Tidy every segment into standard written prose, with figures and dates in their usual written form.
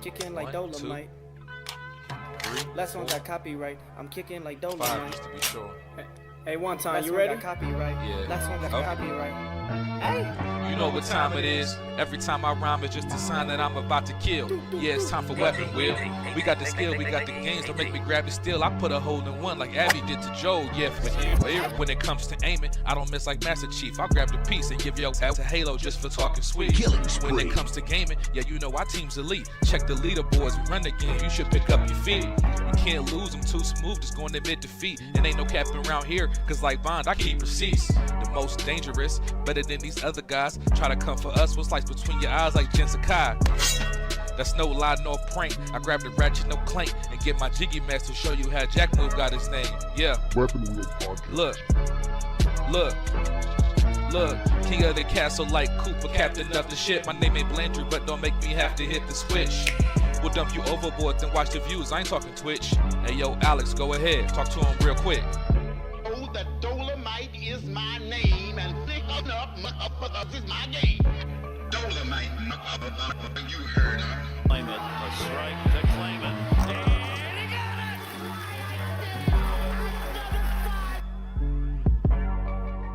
Kicking like One, Dolomite. Three, Last one four, got copyright. I'm kicking like 5 Dolomite. just to be sure. Hey, one time, Last you one ready? got Copyright. Yeah. Last one got Okay. copyright. Hey. You know what time it is. Every time I rhyme, it's just a sign that I'm about to kill. Yeah, it's time for weapon wheel. We got the skill, we got the games. Don't make me grab it still. I put a hole in one like Abby did to Joe. Yeah, when it comes to aiming, I don't miss like Master Chief. I'll grab the piece and give your ass a halo just for talking sweet. When it comes to gaming, yeah, you know our team's elite. Check the leaderboards, we run the game. You should pick up your feet. You can't lose, I'm too smooth, just going to admit defeat. And ain't no capping around here, cause like Bond, I keep receipts. The most dangerous, better than these other guys. Try to come for us, what's like between your eyes like Jen Sakai. That's no lie, no prank. I grab the ratchet, no clank, and get my jiggy mask to show you how Jack Move got his name. Yeah. Weapon Wheel Podcast. Look, king of the castle like Cooper, captain of the ship. My name ain't Blandry, but don't make me have to hit the switch. We'll dump you overboard, then watch the views. I ain't talking Twitch. Hey yo, Alex, go ahead, talk to him real quick. Oh, the Dolomite is my name, and thick enough is my game. Dolomite, you heard her. Claim it, a strike to claim it.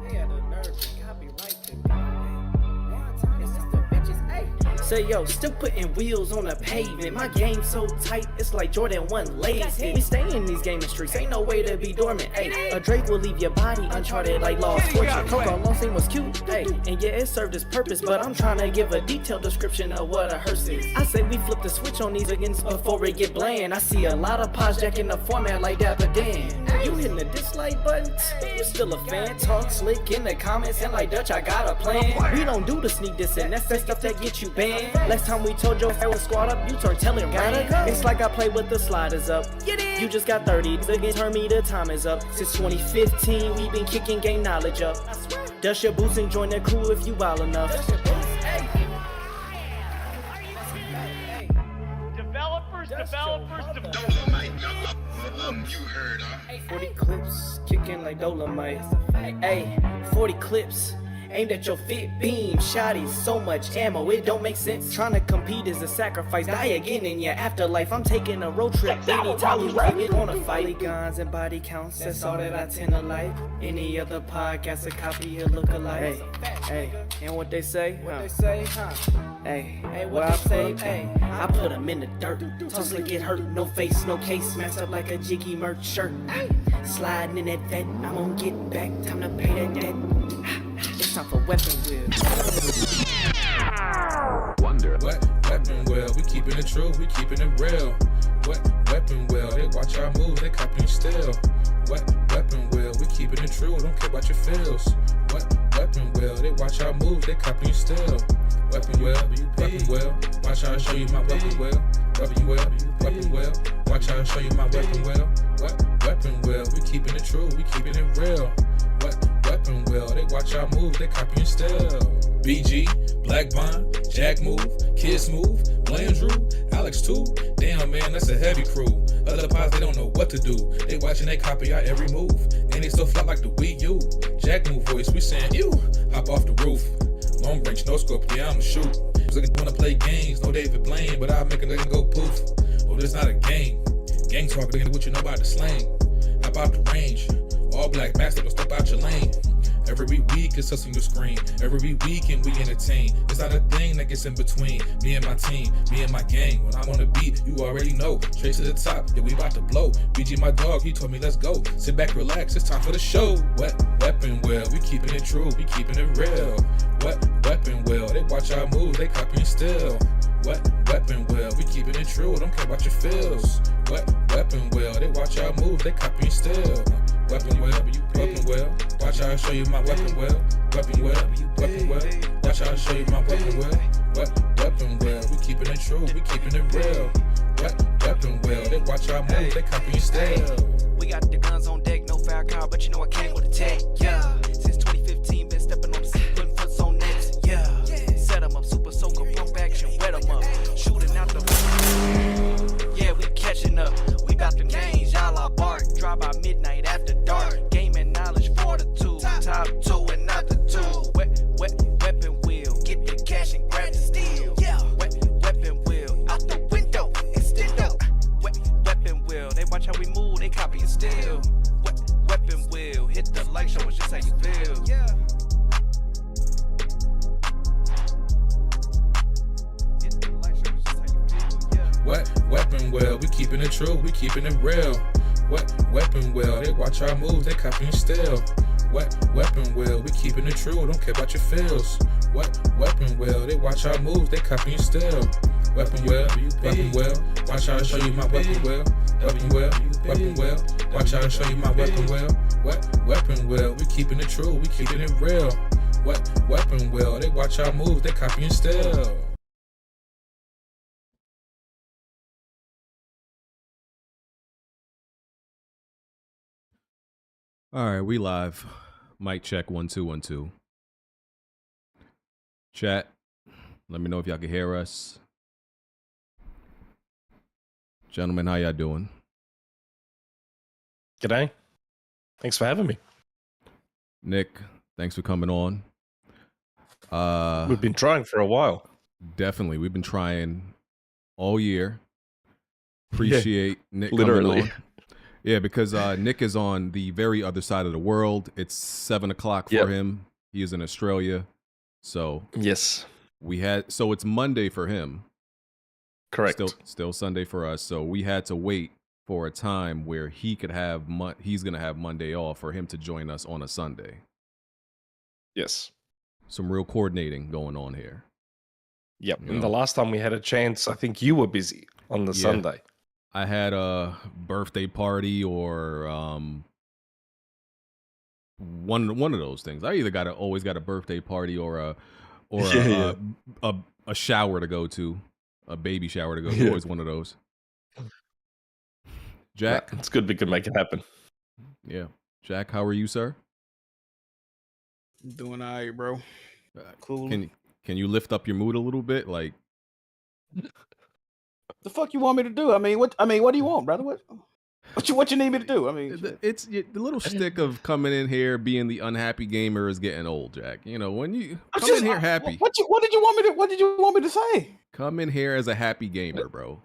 They had the nerve to copyright the one time. Is this the bitches? Hey. Say yo, still putting wheels on the pavement. My game so tight, it's like Jordan 1 lazy. We stay in these gaming streets, ain't no way to be dormant. Hey, a Drake will leave your body uncharted like Lost Fortune. Concord long thing was cute, hey, and yeah, it served its purpose. But I'm trying to give a detailed description of what a hearse is. I say we flip the switch on these again before it get bland. I see a lot of pods jacking the format like Dapper Dan. You hitting the dislike button? You still a fan? Talk slick in the comments and like Dutch, I got a plan. We don't do the sneak diss and that's that stuff that get you banned. Last time we told your was squad up, you turn telling gotta go. It's like I play with the sliders up. You just got 30, again turn me, the time is up. Since 2015, we been kicking game knowledge up. Dust your boots and join the crew if you wild enough. Developers. Dolomite, you heard her. 40 clips, kicking like Dolomite. Hey, 40 clips. Aimed at your fit beam, shotties, so much ammo, it don't make sense. Trying to compete is a sacrifice, die again in your afterlife. I'm taking a road trip, anytime you get on a fight. Guns and body counts, that's all that I tend to like. Any other podcast, a copy, a look-alike. Hey, and what they say? Hey, what I say? Hey, I put them in the dirt, tussle get hurt, no face, no case, messed up like a jiggy merch shirt. Sliding in that vet, I'm gonna get back, time to pay that debt. It's time for weapon wheel. Wonder. What weapon wheel? We keeping it true, we keeping it real. What weapon wheel? They watch our moves, they copying still. What weapon wheel? We keeping it true, don't care about your feels. What weapon wheel? They watch our moves, they copying still. Weapon wheel, watch how I show you my weapon wheel. Weapon wheel, watch how I show you my weapon wheel. What weapon wheel? We keeping it true, we keeping it real. What weapon wheel? They watch our moves, they copying still. BG, Black Bond, Jack Move, Kid Smoove, Blandrew, Alex too. Damn man, that's a heavy crew. Other pods, they don't know what to do. They watching, they copy our every move. And they still fly like the Wii U. Jack Move voice, we saying ew. Hop off the roof. Long range, no scope, yeah, I'ma shoot. Looking wanna play games, no David Blaine, but I'll make a nigga go poof. Oh, this not a game. Gang talk, nigga, what you know about the slang. Hop out the range. All black master, don't step out your lane. Every week it's us on your screen. Every weekend we entertain. It's not a thing that gets in between me and my team, me and my gang. When I'm on the beat, you already know. Straight to the top, yeah, we about to blow. BG my dog, he told me let's go. Sit back, relax, it's time for the show. What weapon wheel? We keeping it true, we keeping it real. What weapon wheel? They watch our moves, they copying still. What weapon wheel? We keeping it true, don't care about your feels. What weapon wheel? They watch our moves, they copying still. Weapon wheel, watch how I show you my weapon wheel. Weapon wheel, watch how I show you my weapon wheel. What weapon wheel? We keeping it true, we keeping it real. What weapon wheel? They watch our moves, they copying still. We got the guns on deck, no foul car, but you know I came with a tech. Yeah, since 2015, been stepping on the scene, putting foots on nets. Yeah, set 'em up, super soaker, pump action, wet 'em up, shooting out the. Yeah, we catching up. We got the names, y'all are bark. Drive by midnight after dark. Gaming knowledge, fortitude. Top two and not the two. Weapon wheel. Get the cash and grab the steel. Yeah. Weapon wheel. Out the window. weapon well, we keeping it true, we keeping it real. What weapon well, they watch our moves, they copying still. What weapon well, we keeping it true, don't care about your feels. What weapon well, they watch our moves, they copying still. Weapon well, watch how I show you my weapon well. Weapon well, watch how I show you my weapon well. What weapon well, we keeping it true, we keeping it real. What weapon well, they watch our moves, they copying still. All right, we live. Mic check 1 2 1 2. Chat, let me know if y'all can hear us. Gentlemen, how y'all doing? G'day. Thanks for having me. Nick, thanks for coming on. We've been trying for a while. Definitely, we've been trying all year. Appreciate Nick literally. coming on. Yeah, because Nick is on the very other side of the world. It's 7 o'clock for him. He is in Australia. So yes, so it's Monday for him. Correct. Still Sunday for us. So we had to wait for a time where he could have he's gonna have Monday off for him to join us on a Sunday. Yes. Some real coordinating going on here. Yep. You And know? the last time we had a chance, I think you were busy on the Sunday. I had a birthday party or one of those things. I either always got a birthday party or a shower to go to, a baby shower to go to. Always one of those. Jack, It's good we could make it happen. Yeah, Jack, how are you, sir? Doing all right, bro. Cool. Can you lift up your mood a little bit, like? The fuck you want me to do? I mean, what do you want, brother? What you need me to do? I mean, it's the little shtick of coming in here being the unhappy gamer is getting old, Jack. You know, when you come in here happy. What did you want me to say? Come in here as a happy gamer, bro.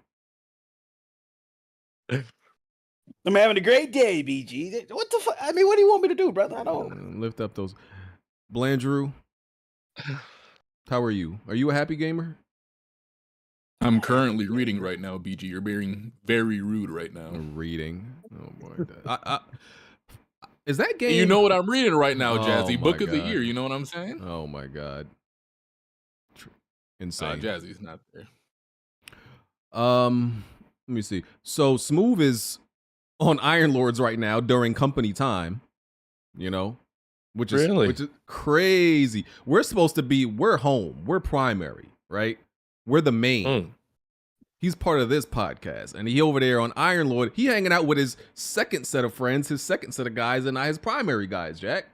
I'm having a great day, BG. What the fuck? I mean, what do you want me to do, brother? I don't Lift up those. Blandrew, how are you? Are you a happy gamer? I'm currently reading right now, BG. You're being very rude right now. Reading. Oh boy. Is that game? You know what I'm reading right now, Jazzy? Oh, Book of the God. year. You know what I'm saying? Oh my God. Insane. Jazzy's not there. Let me see. So Smoove is on Iron Lords right now during company time. You know, which is crazy. We're home. We're primary, right? We're the main. He's part of this podcast, and he over there on Iron Lord. He hanging out with his second set of friends, his second set of guys, and not his primary guys. Jack.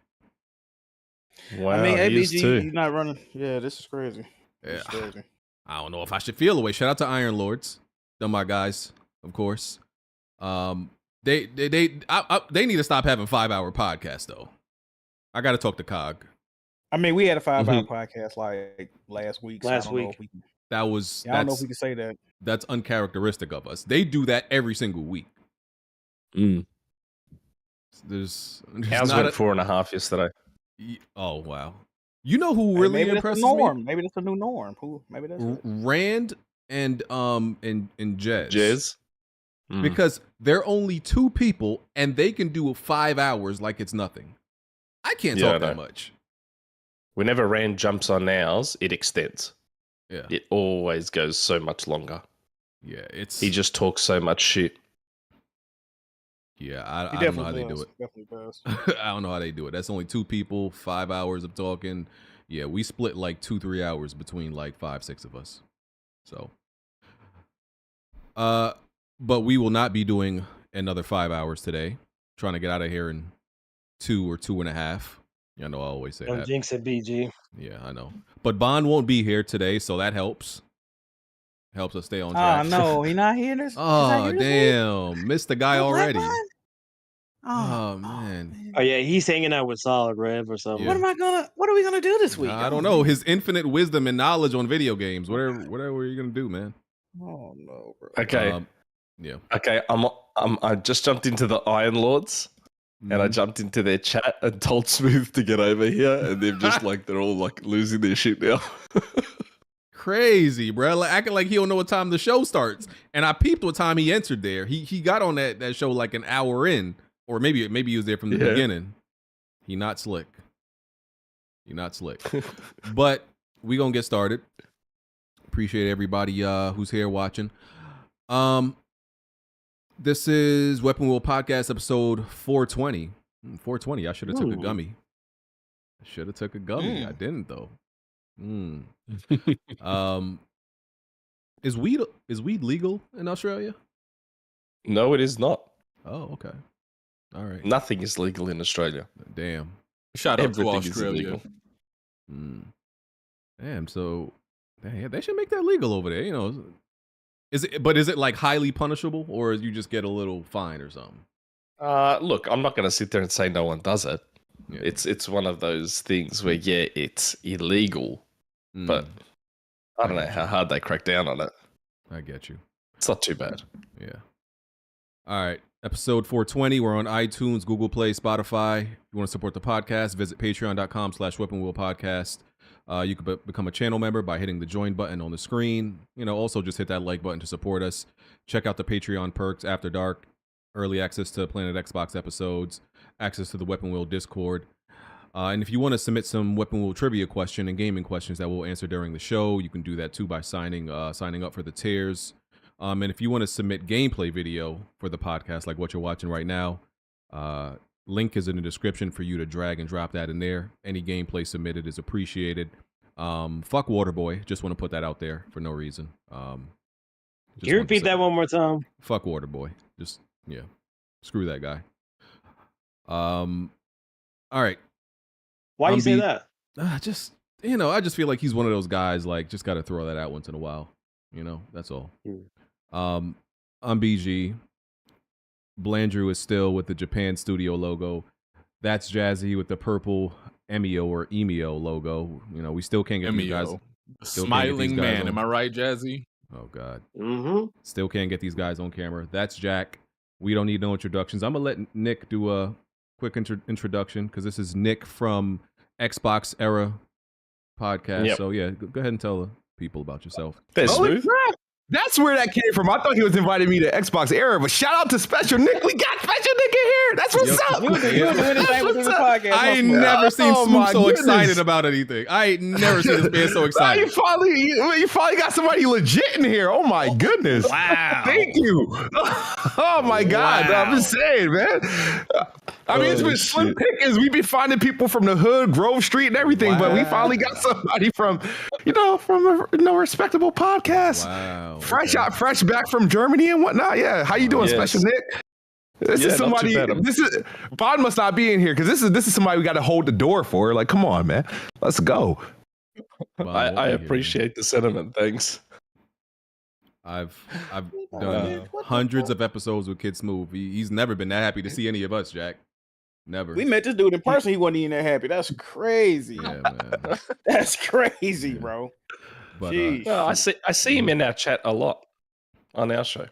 Wow, I mean, he is ABG, too. he's not running. Yeah, this is crazy. Yeah. This is crazy. I don't know if I should feel away. Shout out to Iron Lords, they're my guys, of course. They need to stop having 5-hour podcasts though. I got to talk to Cog. I mean, we had a 5-hour podcast like last week. So Last I don't know week. if we can- That was. I don't know if we can say that. That's uncharacteristic of us. They do that every single week. There's Ours went 4.5 yesterday. Oh wow! You know who Hey, really maybe impresses that's the norm. me? Maybe that's the new norm. Maybe that's it. Rand and Jez. Jez? Because they're only two people and they can do 5 hours like it's nothing. I can't talk that much. Whenever Rand jumps on ours, it extends. Yeah. It always goes so much longer. Yeah, he just talks so much shit. Yeah, I don't know how they do it. Definitely does. I don't know how they do it. That's only two people, 5 hours of talking. Yeah, we split like 2-3 hours between like 5-6 of us. So, but we will not be doing another 5 hours today. Trying to get out of here in 2 or 2.5. I know I always say Don't that. jinx it, BG. Yeah, I know. But Bond won't be here today, so that helps. Helps us stay on track. Oh no, he not here this. Oh damn, missed the guy already. Oh man. Oh yeah, he's hanging out with Solid Rev or something. Yeah. What are we gonna do this week? I don't know. His infinite wisdom and knowledge on video games. Whatever are you gonna do, man? Oh no, bro. Okay. Yeah. Okay, I just jumped into the Iron Lords. And I jumped into their chat and told Smoove to get over here, and they're just like they're all like losing their shit now. crazy, bro. Like, acting like he don't know what time the show starts. And I peeped what time he entered there. He got on that show like an hour in, or maybe he was there from the beginning. He not slick. But we gonna get started. Appreciate everybody who's here watching. This is Weapon Wheel Podcast episode 420. 420. I should have took a gummy. I didn't though. Is weed legal in Australia? No, it is not. Oh, okay. All right. Nothing is legal in Australia. Damn. Shout out to Everything is Australia. illegal. Damn. So, they should make that legal over there. You know, is it like highly punishable, or you just get a little fine or something? Look, I'm not going to sit there and say no one does it. Yeah. It's one of those things where it's illegal, but I don't know how hard they crack down on it. I get you. It's not too bad. Yeah. All right. Episode 420. We're on iTunes, Google Play, Spotify. If you want to support the podcast, visit patreon.com/weaponwheelpodcast. You can become a channel member by hitting the join button on the screen. You know, also just hit that like button to support us. Check out the Patreon perks: After Dark, early access to Planet Xbox episodes, access to the Weapon Wheel Discord. And if you want to submit some Weapon Wheel trivia question and gaming questions that we'll answer during the show, you can do that too by signing up for the tiers. And if you want to submit gameplay video for the podcast, like what you're watching right now, link is in the description for you to drag and drop that in there. Any gameplay submitted is appreciated. Fuck Waterboy. Just want to put that out there for no reason. Can you repeat that one more time? Fuck Waterboy. Just, yeah. Screw that guy. All right. Why you say that? I just feel like he's one of those guys, like, just got to throw that out once in a while. You know, that's all. I'm BG. Blandrew is still with the Japan Studio logo. That's Jazzy with the purple Emio or Emio logo. You know, we still can't get these guys. Smiling man. Am I right, Jazzy? Oh, God. Mm-hmm. Still can't get these guys on camera. That's Jack. We don't need no introductions. I'm going to let Nick do a quick introduction because this is Nick from Xbox Era Podcast. Yep. So, yeah, go ahead and tell the people about yourself. Holy crap! That's where that came from. I thought he was inviting me to Xbox Era, but shout out to Special Nick. We got Special Nick in here. That's what's up. I ain't never seen Smoove so excited about anything. I ain't never seen this man so excited. You finally got somebody legit in here. Oh my goodness! Wow! Thank you. Oh my God! Wow. I'm just saying, man. I mean, it's been slim pickings. We've been finding people from the hood, Grove Street, and everything, but we finally got somebody from a respectable podcast. Wow. Fresh back from Germany and whatnot. Yeah. How you doing, Special Nick? This is somebody. Bond must not be in here because this is somebody we got to hold the door for. Like, come on, man. Let's go. I appreciate the sentiment. Thanks. I've done hundreds of episodes with Kid Smoove. He's never been that happy to see any of us, Jack. Never. We met this dude in person. He wasn't even that happy. That's crazy. Yeah, man. That's crazy, bro. But I see him in our chat a lot on our show.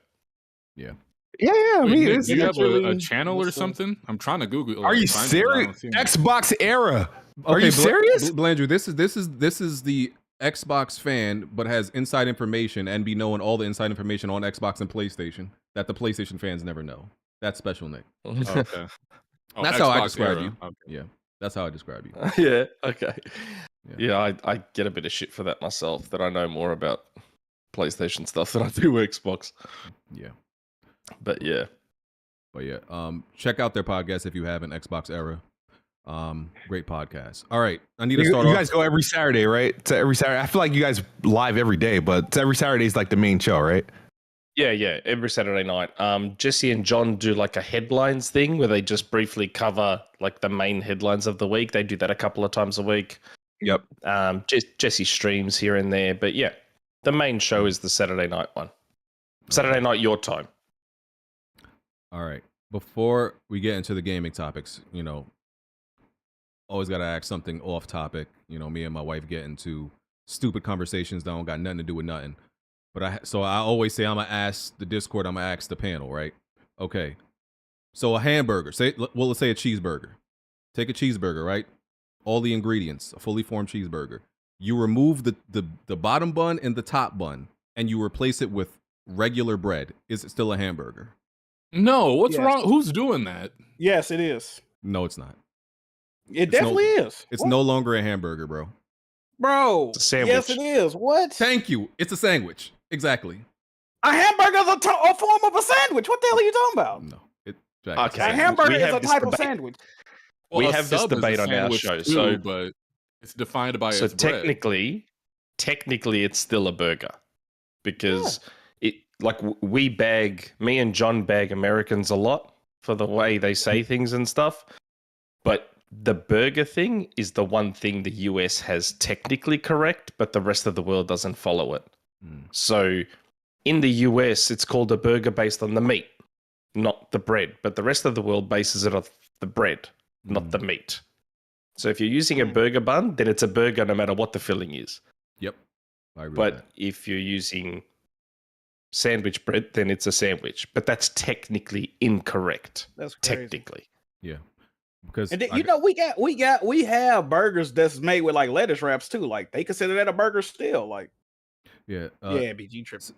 Yeah. Yeah. I mean, Nick, do you have a channel or something? I'm trying to Google. Are you serious? Xbox Era. Are you serious? Blandrew, this is the Xbox fan, but has inside information and be knowing all the inside information on Xbox and PlayStation that the PlayStation fans never know. That's Special Nick. Okay. That's Xbox how I describe Era. you. Okay. Yeah, that's how I describe you. Yeah. Okay. Yeah, I get a bit of shit for that myself. That I know more about PlayStation stuff than I do Xbox. Yeah. But yeah. Check out their podcast if you haven't. Xbox Era. Great podcast. All right, I need to start. You guys go every Saturday, right? To every Saturday. I feel like you guys live every day, but every Saturday is like the main show, right? Yeah, every Saturday night. Jesse and John do like a headlines thing where they just briefly cover like the main headlines of the week. They do that a couple of times a week. Yep. Jesse streams here and there, but yeah, the main show is the Saturday night one. Saturday night your time. All right. Before we get into the gaming topics, you know, always got to ask something off topic. You know, me and my wife get into stupid conversations that don't got nothing to do with nothing. But I always say I'm going to ask the Discord, I'm going to ask the panel, right? Okay. So a hamburger, let's say a cheeseburger. Take a cheeseburger, right? All the ingredients, a fully formed cheeseburger. You remove the bottom bun and the top bun, and you replace it with regular bread. Is it still a hamburger? No, what's Yes. wrong? Who's doing that? Yes, it is. No, it's not. It definitely is. It's What? no longer a hamburger, bro. Bro. It's a sandwich. Yes, it is. What? Thank you. It's a sandwich. Exactly. A hamburger is a form of a sandwich. What the hell are you talking about? No. Okay. A hamburger We is have a this type of debate. sandwich. We a have this sub is a debate on our sandwich show, too, so but it's defined by so its bread. technically, it's still a burger because it like me and John bag Americans a lot for the way they say things and stuff, but the burger thing is the one thing the US has technically correct, but the rest of the world doesn't follow it. So in the US, it's called a burger based on the meat, not the bread, but the rest of the world bases it off the bread, not the meat. So if you're using a burger bun, then it's a burger no matter what the filling is. Yep. I agree with But that. if you're using sandwich bread, then it's a sandwich. But that's technically incorrect. That's crazy. Technically. Yeah. Because And then, we have burgers that's made with like lettuce wraps too. Like they consider that a burger still. Like yeah, BG tripping.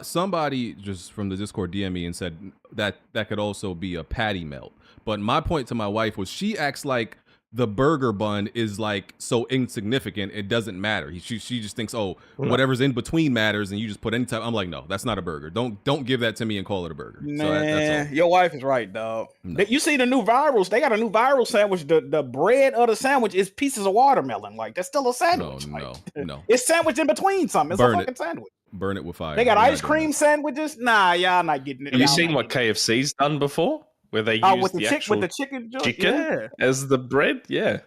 Somebody just from the Discord DM me and said that could also be a patty melt. But my point to my wife was she acts like the burger bun is like so insignificant it doesn't matter. She just thinks, oh, whatever's in between matters, and you just put any type. I'm like, no, that's not a burger. Don't give that to me and call it a burger. Man, So that's all. your wife is right, dog. No. You see the new virals? They got a new viral sandwich. The bread of the sandwich is pieces of watermelon. Like that's still a sandwich. No. It's sandwiched in between something. It's Burn a it. fucking sandwich. Burn it with fire. They got We're not ice doing cream sandwiches. Nah, y'all not getting it. Have you Y'all seen not what getting KFC's done before? Where they it. use with the the actual chicken joint? chicken Yeah. as the bread? Yeah.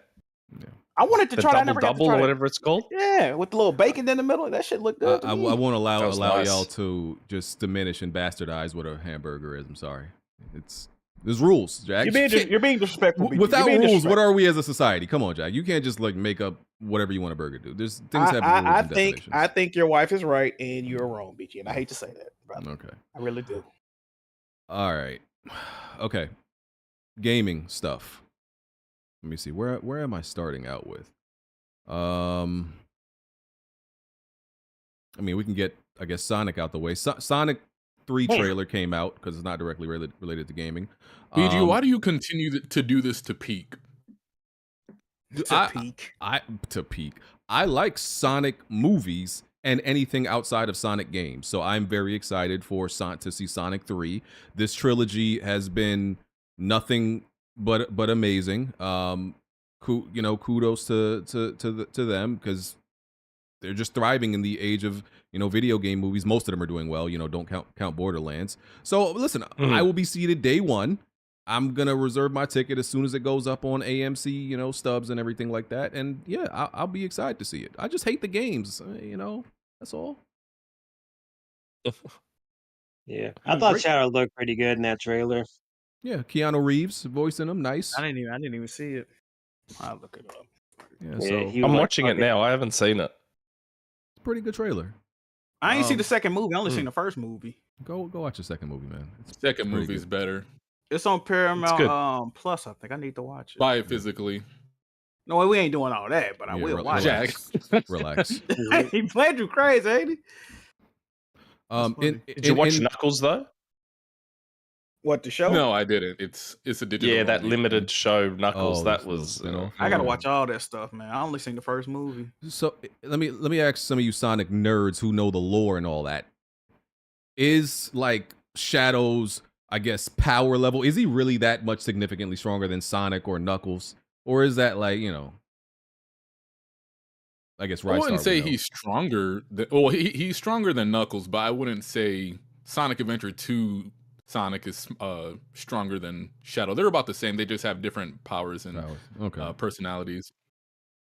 I wanted to The try that. I double never got to double try or that. whatever it's called. Yeah, with the little bacon in the middle. That shit looked good. I won't allow That was allow nice. y'all to just diminish and bastardize what a hamburger is. I'm sorry. There's rules, Jack. You're being disrespectful. BG. Without You're being rules, what disrespectful. are we as a society? Come on, Jack. You can't just like make up whatever you want a burger to do. There's things have rules I and think definitions. I think your wife is right and you're wrong, BG. And I hate to say that, brother. Okay. I really do. All right. Okay. Gaming stuff. Let me see. Where am I starting out with? I mean, we can get, I guess, Sonic out the way. Sonic 3 trailer came out because it's not directly related to gaming. BG, why do you continue to do this to peak? To peak. I like Sonic movies and anything outside of Sonic games. So I'm very excited for to see Sonic 3. This trilogy has been nothing but amazing. Kudos to them because they're just thriving in the age of video game movies. Most of them are doing well. Don't count Borderlands. So listen, I will be seated day one. I'm gonna reserve my ticket as soon as it goes up on AMC, stubs and everything like that. And yeah, I'll be excited to see it. I just hate the games, that's all. Yeah, I thought Shadow looked pretty good in that trailer. Yeah, Keanu Reeves voicing him, nice. I didn't even see it. I'll look it up. Yeah, Yeah, so I'm watching it now. I haven't seen it. it's a pretty good trailer. I ain't seen the second movie. I only seen the first movie. Go watch the second movie, man. Second pretty movie's good. better. It's on It's Paramount good. Plus. I think I need to watch it. Buy it physically. No, we ain't doing all that, but I Yeah, will watch Jack. it. Relax. He played you crazy, ain't he? Did you watch Knuckles though? What, the show? No, I didn't. It's a digital. Yeah, that only. limited show Knuckles. Oh, that this was. was, I gotta watch all that stuff, man. I only seen the first movie. So let me ask some of you Sonic nerds who know the lore and all that. Is like Shadow's, I guess, power level, is he really that much significantly stronger than Sonic or Knuckles? Or is that like, I guess I wouldn't say would know. he's stronger. He's stronger than Knuckles, but I wouldn't say Sonic Adventure 2 Sonic is stronger than Shadow. They're about the same. They just have different powers and personalities.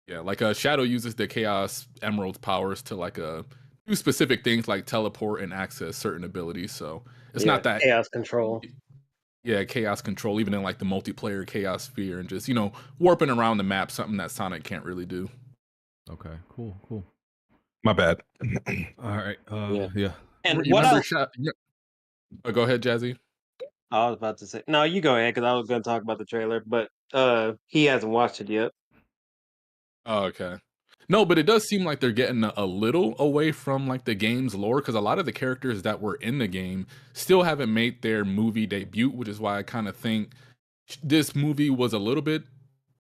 Yeah, like Shadow uses the Chaos Emerald's powers to like do specific things like teleport and access certain abilities. So it's not that Chaos Control. Yeah, Chaos Control, even in like the multiplayer Chaos Sphere and just warping around the map, something that Sonic can't really do. Okay, cool. My bad. All right. Yeah. And You what remember else? go ahead, Jazzy. I was about to say, no, you go ahead because I was going to talk about the trailer, but he hasn't watched it yet. Oh, okay. No, but it does seem like they're getting a little away from like the game's lore because a lot of the characters that were in the game still haven't made their movie debut, which is why I kind of think this movie was a little bit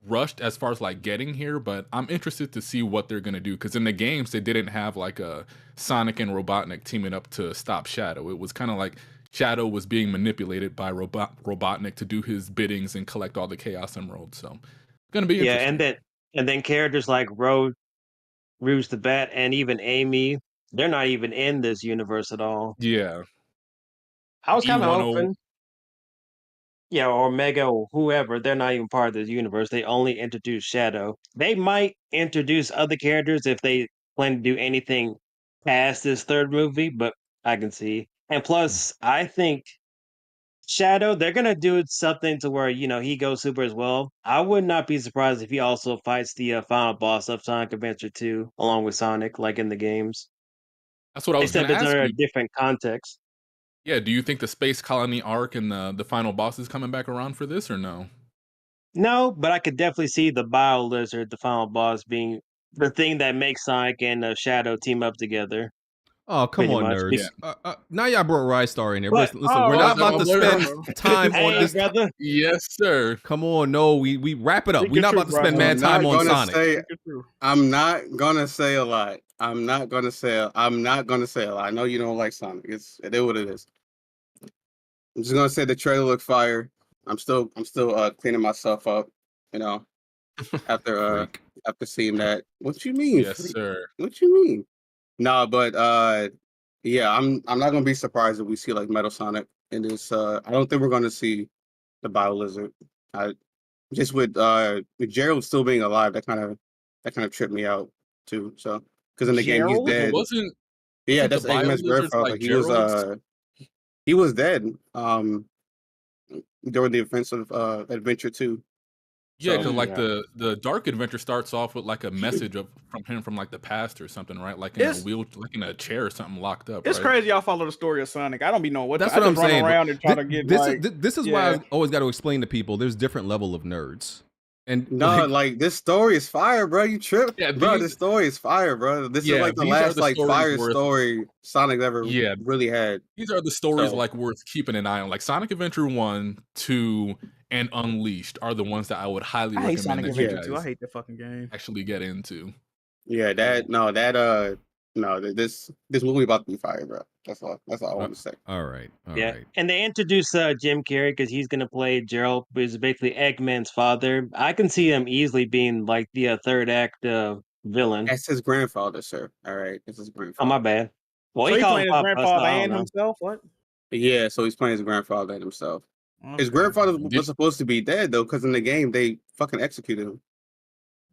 rushed as far as like getting here. But I'm interested to see what they're gonna do because in the games they didn't have like a Sonic and Robotnik teaming up to stop Shadow. It was kind of like Shadow was being manipulated by Robotnik to do his biddings and collect all the Chaos Emeralds. So gonna be interesting. and then characters like Rouge the Bat and even Amy, they're not even in this universe at all. Yeah. I was kind of E10 hoping, yeah, or Mega or whoever, they're not even part of this universe. They only introduce Shadow. They might introduce other characters if they plan to do anything past this third movie, but I can see. And plus, I think Shadow, they're gonna do something to where he goes super as well. I would not be surprised if he also fights the final boss of Sonic Adventure 2 along with Sonic, like in the games. That's what I was going Except to it's ask under you. a different context. Yeah, do you think the Space Colony arc and the final boss is coming back around for this or no? No, but I could definitely see the Bio Lizard, the final boss, being the thing that makes Sonic and Shadow team up together. Oh, come on, nerds. Now y'all brought Rystar in here. Listen, we're not about to spend time on this. Brother. Yes, sir. Come on, no, we wrap it up. We're not about to spend mad time on Sonic. I'm not gonna say a lot. I'm not gonna say a lot. I know you don't like Sonic. It is what it is. I'm just gonna say the trailer looked fire. I'm still cleaning myself up, after seeing that. What you mean? Yes, sir. What you mean? No, but yeah, I'm not gonna be surprised if we see like Metal Sonic in this. I don't think we're gonna see the Bio Lizard. Just with Gerald still being alive, that kind of tripped me out too. So because in the game he's dead. Yeah, that's Eggman's grandfather. Like he was dead. During the events of Adventure 2. Yeah, because like the Dark Adventure starts off with like a message from him from like the past or something, right? Like in like in a chair or something locked up. It's right? crazy y'all follow the story of Sonic. I don't be knowing what. That's what I'm saying. Run around and try to get this is why I always got to explain to people. There's different level of nerds. And no, like this story is fire, bro. You tripped, bro. This story is fire, bro. This is like the last like fire story Sonic ever really had. These are the stories like worth keeping an eye on. Like Sonic Adventure 1, 2, and Unleashed are the ones that I would highly recommend. Sonic Adventure 2. I hate that fucking game. Actually get into. Yeah, this movie about to be fire, bro. That's all I want to say. All right. And they introduced Jim Carrey because he's going to play Gerald, who is basically Eggman's father. I can see him easily being like the third act villain. That's his grandfather, sir. All right, it's his grandfather. Oh, my bad. Well, so he playing his grandfather and himself. What? Yeah, so he's playing his grandfather and himself. Okay. His grandfather was supposed to be dead though, because in the game they fucking executed him.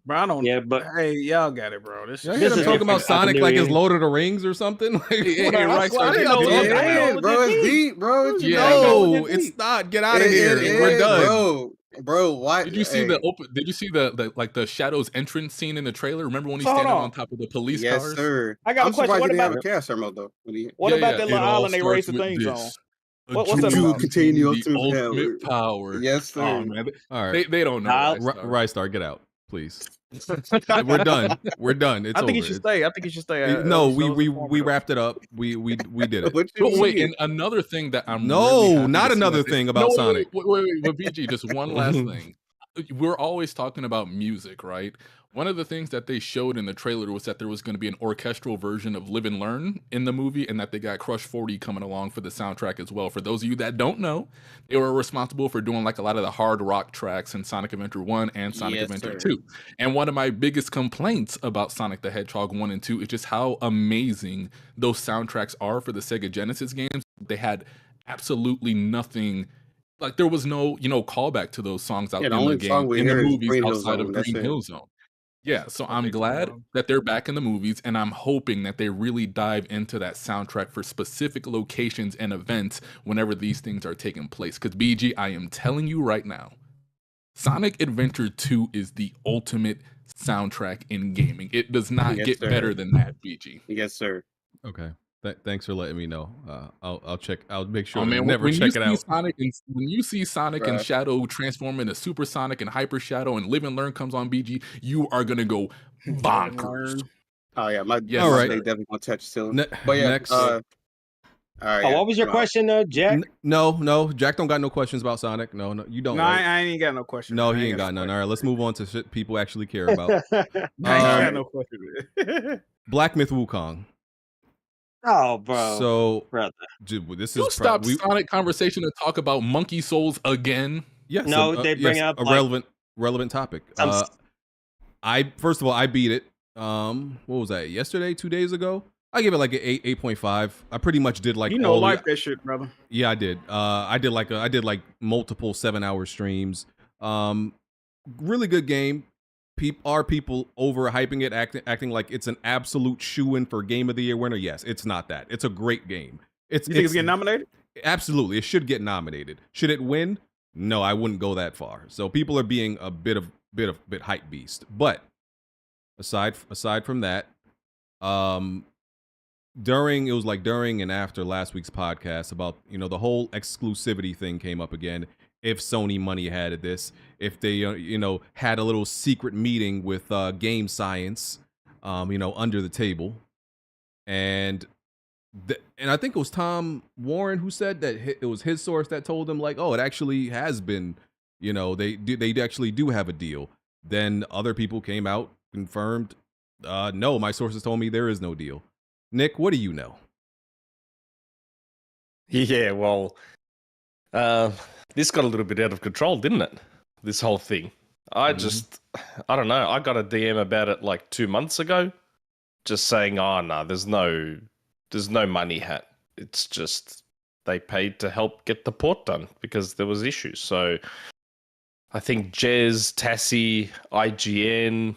Bro, I don't. Yeah, but hey, y'all got it, bro. This is talking about Sonic like it's Lord of the Rings or something. Like, bro, it's deep, bro. No, it's not. Get out of here. We're done, bro. Why did you see Did you see the Shadow's entrance scene in the trailer? Remember when he's standing on top of the police cars? Yes, sir. I got a question. What about a chaos mode though? What about that little island they race the things on? What's that about? Continue the ultimate power. Yes, sir. Oh, man. All right. They don't know. Rystar, get out, please. We're done. We're done. It's I think over. he should stay. I think he should stay. No, we wrapped it up. We did it. But wait, and another thing that I'm not another thing about Sonic. Wait, but BG, just one last thing. We're always talking about music, right? One of the things that they showed in the trailer was that there was going to be an orchestral version of Live and Learn in the movie, and that they got Crush 40 coming along for the soundtrack as well. For those of you that don't know, they were responsible for doing like a lot of the hard rock tracks in Sonic Adventure 1 and Sonic Adventure 2. And one of my biggest complaints about Sonic the Hedgehog 1 and 2 is just how amazing those soundtracks are for the Sega Genesis games. They had absolutely nothing. Like there was no, callback to those songs out in the game, in the movies outside of Green Hill Zone. Yeah, so I'm glad that they're back in the movies, and I'm hoping that they really dive into that soundtrack for specific locations and events whenever these things are taking place. Because BG, I am telling you right now, Sonic Adventure 2 is the ultimate soundtrack in gaming. It does not get better than that, BG. Yes, sir. Okay. Thanks for letting me know. I'll check. I'll make sure Oh to man, never when check you it see out. Sonic and when you see Sonic and Bruh. Shadow transform into Super Sonic and Hyper Shadow and Live and Learn comes on BG, you are gonna go bonkers. Oh yeah, my Yes, All my right. day definitely gonna touch soon. Ne- But yeah, next. all right. Oh, what was your question, Jack? No, Jack don't got no questions about Sonic. No, you don't. No, right? I ain't got no question. No, I he ain't got none. All right, let's move on to shit people actually care about. I ain't got no question. Black Myth Wukong. Oh, bro. So, brother, dude, this You is stop Sonic conversation to talk about Monkey Souls again. Yes, No, they bring up, a like, relevant topic. some I first of all, I beat it. What was that? Yesterday, 2 days ago. I gave it like an 8.5. I pretty much did like You know, all like that shit, brother. Yeah, I did. I did like multiple 7-hour streams. Really good game. Are people overhyping it, acting like it's an absolute shoo-in for Game of the Year winner? Yes, it's not that. It's a great game. You think it's getting nominated? Absolutely, it should get nominated. Should it win? No, I wouldn't go that far. So people are being a bit hype beast. But aside from that, during and after last week's podcast about, the whole exclusivity thing came up again. If Sony money had this, if they had a little secret meeting with Game Science, under the table, and I think it was Tom Warren who said that it was his source that told them like, oh, it actually has been, they actually do have a deal. Then other people came out, confirmed, no, my sources told me there is no deal. Nick, what do you know? Yeah, well, this got a little bit out of control, didn't it? This whole thing. I don't know. I got a DM about it like 2 months ago, just saying, oh no, there's no money hat. It's just they paid to help get the port done because there was issues. So I think Jez, Tassie, IGN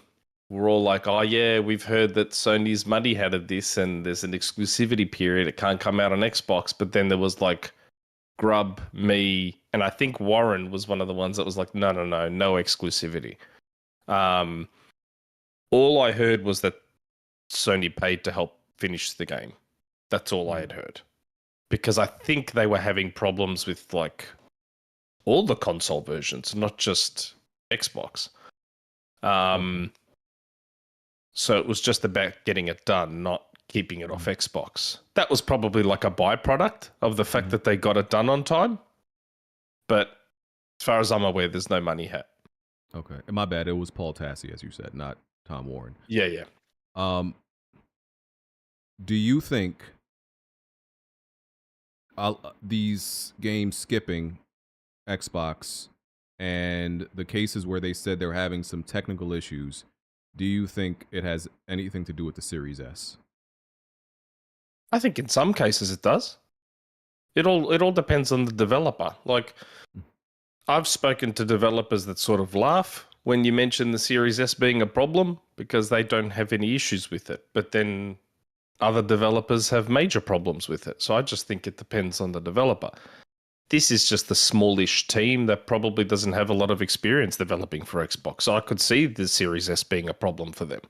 were all like, oh yeah, we've heard that Sony's money hatted this and there's an exclusivity period. It can't come out on Xbox. But then there was like Grub, me, and I think Warren was one of the ones that was like, no exclusivity. All I heard was that Sony paid to help finish the game. That's all I had heard. Because I think they were having problems with like all the console versions, not just Xbox. So it was just about getting it done, not keeping it off Xbox. That was probably like a byproduct of the fact that they got it done on time. But as far as I'm aware, there's no money hat. Okay. And my bad. It was Paul Tassi, as you said, not Tom Warren. Yeah. Do you think these games skipping Xbox and the cases where they said they're having some technical issues, do you think it has anything to do with the Series S? I think in some cases it does. It all depends on the developer. Like, I've spoken to developers that sort of laugh when you mention the Series S being a problem because they don't have any issues with it. But then other developers have major problems with it. So I just think it depends on the developer. This is just a smallish team that probably doesn't have a lot of experience developing for Xbox. So I could see the Series S being a problem for them.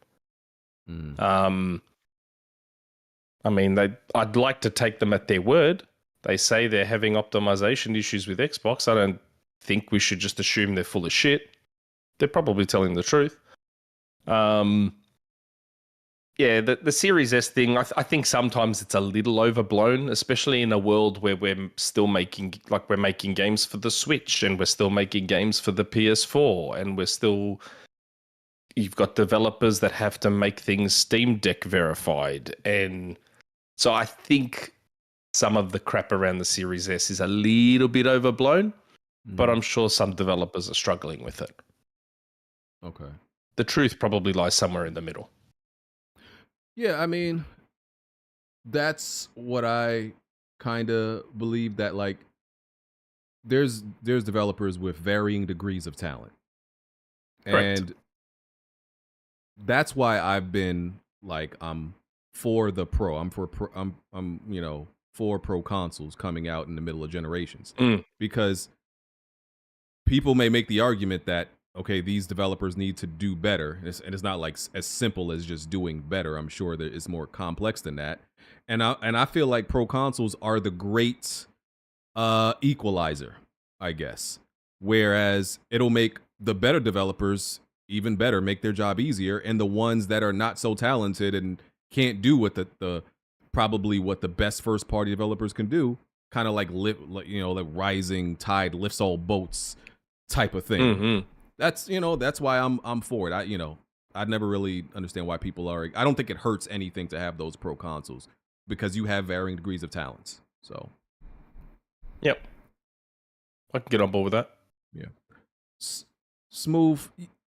I mean, I'd like to take them at their word. They say they're having optimization issues with Xbox. I don't think we should just assume they're full of shit. They're probably telling the truth. Yeah, the Series S thing, I think sometimes it's a little overblown, especially in a world where we're still making games for the Switch and we're still making games for the PS4 and you've got developers that have to make things Steam Deck verified. And so I think some of the crap around the Series S is a little bit overblown, but I'm sure some developers are struggling with it. Okay. The truth probably lies somewhere in the middle. Yeah, I mean, that's what I kind of believe, that like there's developers with varying degrees of talent. Correct. And that's why I've been like, I'm for the pro. I'm for pro consoles coming out in the middle of generations. Because people may make the argument that okay, these developers need to do better. And it's not like as simple as just doing better. I'm sure that it's more complex than that. And I feel like pro consoles are the great equalizer, I guess. Whereas it'll make the better developers even better, make their job easier, and the ones that are not so talented and can't do what the probably what the best first party developers can do, kind of like like rising tide lifts all boats type of thing. Mm-hmm. That's why I'm for it. I'd never really understand why people are. I don't think it hurts anything to have those pro consoles because you have varying degrees of talents. So, yep, I can get on board with that. Yeah, Smoove,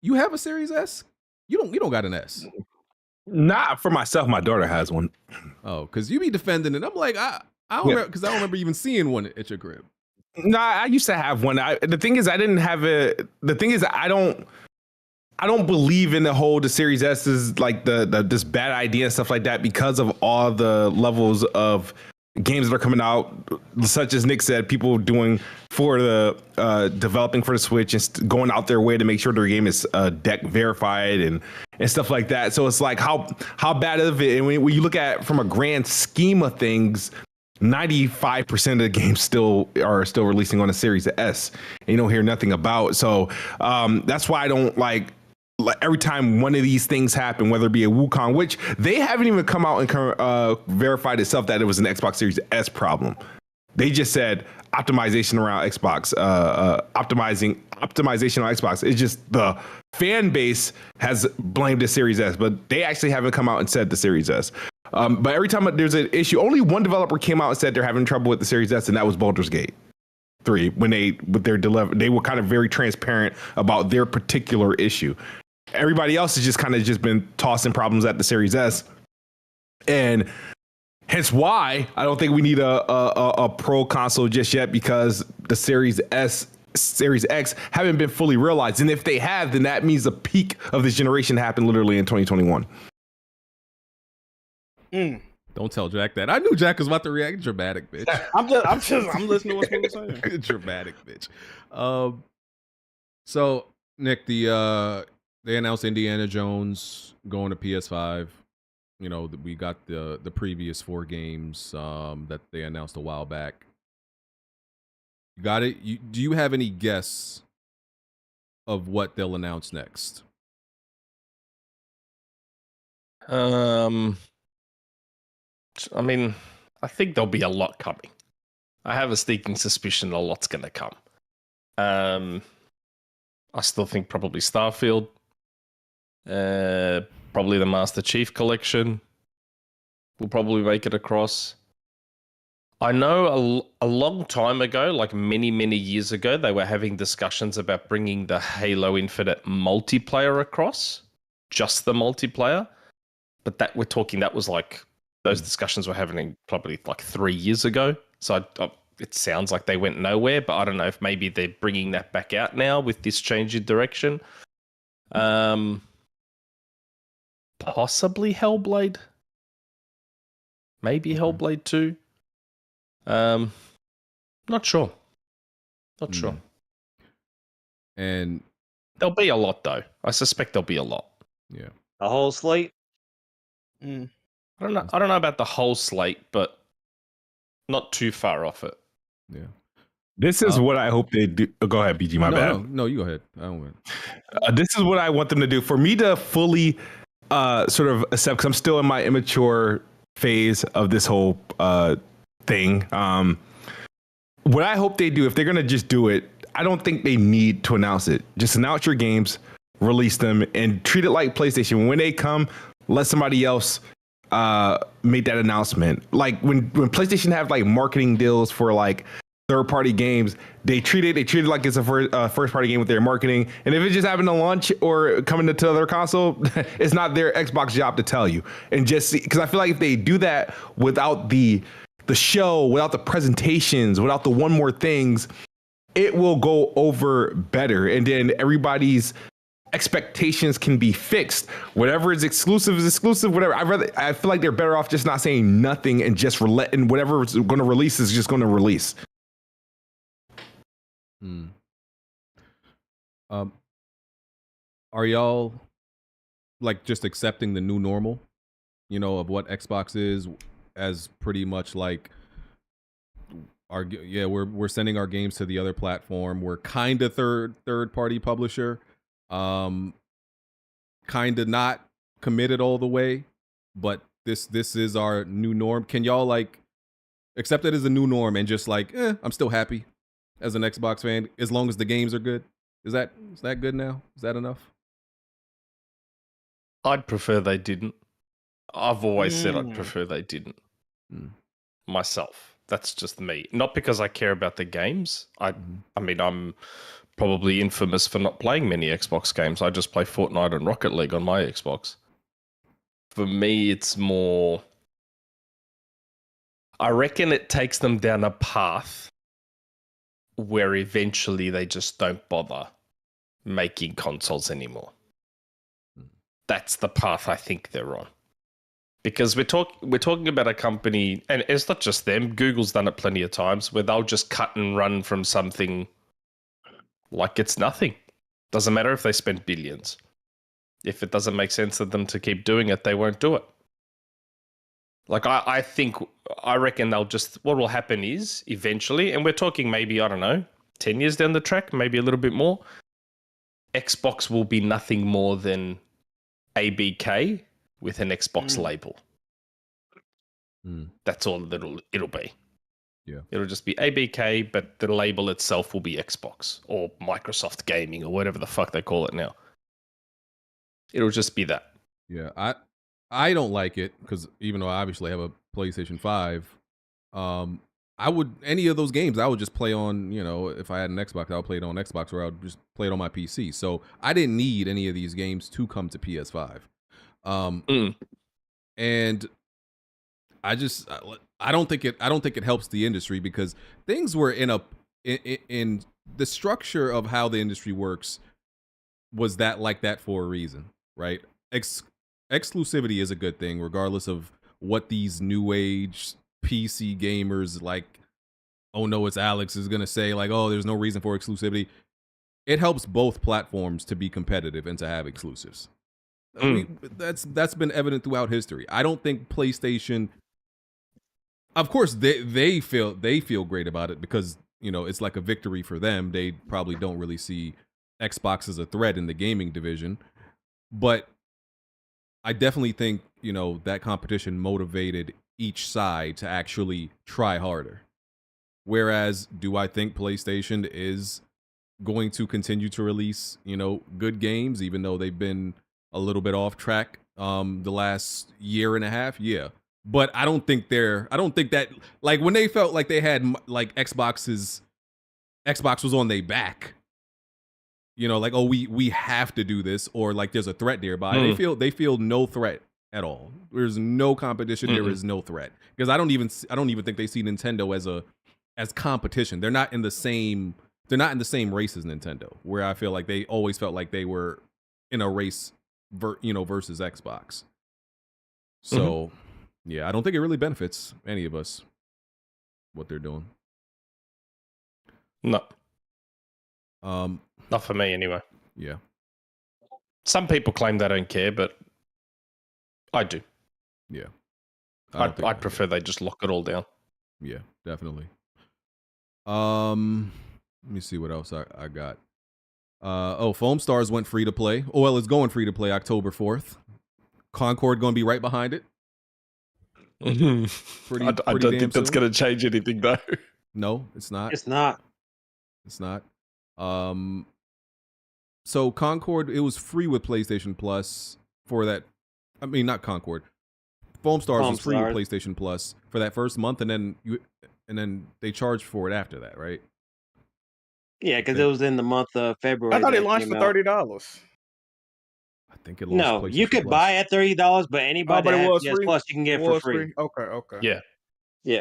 you have a Series S? You don't got an S? Not for myself. My daughter has one. Oh, because you be defending it. I'm like, I don't remember even seeing one at your crib. No, I used to have one. The thing is, I didn't have it. The thing is, I don't believe in the Series S is like this bad idea and stuff like that because of all the levels of games that are coming out, such as Nick said, people doing for the developing for the Switch and going out their way to make sure their game is deck verified and stuff like that. So it's like how bad of it. And when you look at from a grand scheme of things, 95% of the games still releasing on a Series S, and you don't hear nothing about. So that's why I don't like every time one of these things happen, whether it be a Wukong, which they haven't even come out and verified itself that it was an Xbox Series S problem. They just said optimization around Xbox, optimization on Xbox. It's just the fan base has blamed the Series S, but they actually haven't come out and said the Series S. But every time there's an issue, only one developer came out and said they're having trouble with the Series S, and that was Baldur's Gate 3. When they were kind of very transparent about their particular issue. Everybody else has just been tossing problems at the Series S, and hence why I don't think we need a pro console just yet, because the Series S, Series X haven't been fully realized, and if they have, then that means the peak of this generation happened literally in 2021. Don't tell Jack that. I knew Jack was about to react. Dramatic bitch. I'm listening to what people saying. Dramatic bitch. So Nick, they announced Indiana Jones going to PS5. We got the previous 4 games that they announced a while back. You got it? Do you have any guess of what they'll announce next? I mean, I think there'll be a lot coming. I have a sneaking suspicion a lot's going to come. I still think probably Starfield. Probably the Master Chief Collection will probably make it across. I know a long time ago, like many, many years ago, they were having discussions about bringing the Halo Infinite multiplayer across. Just the multiplayer. But that was like, those discussions were happening probably like 3 years ago. So it sounds like they went nowhere, but I don't know if maybe they're bringing that back out now with this change in direction. Possibly Hellblade. Maybe Hellblade 2. Not sure. Not sure. And there'll be a lot, though. I suspect there'll be a lot. Yeah. A whole slate? I don't know about the whole slate, but not too far off it. Yeah. This is what I hope they do. Go ahead, BG. My bad. No, you go ahead. I don't want. This is what I want them to do. For me to fully sort of accept, because I'm still in my immature phase of this whole thing. What I hope they do, if they're going to just do it, I don't think they need to announce it. Just announce your games, release them, and treat it like PlayStation. When they come, let somebody else make that announcement. Like when PlayStation have like marketing deals for like third-party games, they treat it like it's a first-party game with their marketing. And if it just happened to launch or come into their console, it's not their Xbox job to tell you. And just because I feel like if they do that without the show, without the presentations, without the one more things, it will go over better. And then everybody's expectations can be fixed. Whatever is exclusive, whatever. I feel like they're better off just not saying nothing and just letting whatever is going to release is just going to release. are y'all like just accepting the new normal, you know, of what Xbox is, as pretty much like we're sending our games to the other platform. We're kind of third party publisher, kind of not committed all the way, but this is our new norm. Can y'all like accept it as a new norm and just like, I'm still happy as an Xbox fan as long as the games are good? Is that good now? Is that enough? I'd prefer they didn't. I've always said I'd prefer they didn't. Myself. That's just me. Not because I care about the games. I mean, I'm probably infamous for not playing many Xbox games. I just play Fortnite and Rocket League on my Xbox. For me, it's more... I reckon it takes them down a path where eventually they just don't bother making consoles anymore. That's the path I think they're on. Because we're talking about a company, and it's not just them, Google's done it plenty of times, where they'll just cut and run from something like it's nothing. Doesn't matter if they spend billions. If it doesn't make sense to them to keep doing it, they won't do it. Like, I reckon what will happen is, eventually, and we're talking maybe, I don't know, 10 years down the track, maybe a little bit more, Xbox will be nothing more than ABK with an Xbox label. That's all it'll be. Yeah. It'll just be ABK, but the label itself will be Xbox or Microsoft Gaming or whatever the fuck they call it now. It'll just be that. Yeah, I don't like it because even though I obviously have a PlayStation 5, any of those games I would just play on, you know, if I had an Xbox, I would play it on Xbox, or I would just play it on my PC. So I didn't need any of these games to come to PS5. And I don't think it helps the industry, because things were in the structure of how the industry works was that like that for a reason, right? Exclusivity is a good thing, regardless of what these new age PC gamers like, oh no, it's Alex, is gonna say like, oh, there's no reason for exclusivity. It helps both platforms to be competitive and to have exclusives. I mean, that's been evident throughout history. I don't think PlayStation, of course, they feel great about it because, you know, it's like a victory for them. They probably don't really see Xbox as a threat in the gaming division, but I definitely think, you know, that competition motivated each side to actually try harder. Whereas, do I think PlayStation is going to continue to release, you know, good games, even though they've been a little bit off track the last year and a half? Yeah. But I don't think that, like, when they felt like they had, like, Xbox was on their back, you know, like, oh, we have to do this, or like there's a threat nearby. They feel no threat at all. There's no competition. There is no threat, because I don't even think they see Nintendo as competition. They're not in the same race as Nintendo, where I feel like they always felt like they were in a race, versus Xbox. So, yeah, I don't think it really benefits any of us what they're doing. No. Not for me, anyway. Yeah. Some people claim they don't care, but I do. Yeah. I'd prefer they just lock it all down. Yeah, definitely. Let me see what else I got. FoamStars went free to play. Oh, well, it's going free to play October 4th. Concord going to be right behind it. I don't think that's going to change anything, though. No, it's not. It's not. It's not. So Concord, it was free with PlayStation Plus for that. I mean, not Concord. FoamStars was free with PlayStation Plus for that first month, and then they charged for it after that, right? Yeah, because it was in the month of February. I thought it launched for $30. I think it launched. No, you could buy at $30, but anybody that has PS Plus, you can get for free. Okay. Yeah.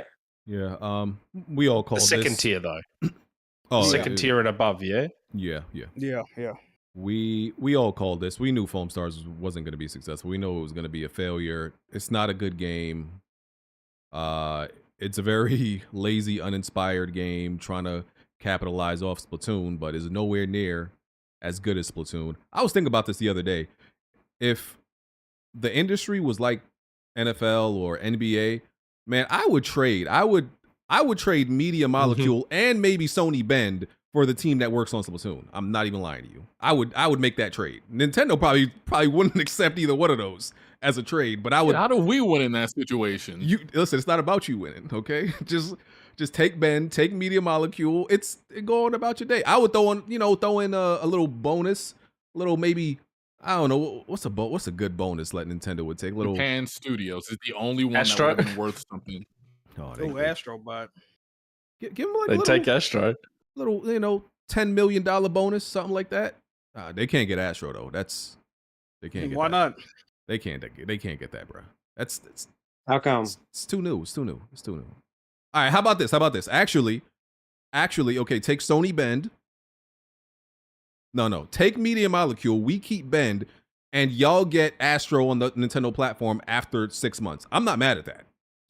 We all call the this second tier, though. Second tier and above, yeah? Yeah. Yeah. We all called this. We knew FoamStars wasn't going to be successful. We know it was going to be a failure. It's not a good game. It's a very lazy, uninspired game trying to capitalize off Splatoon, but is nowhere near as good as Splatoon. I was thinking about this the other day. If the industry was like NFL or NBA, man, I would trade. I would trade Media Molecule and maybe Sony Bend for the team that works on Splatoon. I'm not even lying to you. I would make that trade. Nintendo probably wouldn't accept either one of those as a trade, but I would. How do we win in that situation? You listen, it's not about you winning, okay? Just take Bend, take Media Molecule. It's going about your day. I would throw in a little bonus, little maybe. I don't know what's a good bonus that Nintendo would take. Little Japan Studios is the only one Astro? that would have been worth something. Oh, Astrobot. Give them like They a little, take Astro. little, $10 million bonus, something like that. They can't get Astro though. They can't get Why that. not? They can't get that, bro. That's How come? it's too new. It's too new. All right, how about this? Actually, okay, take Sony Bend. No, take Media Molecule. We keep Bend, and y'all get Astro on the Nintendo platform after 6 months. I'm not mad at that.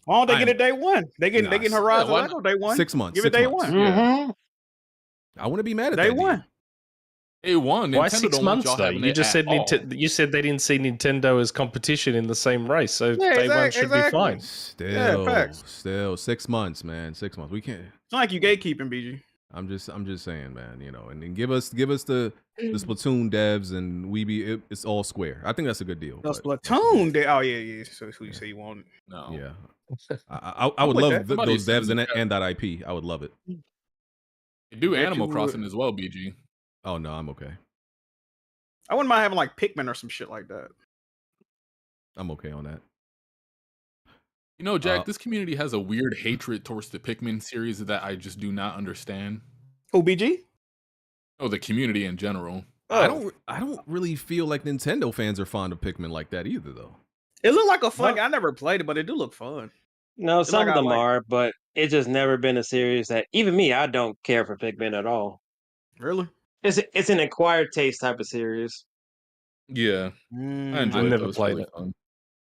Why don't they get it day one? They get Horizon Lego day one. 6 months. Give it day one. Yeah. I wouldn't be mad at Day that. one. Day one. Why Nintendo 6 don't want months y'all though? having You it just said at all. you said they didn't see Nintendo as competition in the same race, so Yeah, day one should be fine. Still 6 months, man. 6 months. We can't. It's not like you gatekeeping, BG. I'm just saying, man. And then give us the Splatoon devs, and it's all square. I think that's a good deal. The but- Splatoon. Oh yeah. So who you say you want? No. Yeah. I would with love that. those devs Somebody and that IP. I would love it. You do Bet Animal you Crossing would. as well, BG. Oh no, I'm okay. I wouldn't mind having like Pikmin or some shit like that. I'm okay on that. You know, Jack, this community has a weird hatred towards the Pikmin series that I just do not understand. Who, BG? Oh, the community in general. I don't really feel like Nintendo fans are fond of Pikmin like that either, though. It looked like a fun. I never played it, but it do look fun. No, It's some like of I them like- are, but it's just never been a series that even me, I don't care for Pikmin at all. Really? It's an acquired taste type of series. Yeah. I enjoyed I've it. never It was played really it. fun.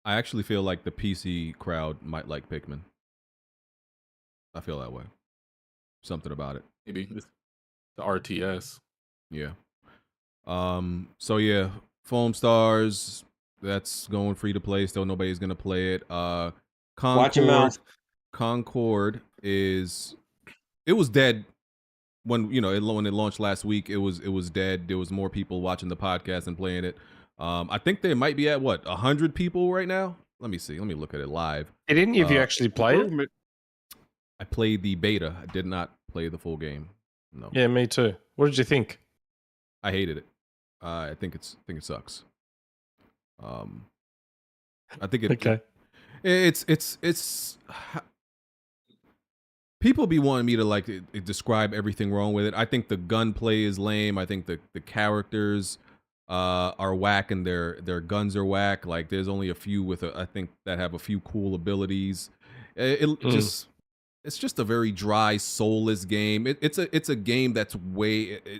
I actually feel like the PC crowd might like Pikmin. I feel that way. Something about it. Maybe it's the RTS. Yeah. So yeah, FoamStars, that's going free to play. Still nobody's gonna play it. Watch your mouth. Concord it was dead when when it launched last week. It was dead. There was more people watching the podcast and playing it. I think they might be at 100 people right now. Let me see. Let me look at it live. Did any of you actually play it? I played the beta. I did not play the full game. No. Yeah, me too. What did you think? I hated it. I think it sucks. I think it. Okay. It's. People be wanting me to describe everything wrong with it. I think the gunplay is lame. I think the characters are whack and their guns are whack. Like there's only a few I think that have a few cool abilities. It's just a very dry, soulless game. It's a game that's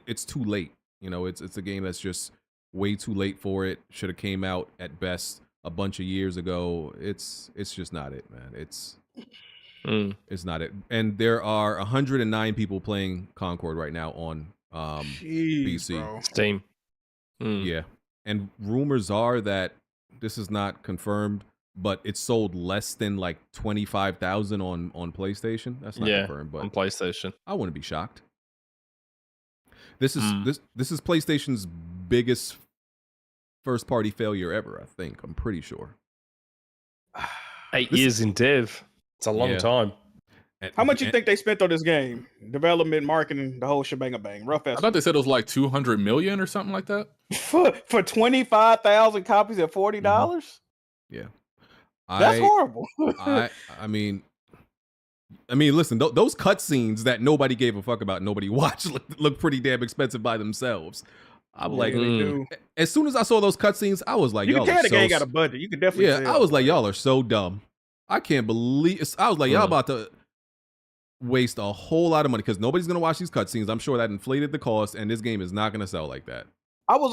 it's too late. It's a game that's just way too late for it. Should have came out at best a bunch of years ago. It's just not it, man. It's not it. And there are 109 people playing Concord right now on PC. Bro. Steam. Yeah. And rumors are that this is not confirmed, but it sold less than 25,000 on PlayStation. That's not confirmed, but on PlayStation. I wouldn't be shocked. This is this is PlayStation's biggest first party failure ever, I think. I'm pretty sure. 8 years in dev. It's a long time. How much you think they spent on this game? Development, marketing, the whole shebang bang. Rough I estimate. thought they said it was like 200 million or something like that. For 25,000 copies at $40. Yeah. That's horrible. I mean, listen, those cutscenes that nobody gave a fuck about, nobody watched, look pretty damn expensive by themselves. I'm like, as soon as I saw those cutscenes, I was like, you y'all can tell are the game got a budget. You can definitely tell. I was like, y'all are so dumb. I can't believe I was like, y'all about to waste a whole lot of money because nobody's gonna watch these cutscenes. I'm sure that inflated the cost, and this game is not gonna sell like that. I was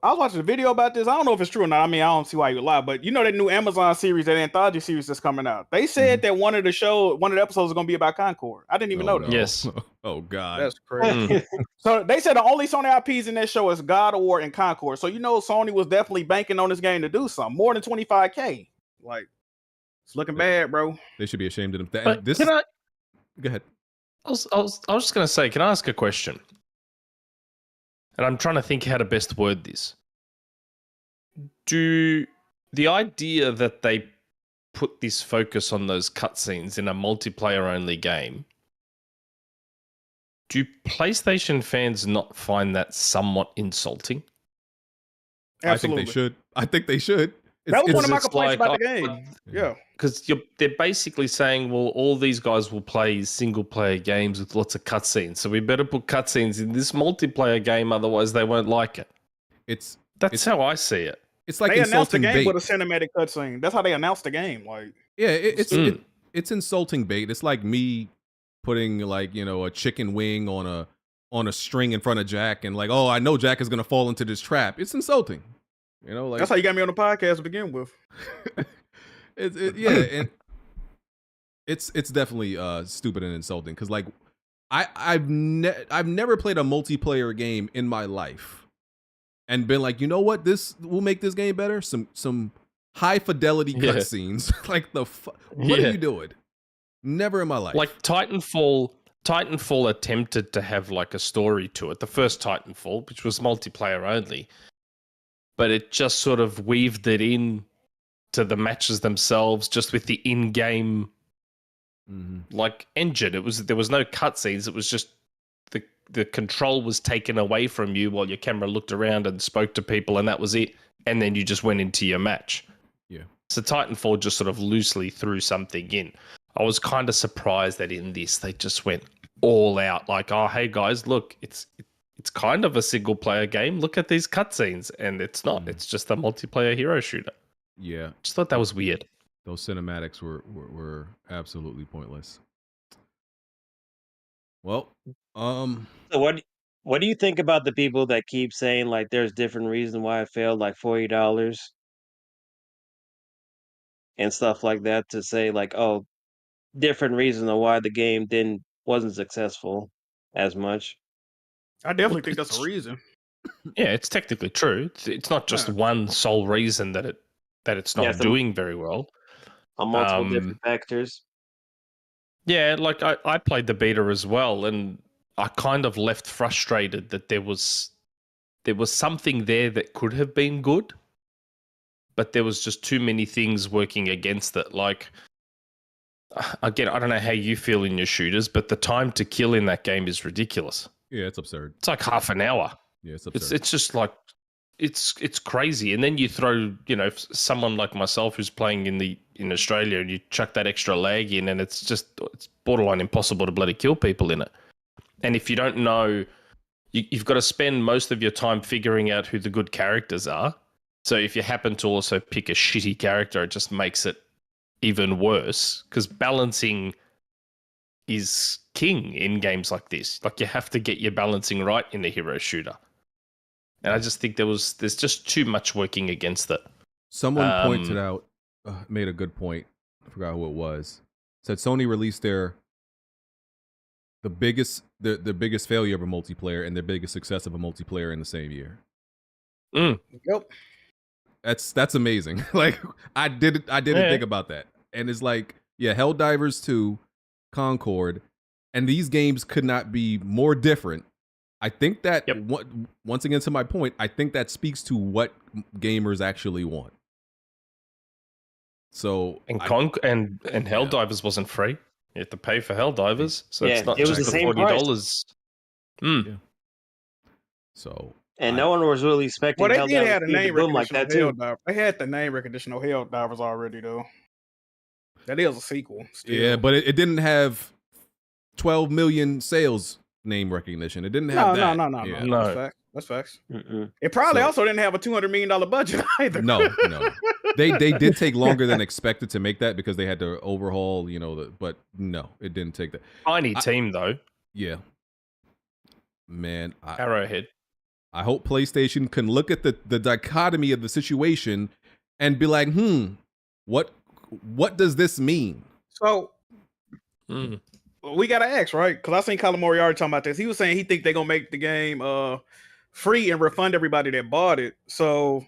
watching a video about this. I don't know if it's true or not. I mean, I don't see why you would lie, but that new Amazon series, that anthology series that's coming out. They said that one of the episodes is gonna be about Concord. I didn't even know that. Yes. Oh God, that's crazy. So they said the only Sony IPs in that show is God of War and Concord. So Sony was definitely banking on this game to do something more than 25K. Like it's looking bad, bro. They should be ashamed of them. But This can I? Go ahead. I was just going to say, can I ask a question? And I'm trying to think how to best word this. Do the idea that they put this focus on those cutscenes in a multiplayer-only game, do PlayStation fans not find that somewhat insulting? Absolutely. I think they should. That was one of my complaints about the game. Yeah. Because they're basically saying, well, all these guys will play single-player games with lots of cutscenes, so we better put cutscenes in this multiplayer game, otherwise they won't like it. That's how I see it. It's like they announced the game bait. with a cinematic cutscene. That's how they announced the game. Like, yeah, it's insulting bait. It's like me putting like a chicken wing on a string in front of Jack and like, oh, I know Jack is gonna fall into this trap. It's insulting. Like that's how you got me on the podcast to begin with. And it's definitely stupid and insulting because like I've never played a multiplayer game in my life and been like, you know what, this will make this game better. Some high fidelity cutscenes. Like what are you doing? Never in my life. Like Titanfall attempted to have like a story to it. The first Titanfall, which was multiplayer only, but it just sort of weaved it in to the matches themselves, just with the in-game like engine. There was no cutscenes. It was just the control was taken away from you while your camera looked around and spoke to people, and that was it. And then you just went into your match. Yeah. So Titanfall just sort of loosely threw something in. I was kind of surprised that in this they just went all out. Like, oh, hey guys, look, it's kind of a single player game. Look at these cutscenes, and it's not. It's just a multiplayer hero shooter. Yeah, just thought that was weird. Those cinematics were absolutely pointless. Well, So what do you think about the people that keep saying like there's different reasons why it failed, like $40 and stuff like that, to say like, oh, different reasons on why the game wasn't successful as much? I definitely think that's a reason. Yeah, it's technically true. It's not just one sole reason that it's not doing very well. On multiple different factors. Yeah, like I played the beta as well, and I kind of left frustrated that there was something there that could have been good, but there was just too many things working against it. Like, again, I don't know how you feel in your shooters, but the time to kill in that game is ridiculous. Yeah, it's absurd. It's like half an hour. Yeah, it's absurd. It's just like it's crazy. And then you throw, someone like myself who's playing in Australia, and you chuck that extra lag in, and it's borderline impossible to bloody kill people in it. And if you don't know, you've got to spend most of your time figuring out who the good characters are. So if you happen to also pick a shitty character, it just makes it even worse, because balancing is king in games like this. Like, you have to get your balancing right in a hero shooter. And I just think there's just too much working against it. Someone pointed out, made a good point. I forgot who it was. Said Sony released the biggest failure of a multiplayer and their biggest success of a multiplayer in the same year. Yep. That's amazing. Like, I didn't think about that. And it's like, yeah, Helldivers 2, Concord, and these games could not be more different. I think that, once again, to my point, I think that speaks to what gamers actually want. So, and Helldivers wasn't free. You have to pay for Helldivers, so it's not it was just the same $40. Yeah. So, and no one was really expecting. Well, they did have the to name boom like recognition. that too. They had the name recognition of Helldivers already, though. That is a sequel. Still. Yeah, but it didn't have 12 million sales name recognition. It didn't have that. No. That's facts. It probably also didn't have a $200 million budget either. No. They did take longer than expected to make that because they had to overhaul, but no, it didn't take that. Tiny team though. Yeah. Man. Arrowhead. I hope PlayStation can look at the dichotomy of the situation and be like, what does this mean? So we gotta ask, right? Because I seen Colin Moriarty talking about this. He was saying he think they're gonna make the game free and refund everybody that bought it. So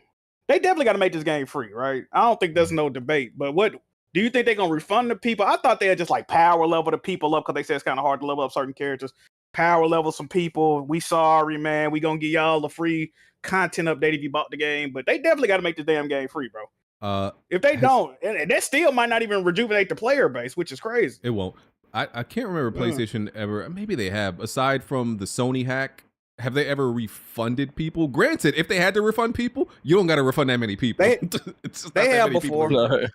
they definitely gotta make this game free, right? I don't think there's no debate. But what do you think they're gonna refund the people? I thought they had just like power level the people up because they said it's kind of hard to level up certain characters. Power level some people. We sorry, man. We gonna give y'all a free content update if you bought the game. But they definitely gotta make the damn game free, bro. If they don't, and that still might not even rejuvenate the player base, which is crazy. It won't. I can't remember PlayStation ever. Maybe they have. Aside from the Sony hack, have they ever refunded people? Granted, if they had to refund people, you don't got to refund that many people. They have before.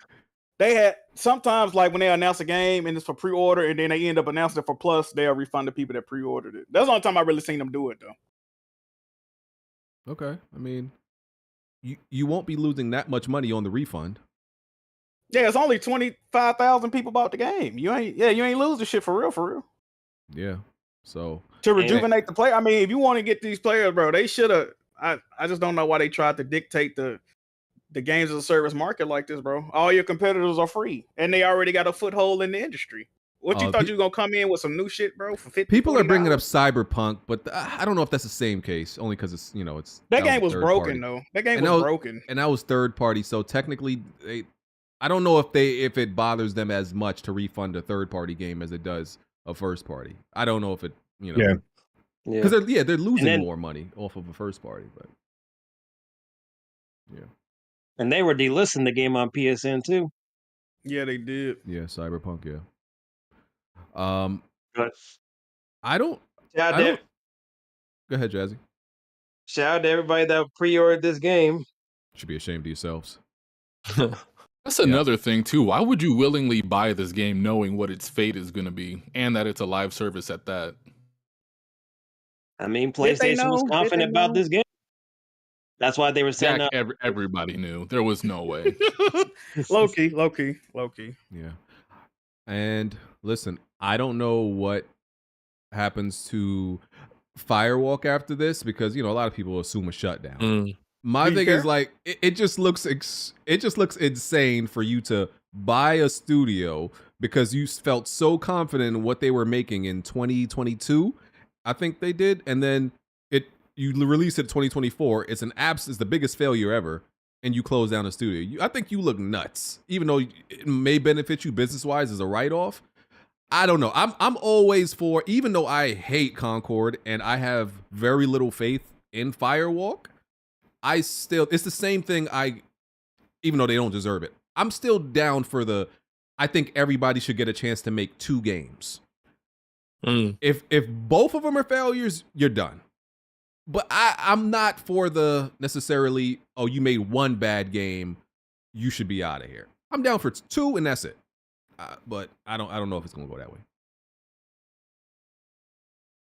They had sometimes like when they announce a game and it's for pre-order, and then they end up announcing it for plus, they'll refund the people that pre-ordered it. That's the only time I really seen them do it, though. Okay, I mean, you won't be losing that much money on the refund. Yeah, it's only 25,000 people bought the game. You ain't losing shit for real. Yeah. So to rejuvenate the player, I mean, if you want to get these players, bro, they should have. I just don't know why they tried to dictate the games as a service market like this, bro. All your competitors are free, and they already got a foothold in the industry. What you thought you were gonna come in with some new shit, bro? For 50, people are bringing up Cyberpunk, but I don't know if that's the same case. Only because it's it's that game was broken though. That game was broken, and that was third party. So technically, I don't know if it bothers them as much to refund a third party game as it does a first party. I don't know if it because they're losing more money off of a first party, but and they were delisting the game on PSN too. Yeah, they did. Yeah, Cyberpunk. Yeah. But I don't. Go ahead, Jazzy. Shout out to everybody that pre-ordered this game. Should be ashamed of yourselves. That's another thing too. Why would you willingly buy this game knowing what its fate is going to be, and that it's a live service at that? I mean, PlayStation was confident about this game. That's why they were saying everybody knew. There was no way. Low key. Yeah. And listen, I don't know what happens to Firewalk after this because a lot of people assume a shutdown. My thing is like it just looks insane for you to buy a studio because you felt so confident in what they were making in 2022. I think they did, and then you release it in 2024. It's the biggest failure ever, and you close down a studio. I think you look nuts, even though it may benefit you business wise as a write off. I don't know. I'm always for, even though I hate Concord and I have very little faith in Firewalk. It's the same thing. Even though they don't deserve it, I'm still down for I think everybody should get a chance to make 2 games. If both of them are failures, you're done. But I'm not for the necessarily, you made 1 bad game, you should be out of here. I'm down for 2 and that's it. But I don't know if it's gonna go that way.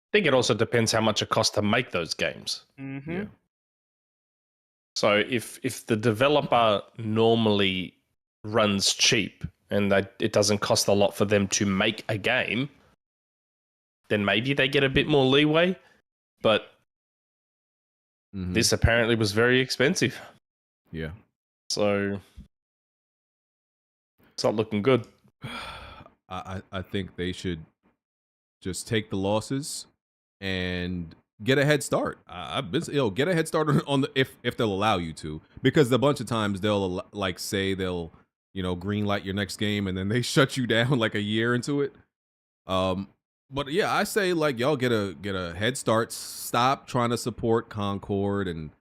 I think it also depends how much it costs to make those games. Mm-hmm. Yeah. So if the developer normally runs cheap and it doesn't cost a lot for them to make a game, then maybe they get a bit more leeway. But this apparently was very expensive. Yeah. So it's not looking good. I think they should just take the losses and get a head start. Get a head start on if they'll allow you to, because a bunch of times they'll say they'll green light your next game and then they shut you down like a year into it. But yeah, I say y'all get a head start. Stop trying to support Concord and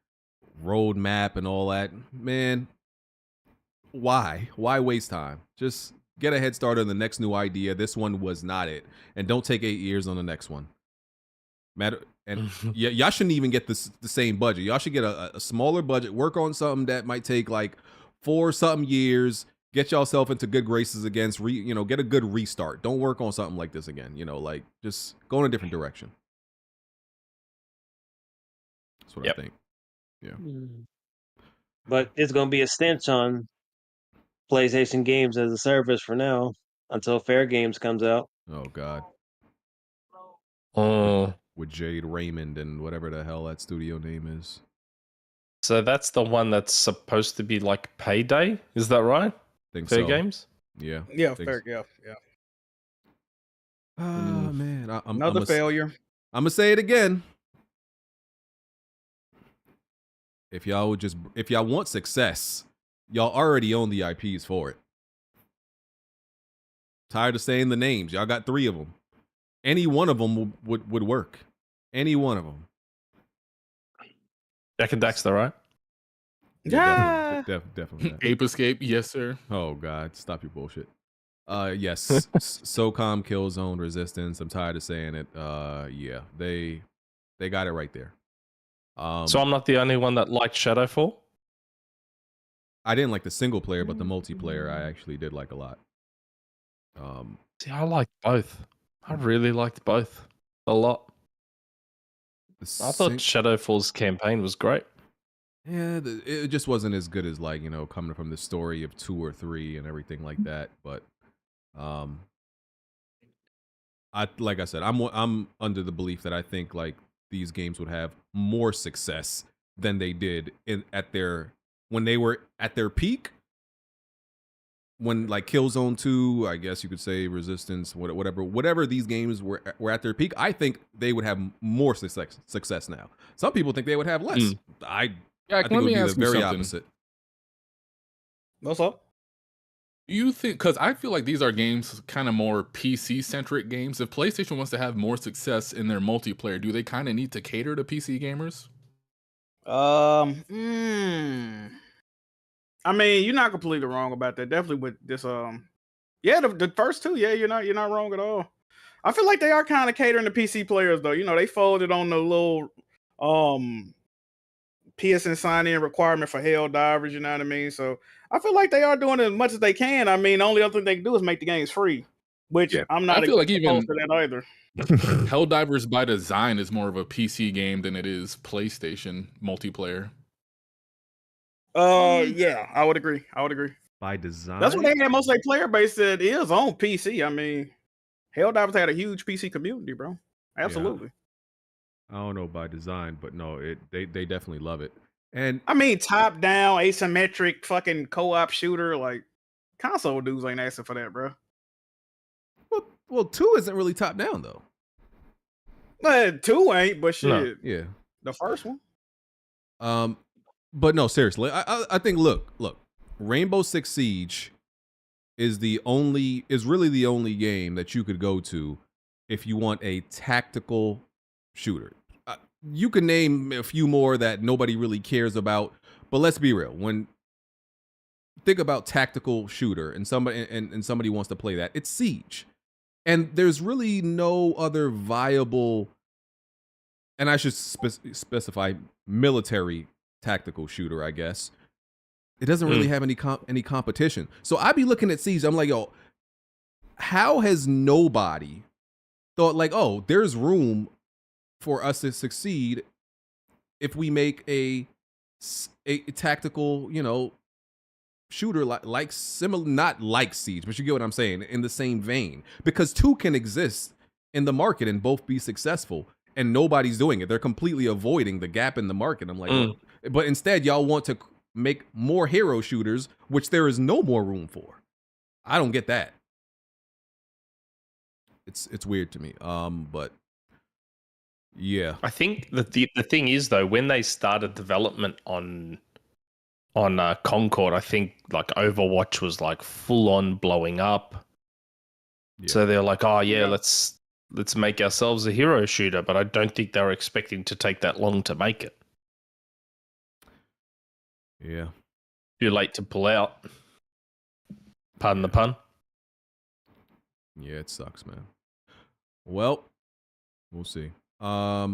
roadmap and all that. Man, why waste time? Just get a head start on the next new idea. This one was not it, and don't take 8 years on the next one. Y'all shouldn't even get the same budget. Y'all should get a smaller budget. Work on something that might take 4-something years. Get yourself into good graces against, get a good restart. Don't work on something like this again. Just go in a different direction. That's what I think. Yeah. But it's going to be a stench on PlayStation games as a service for now until Fair Games comes out. Oh, God. With Jade Raymond and whatever the hell that studio name is. So that's the one that's supposed to be like Payday? Is that right? Think Fair so. Games? Yeah. Yeah, fair. Yeah. Oh man, Another failure. I'm gonna say it again. If y'all want success, y'all already own the IPs for it. Tired of saying the names. Y'all got 3 of them. Any one of them would work. Any one of them. Jack and Daxter, right? Yeah, definitely. Ape Escape, yes sir. Oh God, stop your bullshit. Yes, SOCOM, Killzone, Resistance. I'm tired of saying it. Yeah, they got it right there. So I'm not the only one that liked Shadowfall? I didn't like the single player, but the multiplayer I actually did like a lot. See, I liked both. I really liked both a lot. I thought Shadowfall's campaign was great. Yeah, it just wasn't as good as, like, you know, coming from the story of 2 or 3 and everything like that. But like I said, I'm under the belief that I think like these games would have more success than they did when they were at their peak. When like Killzone 2, I guess you could say Resistance, whatever these games were at their peak, I think they would have more success now. Some people think they would have less. I think it would be the very opposite. What's up? You think, because I feel like these are games kind of more PC-centric games. If PlayStation wants to have more success in their multiplayer, do they kind of need to cater to PC gamers? I mean, you're not completely wrong about that. Definitely with this. Yeah, the first 2, yeah, you're not wrong at all. I feel like they are kind of catering to PC players, though. You know, they folded on the little PSN sign-in requirement for Helldivers. You know what I mean? So I feel like they are doing as much as they can. I mean, the only other thing they can do is make the games free, which I'm not. I feel like even for that either. Helldivers by design is more of a PC game than it is PlayStation multiplayer. Yeah, I would agree. By design, that's what they had most of their player base that is on PC. I mean, Helldivers had a huge PC community, bro. Absolutely. I don't know by design, but no, they definitely love it. And I mean, top down, asymmetric, fucking co-op shooter. Like, console dudes ain't asking for that, bro. Well, 2 isn't really top down though. But 2 ain't. But shit, no. Yeah, the first one. But no, seriously, I think look, Rainbow Six Siege is really the only game that you could go to if you want a tactical shooter. You can name a few more that nobody really cares about, but let's be real. When think about tactical shooter and somebody wants to play that, it's Siege. And there's really no other viable, and I should specify military tactical shooter, I guess. It doesn't really have any competition. So I'd be looking at Siege, I'm like, yo, how has nobody thought like, oh, there's room for us to succeed if we make a tactical, you know, shooter like similar, not like Siege, but you get what I'm saying, in the same vein, because 2 can exist in the market and both be successful, and nobody's doing it. They're completely avoiding the gap in the market. I'm like, but instead y'all want to make more hero shooters, which there is no more room for. I don't get that. It's weird to me. But yeah, I think that the thing is though, when they started development on Concord, I think like Overwatch was like full on blowing up. Yeah. So they're like, oh yeah, let's make ourselves a hero shooter, but I don't think they were expecting to take that long to make it. Yeah. Too late to pull out. Pardon the pun. Yeah, it sucks, man. Well, we'll see. Let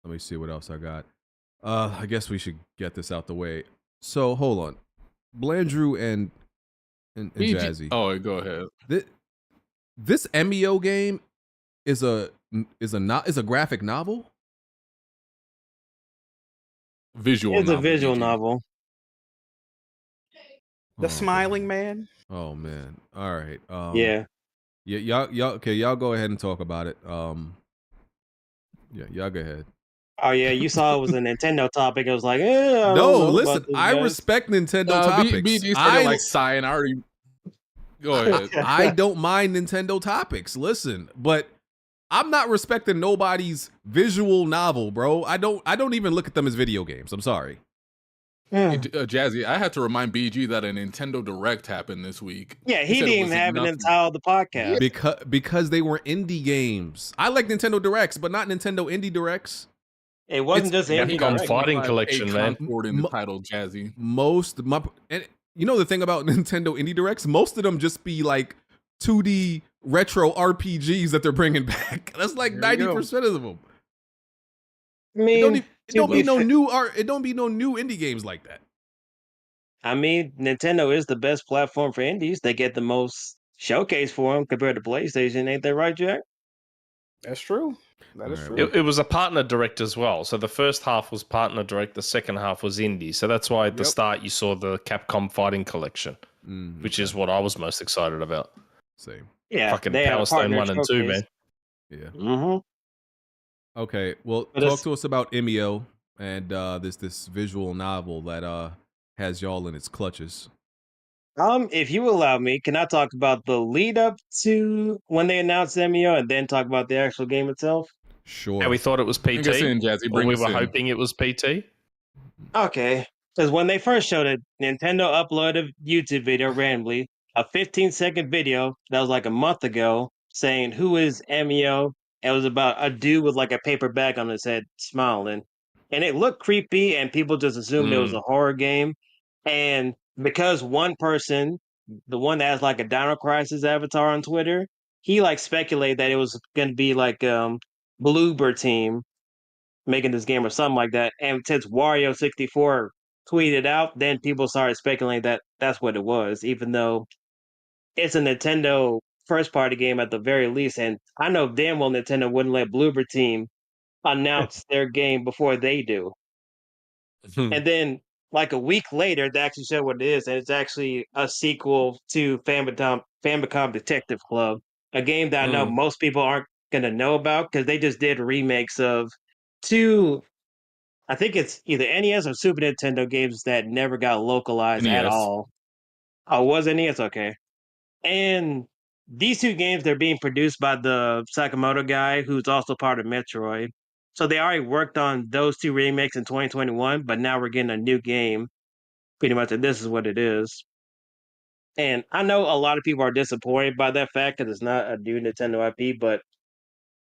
me see what else I got. I guess we should get this out the way. So hold on. Blandrew and Jazzy. Oh, go ahead. This Emio game is a graphic novel? It's a visual novel. The Smiling Man. Oh man. All right. Yeah. Yeah, y'all okay, y'all go ahead and talk about it. Yeah, y'all go ahead. Oh yeah, you saw it was a Nintendo topic. It was like, no, listen, I respect Nintendo topics. BD started like sighing. I already Go ahead. I don't mind Nintendo topics. Listen, but I'm not respecting nobody's visual novel, bro. I don't even look at them as video games. I'm sorry. Jazzy, I had to remind BG that a Nintendo Direct happened this week. Yeah, he didn't even have it until the podcast. Because they were indie games. I like Nintendo Directs, but not Nintendo Indie Directs. It wasn't just indie Direct. Fighting collection, man. In the title, Jazzy. And you know the thing about Nintendo Indie Directs? Most of them just be like 2D retro RPGs that they're bringing back. That's like 90% of them. I mean, it don't be no new indie games like that. I mean, Nintendo is the best platform for indies. They get the most showcase for them compared to PlayStation. Ain't that right, Jack? That's true. That is true. It was a partner direct as well. So the first half was partner direct, the second half was indie. So that's why at the start you saw the Capcom Fighting Collection, which is what I was most excited about. Same. Yeah, fucking Power Stone 1 and 2, man. Yeah. Mm-hmm. Okay, well, talk to us about Emio and this visual novel that has y'all in its clutches. If you allow me, can I talk about the lead up to when they announced Emio and then talk about the actual game itself? Sure. And we thought it was PT. Bring us in, Jazzy. We were hoping it was PT. Okay. Because when they first showed it, Nintendo uploaded a YouTube video randomly, a 15-second video that was like a month ago saying, "Who is Emio?" It was about a dude with like a paper bag on his head smiling. And it looked creepy, and people just assumed it was a horror game. And because one person, the one that has like a Dino Crisis avatar on Twitter, he like speculated that it was going to be like Bloober Team making this game or something like that. And since Wario64 tweeted out, then people started speculating that that's what it was, even though it's a Nintendo first party game at the very least. And I know damn well Nintendo wouldn't let Bloober Team announce their game before they do. And then like a week later, they actually showed what it is, and it's actually a sequel to Famicom Detective Club, a game that I know most people aren't going to know about because they just did remakes of two, I think it's either NES or Super Nintendo games that never got localized at all. Oh, was NES? Okay. And these two games, they're being produced by the Sakamoto guy, who's also part of Metroid. So they already worked on those two remakes in 2021, but now we're getting a new game, pretty much, and this is what it is. And I know a lot of people are disappointed by that fact because it's not a new Nintendo IP, but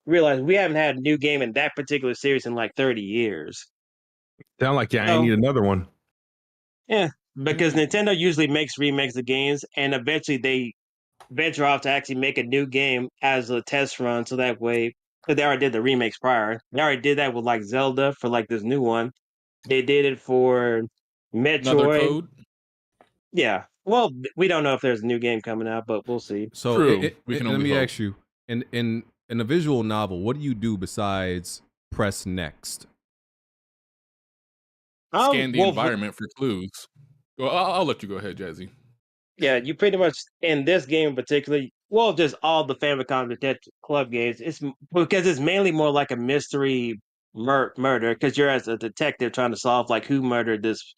realize we haven't had a new game in that particular series in like 30 years. Sound like I need another one. Yeah, because Nintendo usually makes remakes of games, and eventually they venture off to actually make a new game as a test run, so that way, because they already did the remakes prior. They already did that with like Zelda for like this new one. They did it for Metroid. Another Code? Yeah. Well, we don't know if there's a new game coming out, but we'll see. So let me ask you, in a visual novel, what do you do besides press next? Scan the environment for clues. Well, I'll let you go ahead, Jazzy. Yeah, you pretty much, in this game in particular, well, just all the Famicom Detective Club games, it's because it's mainly more like a mystery murder, because you're as a detective trying to solve like who murdered this,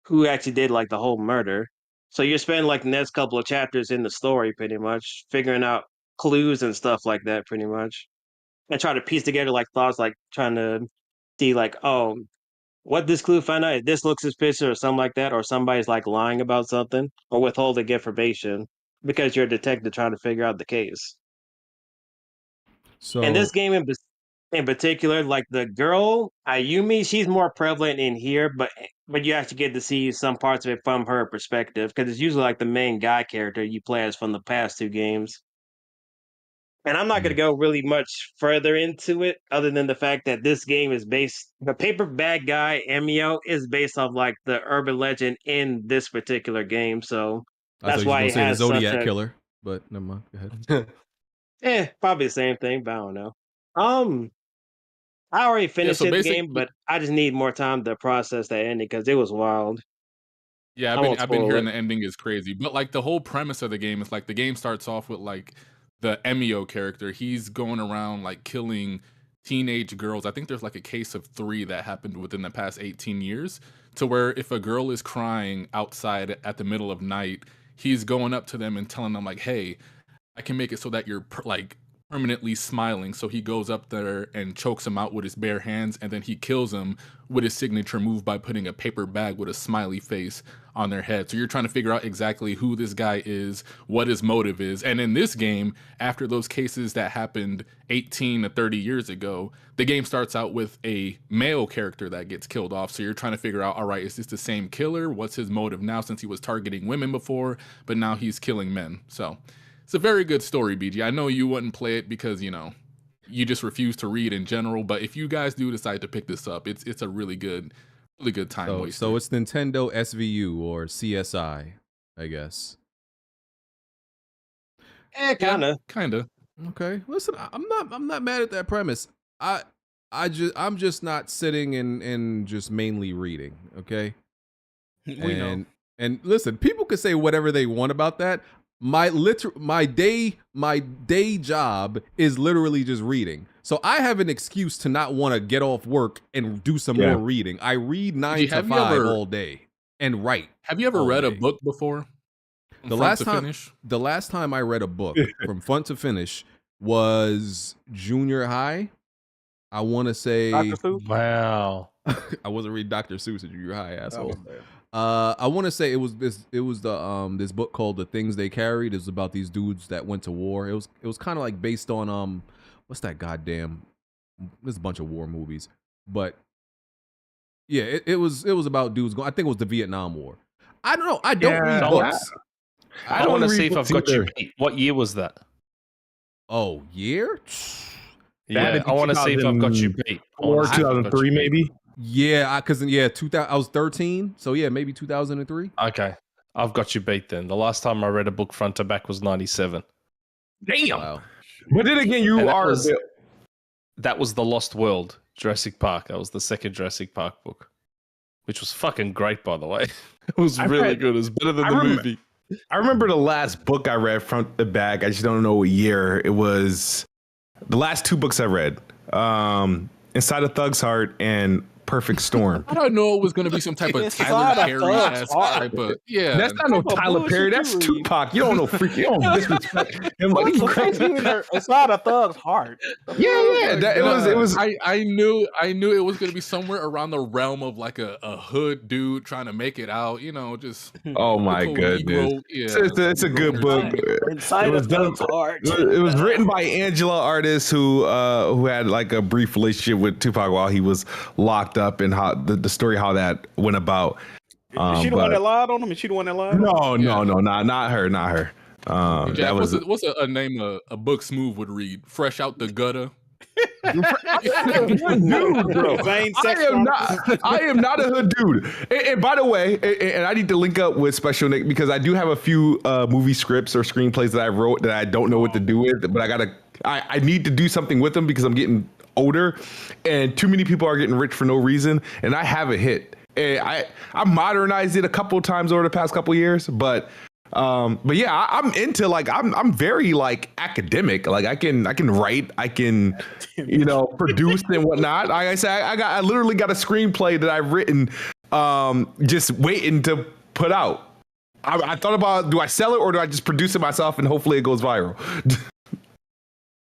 who actually did like the whole murder. So you're spending like the next couple of chapters in the story pretty much, figuring out clues and stuff like that pretty much. And try to piece together like thoughts, like trying to see like, oh, what this clue found out, if this looks suspicious or something like that, or somebody's like lying about something or withholding information because you're a detective trying to figure out the case. So, and this game in particular, like the girl Ayumi, she's more prevalent in here, but you actually get to see some parts of it from her perspective because it's usually like the main guy character you play as from the past two games. And I'm not going to go really much further into it other than the fact that this game is based, the paper bag guy, Emio, is based off like the urban legend in this particular game. So that's why it has the Zodiac Killer, but never mind. Go ahead. Probably the same thing, but I don't know. I already finished the game, but I just need more time to process that ending because it was wild. Yeah, I've been hearing the ending is crazy, but like the whole premise of the game is like the game starts off with like the Emio character. He's going around like killing teenage girls. I think there's like a case of 3 that happened within the past 18 years to where if a girl is crying outside at the middle of night, he's going up to them and telling them like, hey, I can make it so that you're permanently smiling. So he goes up there and chokes him out with his bare hands, and then he kills him with his signature move by putting a paper bag with a smiley face on their head. So you're trying to figure out exactly who this guy is, what his motive is. And in this game, after those cases that happened 18 to 30 years ago, the game starts out with a male character that gets killed off. So you're trying to figure out, all right, is this the same killer? What's his motive now, since he was targeting women before, but now he's killing men? So it's a very good story, BG. I know you wouldn't play it because, you know, you just refuse to read in general, but if you guys do decide to pick this up, it's a really good time waster. So it's Nintendo SVU or CSI, I guess. Kinda. Okay. Listen, I'm not mad at that premise. I'm just not sitting and just mainly reading, okay? We know. And listen, people could say whatever they want about that. My day job is literally just reading. So I have an excuse to not want to get off work and do some more reading. I read 9 to 5 all day and write. Have you ever read a book before? The last time I read a book from front to finish was junior high. I want to say, wow. I wasn't reading Dr. Seuss at junior high, asshole. I want to say it was this book called The Things They Carried. It was about these dudes that went to war. It was kind of like based on what's that goddamn, there's a bunch of war movies, but yeah, it was about dudes going, I think it was the Vietnam War. I don't know. I don't read books. I want to see if I've got you beat. What year was that? Oh, year? Yeah, I want to see if I've got you beat. Or 2003 maybe? Yeah, because 2000, I was 13, so yeah, maybe 2003. Okay, I've got you beat then. The last time I read a book front to back was 97. Damn. Wow. But then again, that was The Lost World, Jurassic Park. That was the second Jurassic Park book, which was fucking great, by the way. It was really good. It was better than the movie. I remember the last book I read front to back. I just don't know what year. It was the last 2 books I read. Inside a Thug's Heart and Perfect Storm. I don't know it was going to be some type of Tyler Perry ass type, but yeah, that's not no Tyler Perry. That's Tupac. You don't know freaking. You don't disrespect him. Like, it's not a Thug's Heart. Yeah. It was. I knew it was going to be somewhere around the realm of like a hood dude trying to make it out. You know, just oh my goodness. Yeah, it's a good book. Inside a Thug's Heart. It was written by Angela Artis, who had like a brief relationship with Tupac while he was locked up, and how the story how that went about. Is she the one that lied on him? Is she the one that lied on him? No, not her. Jack, that was what's a name a book Smoove would read? Fresh out the gutter. Dude, bro. I am not a hood dude. And by the way, and I need to link up with Special Nick because I do have a few movie scripts or screenplays that I wrote that I don't know what to do with, but I need to do something with them because I'm getting older and too many people are getting rich for no reason, and I have a hit. And I modernized it a couple of times over the past couple of years, but yeah, I'm into like I'm very like academic. Like I can write, I can produce and whatnot. Like I said, I literally got a screenplay that I've written, just waiting to put out. I thought about, do I sell it or do I just produce it myself and hopefully it goes viral?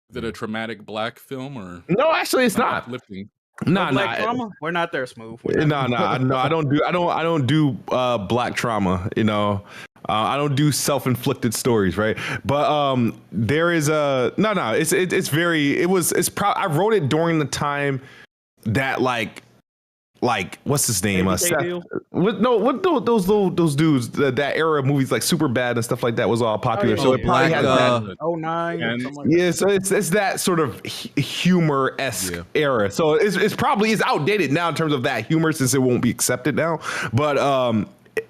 Is it a traumatic black film or no? Actually, it's not. Uplifting. No, black trauma. We're not there, Smoove. No. I don't do black trauma. I don't do self-inflicted stories, right? But there is a no. I wrote it during the time that like what's his name? Those dudes, that era of movies like Superbad and stuff like that was all popular. So it probably had that 09. Yeah, so it's that sort of humor-esque era. So it's probably is outdated now in terms of that humor since it won't be accepted now. But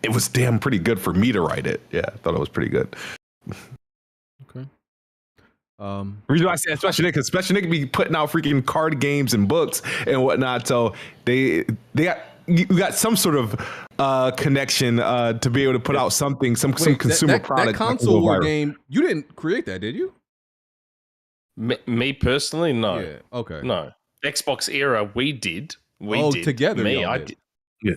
it was damn pretty good for me to write it. Yeah, I thought it was pretty good. Okay. The reason why I say Special Nick, because Special Nick be putting out freaking card games and books and whatnot. So you got some sort of connection to be able to put out something, some consumer product. That console war game, you didn't create that, did you? Me personally, no. Yeah. Okay. No. Xbox era, we did. Together. Me, I did. Yeah.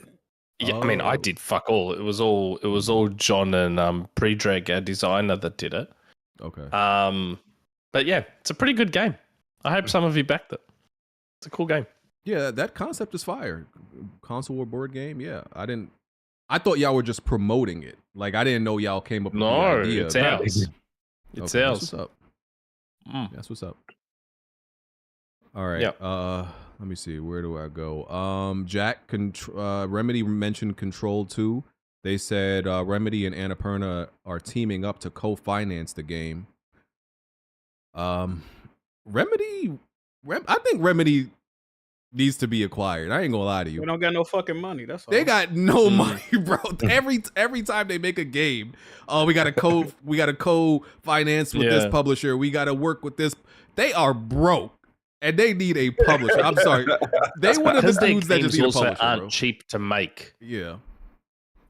Yeah, I mean, I did fuck all. It was all John and Predrag, our designer, that did it. Okay. But yeah, it's a pretty good game. I hope some of you backed it. It's a cool game. Yeah, that concept is fire. Console or board game. Yeah, I thought y'all were just promoting it. Like I didn't know y'all came up with the idea. It's ours. It's ours. That's what's up. That's what's up. All right. Yep. Let me see. Where do I go? Jack, Remedy mentioned Control 2. They said Remedy and Annapurna are teaming up to co-finance the game. Remedy, I think Remedy needs to be acquired. I ain't gonna lie to you. We don't got no fucking money. That's all. They got no money, bro. Every time they make a game, we gotta co-finance with this publisher. We gotta work with this. They are broke. And they need a publisher. I'm sorry. They one of the dudes that just need a publisher, aren't bro. cheap to make. Yeah.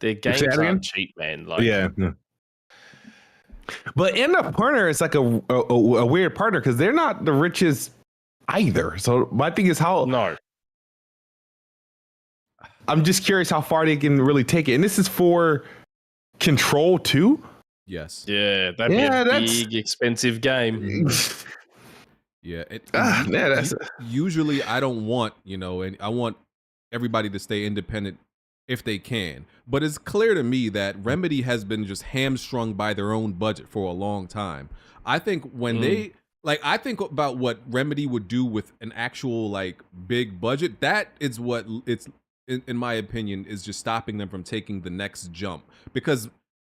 Their games aren't cheap, man. Like, yeah. But Annapurna is like a weird partner because they're not the richest either. So my thing is No. I'm just curious how far they can really take it. And this is for Control 2? Yes. Yeah, that'd be a big, expensive game. Yeah. Usually I don't want, and I want everybody to stay independent if they can. But it's clear to me that Remedy has been just hamstrung by their own budget for a long time. I think when I think about what Remedy would do with an actual big budget, that is what it's, in my opinion, is just stopping them from taking the next jump. Because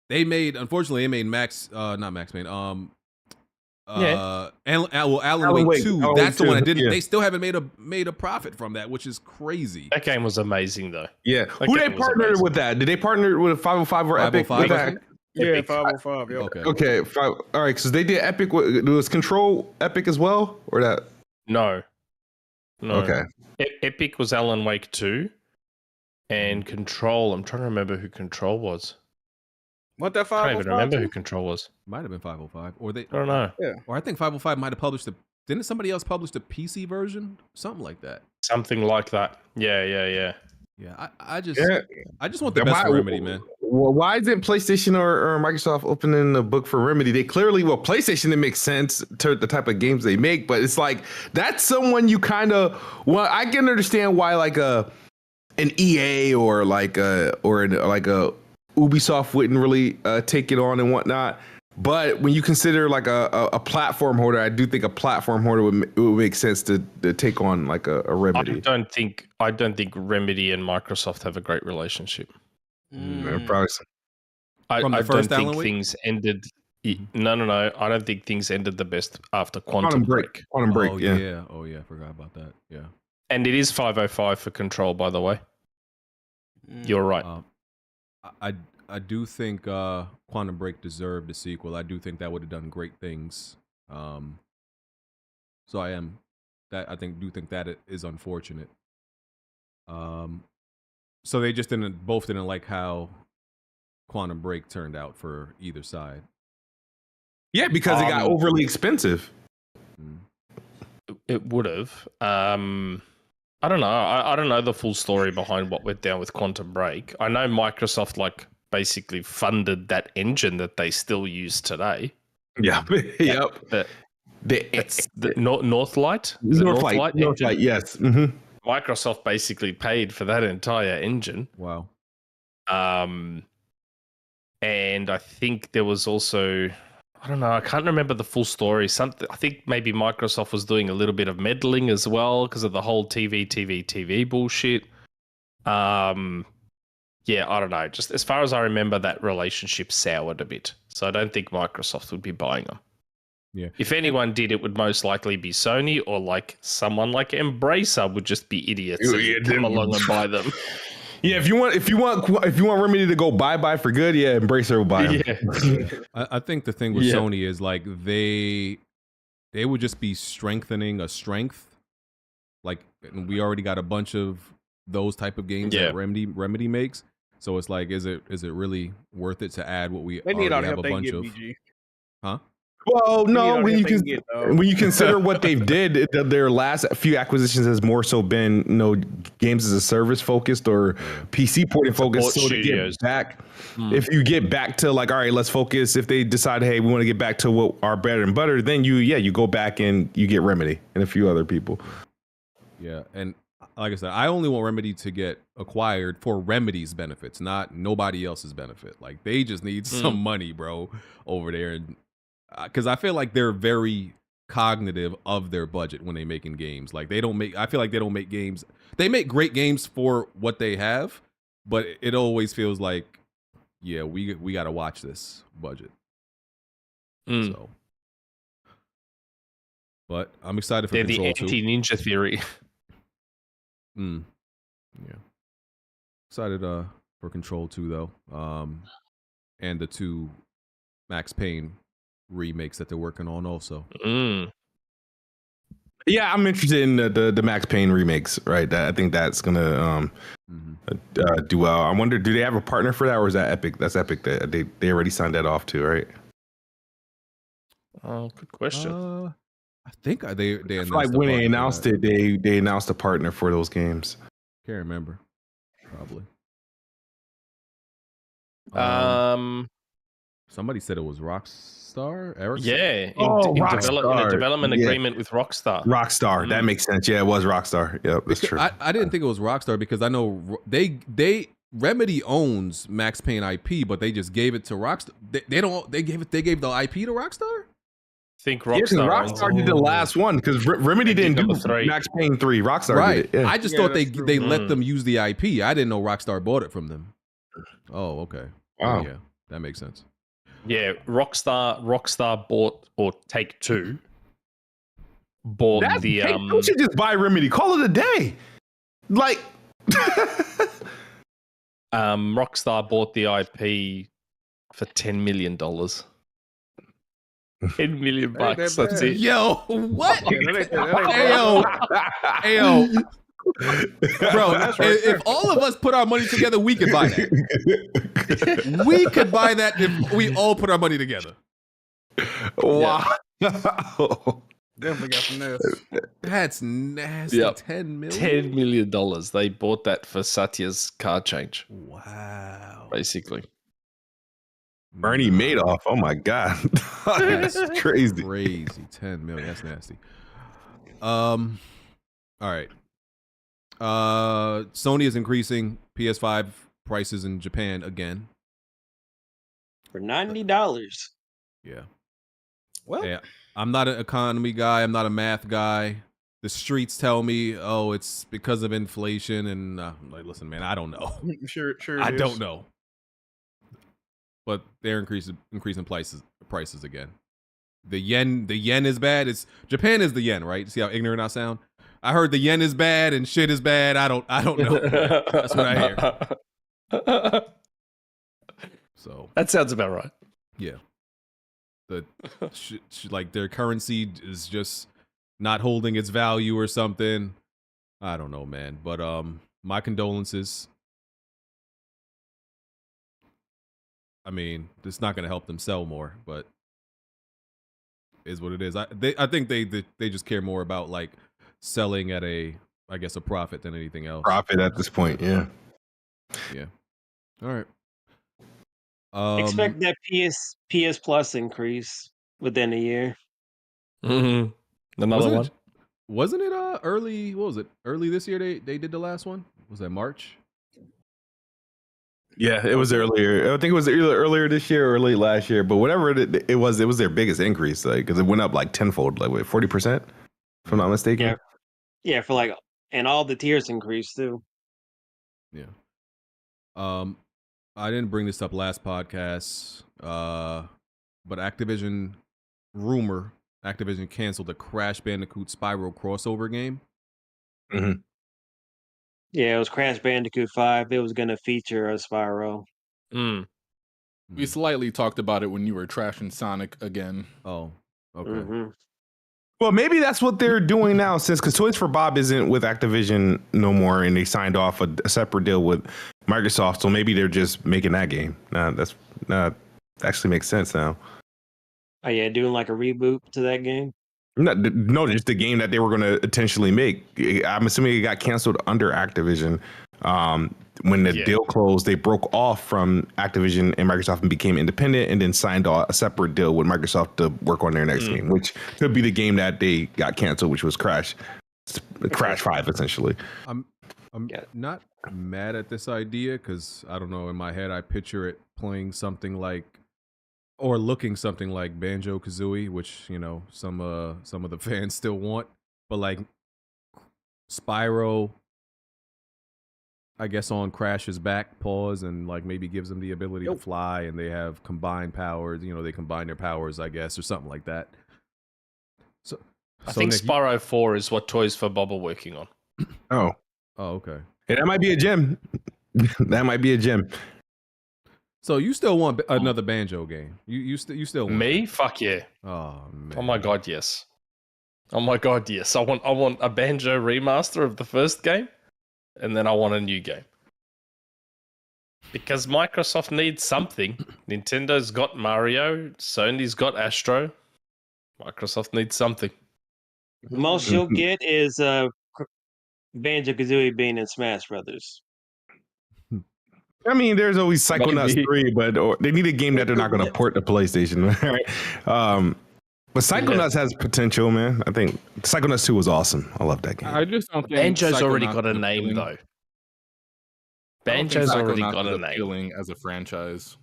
unfortunately, they made Alan Wake 2. That's the one I didn't. Yeah. They still haven't made a profit from that, which is crazy. That game was amazing, though. Yeah, who they partnered with that? Did they partner with 505 or Epic? 505? Yeah, 505. Yeah. Okay. All right. So they did Epic. It was Control Epic as well, or that? No. Okay. Epic was Alan Wake 2, and Control. I'm trying to remember who Control was. What that 505? I don't even remember who Control was. Might have been 505, or they. I don't know. Yeah. Or I think 505 might have published Didn't somebody else publish the PC version? Something like that. Something like that. Yeah. Yeah, I just want the best for Remedy, man. Well, why isn't PlayStation or Microsoft opening the book for Remedy? They clearly, PlayStation, it makes sense to the type of games they make, but it's like that's someone you kind of. Well, I can understand why an EA or a Ubisoft wouldn't really take it on and whatnot. But when you consider a platform holder, I do think a platform holder would make sense to take on a Remedy. I don't think Remedy and Microsoft have a great relationship. Probably. I don't think things ended. No. I don't think things ended the best after Quantum Break. Quantum Break. Oh yeah. Forgot about that. Yeah. And it is 505 for Control, by the way. You're right. I do think Quantum Break deserved a sequel. I do think that would have done great things. So I do think that it is unfortunate. So they just both didn't like how Quantum Break turned out for either side. Yeah, because it got overly expensive. It would have. I don't know. I don't know the full story behind what went down with Quantum Break. I know Microsoft basically funded that engine that they still use today. Yeah. Yep. It's the Northlight. Northlight. Yes. Mm-hmm. Microsoft basically paid for that entire engine. Wow. And I think there was also, I don't know, I can't remember the full story. I think maybe Microsoft was doing a little bit of meddling as well because of the whole TV bullshit. Yeah, I don't know. Just as far as I remember, that relationship soured a bit. So I don't think Microsoft would be buying them. Yeah. If anyone did, it would most likely be Sony or someone like Embracer would just be idiots and come along and buy them. Yeah, if you want Remedy to go bye for good, yeah, Embracer will buy them. Yeah. I think the thing with Sony is they would just be strengthening a strength. And we already got a bunch of those type of games that Remedy makes. So it's is it really worth it to add what we they need all the have help a bunch they of? BG. Huh? Well, no, when when you consider what they've did, their last few acquisitions has more so been games as a service focused or PC porting focused. So to get back, if you get back to like, all right, let's focus. If they decide, hey, we want to get back to what our bread and butter, then you go back and you get Remedy and a few other people. Yeah, and like I said, I only want Remedy to get acquired for Remedy's benefits, not nobody else's benefit. Like they just need some money, bro, over there, and because I feel like they're very cognitive of their budget when they're making games. Like they don't make. I feel like they don't make games. They make great games for what they have, but it always feels like, yeah, we got to watch this budget. So, but I'm excited for Control 2. They're the anti-Ninja Theory. Yeah. Excited for Control 2 though. And the 2 Max Payne remakes that they're working on also. Yeah, I'm interested in the Max Payne remakes, right? I think that's gonna do well. I wonder, do they have a partner for that, or is that Epic? That's Epic. That they already signed that off too, right? Oh, good question. I think they announced like when they announced it, they announced a partner for those games. Can't remember. Probably. Somebody said it was Rockstar. Ericsson? Yeah, in a development agreement with Rockstar. Rockstar, that makes sense. Yeah, it was Rockstar. Yep, that's true. I didn't think it was Rockstar because I know they Remedy owns Max Payne IP, but they just gave it to Rockstar. They gave the IP to Rockstar. Think Rockstar. Rockstar did the last one because Remedy didn't do Max Payne 3. Rockstar did it. Yeah. I just thought they let them use the IP. I didn't know Rockstar bought it from them. Oh, okay. Wow. Yeah, that makes sense. Yeah, Rockstar bought, or Take-Two bought the Take-Two should just buy Remedy. Call it a day. Like Rockstar bought the IP for $10 million. $10 million bucks. That's it. Yo, what? Hey, yo. Bro, if all of us put our money together, we could buy that. We could buy that if we all put our money together. Wow. Definitely got some nasty. That's nasty. Yep. $10 million. $10 million. They bought that for Satya's car change. Wow. Basically. Bernie Madoff. Oh my God. That's crazy. Crazy. 10 million. That's nasty. All right. Sony is increasing PS5 prices in Japan again. For $90. Yeah. Well, yeah. I'm not an economy guy. I'm not a math guy. The streets tell me, oh, it's because of inflation, and I'm like, listen, man, I don't know. Sure. I don't know. But they're increasing prices again. The yen is bad. Japan is the yen, right? See how ignorant I sound? I heard the yen is bad and shit is bad. I don't know. That's what I hear. So that sounds about right. Yeah. Like their currency is just not holding its value or something. I don't know, man. But my condolences. I mean, it's not going to help them sell more, but is what it is. I think they just care more about like selling at a profit than anything else. Profit at this point, yeah. Yeah. All right. Expect that PS Plus increase within a year. Mm-hmm. Another one. Wasn't it early? What was it? Early this year they did the last one? Was that March? Yeah, it was earlier. I think it was either earlier this year or late last year. But whatever it was their biggest increase, like because it went up like tenfold, like 40%, if I'm not mistaken. Yeah, for like, and all the tiers increased too. Yeah. I didn't bring this up last podcast, but Activision canceled the Crash Bandicoot Spyro crossover game. Mm-hmm. Yeah, it was Crash Bandicoot 5. It was going to feature a Spyro. We slightly talked about it when you were trashing Sonic again. Oh, okay. Mm-hmm. Well, maybe that's what they're doing now, because Toys for Bob isn't with Activision no more, and they signed off a separate deal with Microsoft. So maybe they're just making that game. That actually makes sense now. Oh yeah, doing like a reboot to that game. No, just the game that they were going to intentionally make. I'm assuming it got canceled under Activision. When the deal closed, they broke off from Activision and Microsoft and became independent, and then signed a separate deal with Microsoft to work on their next game, which could be the game that they got canceled, which was Crash 5, essentially. I'm not mad at this idea because I don't know, in my head I picture it playing something like, or looking something like Banjo-Kazooie, which, you know, some of the fans still want, but like Spyro, I guess, on Crash's back paws, and like maybe gives them the ability to fly, and they have combined powers. You know, they combine their powers, I guess, or something like that. So I think Nick, Spyro 4 is what Toys for Bob are working on. Oh, okay. Yeah, that might be a gem. That might be a gem. So you still want another Banjo game? You still want Me? Fuck yeah! Oh man! Oh my god, yes! Oh my god, yes! I want a Banjo remaster of the first game, and then I want a new game. Because Microsoft needs something. Nintendo's got Mario, Sony's got Astro. Microsoft needs something. The most you'll get is Banjo-Kazooie being in Smash Brothers. I mean, there's always Psychonauts 3, but they need a game that they're not going to port to PlayStation, right? But Psychonauts has potential, man. I think Psychonauts 2 was awesome. I love that game. I just don't think Banjo's already Psychonauts got a is name, appealing. though. Banjo's already Psychonauts got is a name. appealing as a franchise.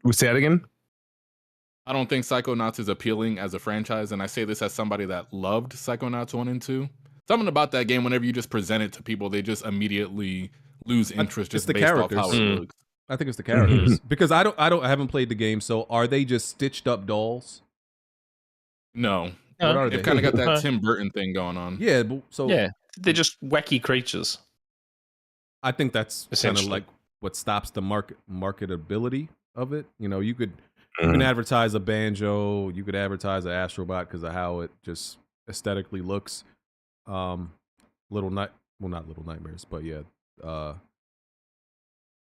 We say that again? I don't think Psychonauts is appealing as a franchise, and I say this as somebody that loved Psychonauts 1 and 2. Something about that game, whenever you just present it to people, they just immediately lose interest just based off how it looks. I think it's the characters because I haven't played the game. So are they just stitched up dolls? No, what are they? They've kind of got that Tim Burton thing going on. Yeah, but they're just wacky creatures. I think that's kind of Essentially. like what stops the marketability of it. You know, you can advertise a Banjo, you could advertise an Astrobot because of how it just aesthetically looks. Not Little Nightmares, but yeah,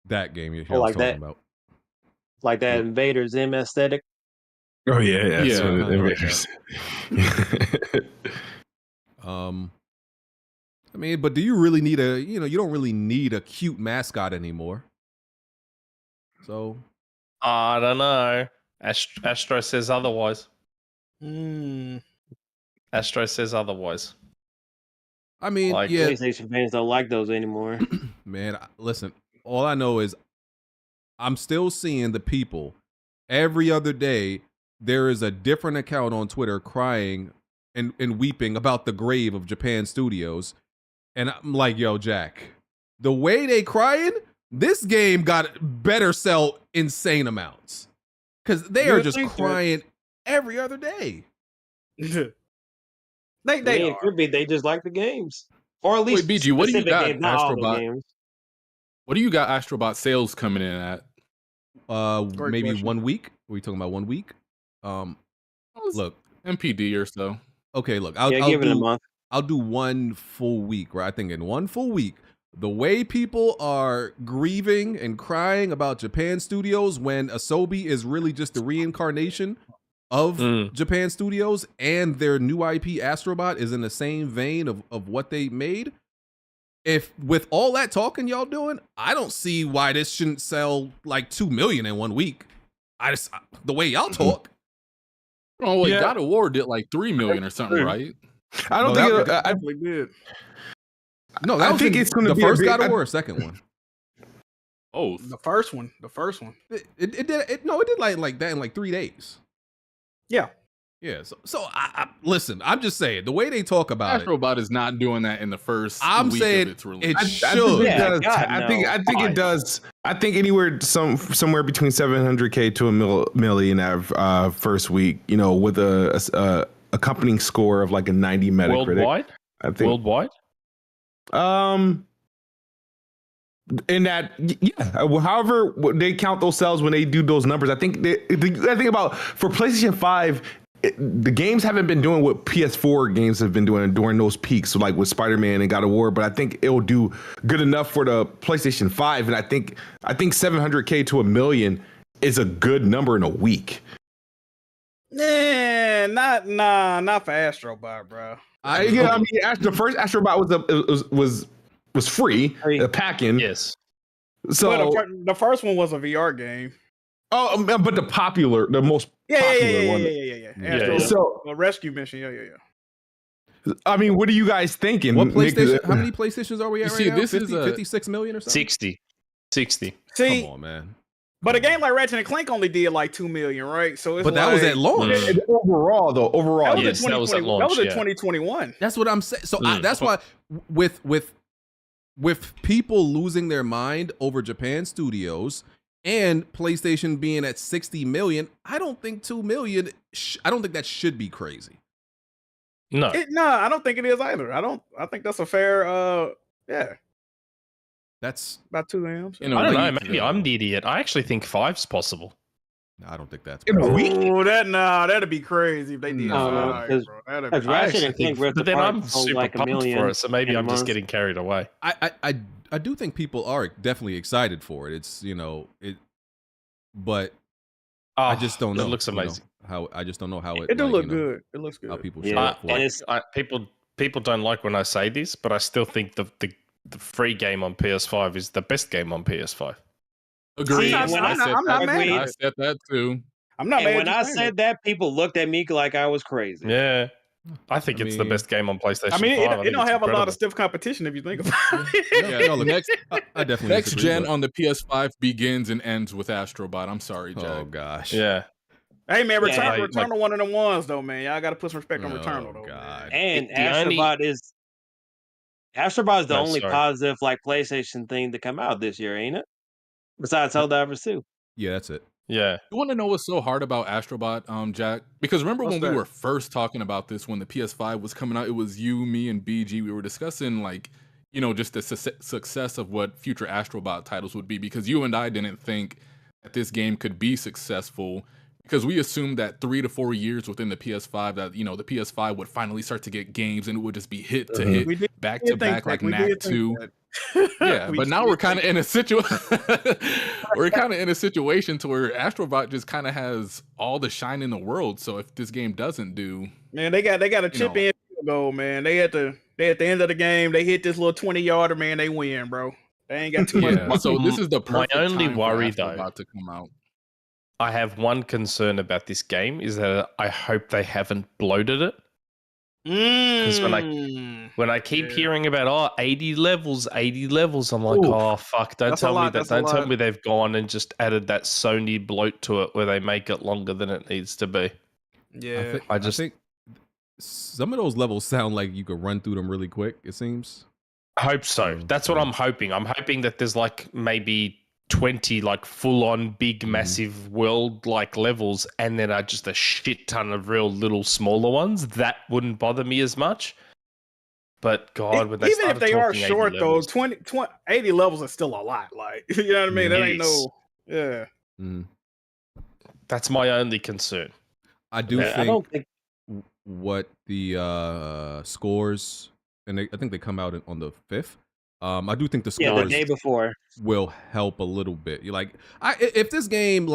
that game I was like talking that. about. Like that Invader Zim aesthetic. Oh yeah. I mean, but do you really need you don't really need a cute mascot anymore. So I don't know. Astro says otherwise. Astro says otherwise. I mean, Like, yeah, PlayStation fans don't like those anymore. man, listen, all I know is I'm still seeing the people every other day. There is a different account on Twitter crying and weeping about the grave of Japan Studios. And I'm like, yo, Jack, the way they crying, this game got better sell insane amounts. Because they are just crying every other day. They It could be they just like the games. Or at least Wait, BG, what do you specific got, games, not all the Astrobot? games. What do you got Astrobot sales coming in at? Maybe question. 1 week. Are we talking about 1 week? Look, MPD or so. okay, look, Give it a month. I'll do 1 full week, right? I think in 1 full week, the way people are grieving and crying about Japan Studios when Asobi is really just the reincarnation of Japan Studios, and their new IP Astrobot is in the same vein of what they made. If with all that talking y'all doing, I don't see why this shouldn't sell like 2 million in 1 week. The way y'all talk. Oh wait, God of War did like 3 million or something, right? I don't think I definitely did. No, that I was think it's going to the be first God of War, second one. Oh, The first one. It did like that in like 3 days. Yeah. Yeah, so I listen. I'm just saying the way they talk about Astrobot is not doing that in the first I'm week saying of its release. it think should. it does. God, I no. think it does. I think anywhere somewhere between 700K to a million first week. You know, with a accompanying score of like a 90 Metacritic. Worldwide? I think. Worldwide? In that, however they count those sales when they do those numbers, I think I think about for PlayStation 5, the games haven't been doing what PS4 games have been doing during those peaks, so like with Spider-Man and God of War, but I think it'll do good enough for the PlayStation 5, and I think 700K to a million is a good number in a week. Nah, not for Astrobot, bro. I mean, the first Astrobot was free, the pack-in. Yes. So the first one was a VR game. Oh, but the most popular one. Yeah. Astro, So a rescue mission. Yeah. I mean, what are you guys thinking? What PlayStation? How many PlayStations are we at You right see, now? this is 56 million or something? 60. See, come on, man. But a game like Ratchet and Clank only did like 2 million, right? So it's but that was at launch. Overall, that was, that was at launch. That was in 2021. That's what I'm saying. So that's why with people losing their mind over Japan studios and PlayStation being at 60 million, I don't think 2 million. I don't think that should be crazy. No, I don't think it is either. I think that's a fair. Yeah. That's about 2 M's. I don't know. Maybe I'm the idiot. I actually think 5's possible. I don't think that's. Oh, that'd be crazy if they did. But then I'm super like pumped for it, so maybe I'm just getting carried away. I do think people are definitely excited for it. It's but I just don't know. It looks amazing. How I just don't know how it. It do look good. It looks good. How people show up for it. People don't like when I say this, but I still think the free game on PS5 is the best game on PS5. Agreed. I'm not mad. I said that too. I'm not mad. When I said that, people looked at me like I was crazy. Yeah. I think it's the best game on PlayStation 5. It don't have a lot of stiff competition if you think about it. I definitely next gen on the PS5 begins and ends with Astrobot. I'm sorry, Jack. Oh gosh. Yeah. Hey man, Returnal one of them ones though, man. Y'all got to put some respect on Returnal though. God. And Astrobot is the only positive like PlayStation thing to come out this year, ain't it? Besides Helldivers 2. Yeah, that's it. Yeah. You want to know what's so hard about Astrobot, Jack? Because remember when we were first talking about this, when the PS5 was coming out, it was you, me, and BG. We were discussing just the success of what future Astrobot titles would be, because you and I didn't think that this game could be successful, because we assumed that 3 to 4 years within the PS5 that, the PS5 would finally start to get games and it would just be hit to hit, back to back, like Knack 2. Yeah, but now we're kind of in a situation. We're kind of in a situation to where Astrobot just kind of has all the shine in the world. So if this game doesn't do, man, they got a chip in field goal, man. They at the end of the game, they hit this little 20-yarder, man. They win, bro. They ain't got too much. So this is the perfect my only time worry for though Astrobot to come out. I have one concern about this game is that I hope they haven't bloated it. Because when I keep hearing about 80 levels, I'm like, oh fuck! Don't tell me they've gone and just added that Sony bloat to it where they make it longer than it needs to be. Yeah, I think some of those levels sound like you could run through them really quick. It seems. I hope so. That's what I'm hoping. I'm hoping that there's maybe 20 full-on big massive world levels, and then just a shit ton of real little smaller ones. That wouldn't bother me as much. But God, when even if they are short though, 80 levels is still a lot. You know what I mean? That ain't That's my only concern. I don't think what the scores, and I think they come out on the 5th. I do think the scores the day before will help a little bit. If this game,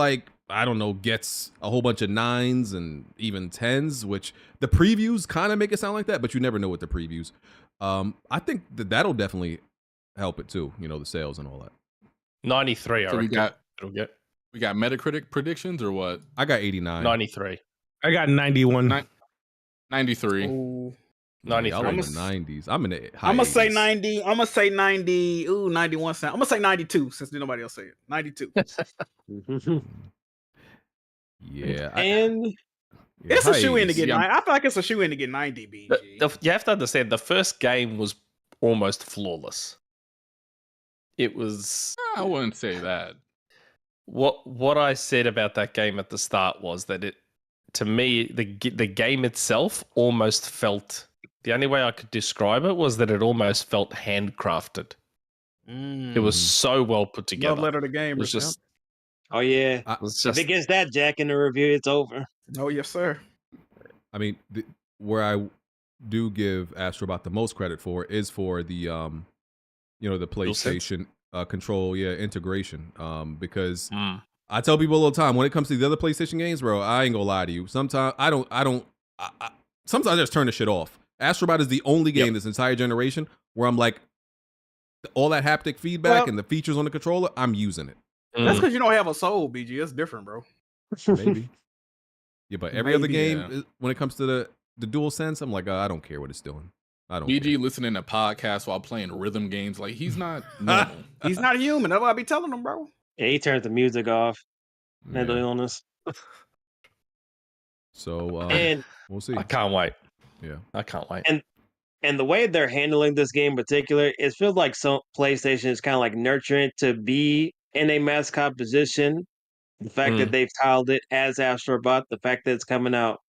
I don't know, gets a whole bunch of 9s and even 10s, which the previews kind of make it sound like that, but you never know with the previews. I think that'll definitely help it too. The sales and all that. 93. So we got Metacritic predictions or what? I got 89. 93. I got 91. 93. Ooh. 93. I'm in the 90s. I'm in the high I'm gonna say 80s. 90. I'm gonna say 90. Ooh, 91 cents. I'm gonna say 92 since nobody else say it. 92. Yeah. And it's a shoe in to get 90. I feel like it's a shoe in to get 90. BG. You have to understand, the first game was almost flawless. It was. I wouldn't say that. What I said about that game at the start was that to me, the game itself almost felt. The only way I could describe it was that it almost felt handcrafted. It was so well put together. Love letter to game. It was just. Oh yeah. If it gets that Jack in the review, it's over. Oh yes, sir. I mean, where I do give Astrobot the most credit for is for the the PlayStation control integration. Because I tell people all the time when it comes to the other PlayStation games, bro. I ain't gonna lie to you. Sometimes sometimes I just turn the shit off. Astrobot is the only game this entire generation where I'm like, all that haptic feedback and the features on the controller, I'm using it. That's because you don't have a soul, BG. It's different, bro. Maybe. Yeah, but every other game, when it comes to the DualSense, I'm like, I don't care what it's doing. I don't. BG listening to podcasts while playing rhythm games, like he's not normal. He's not human. That's what I be telling him, bro. Yeah, he turns the music off. Mental illness. So and we'll see. I can't wait. Yeah, I can't wait. And the way they're handling this game in particular, it feels like some PlayStation is kind of like nurturing to be in a mascot position. The fact that they've tiled it as Astrobot, the fact that it's coming out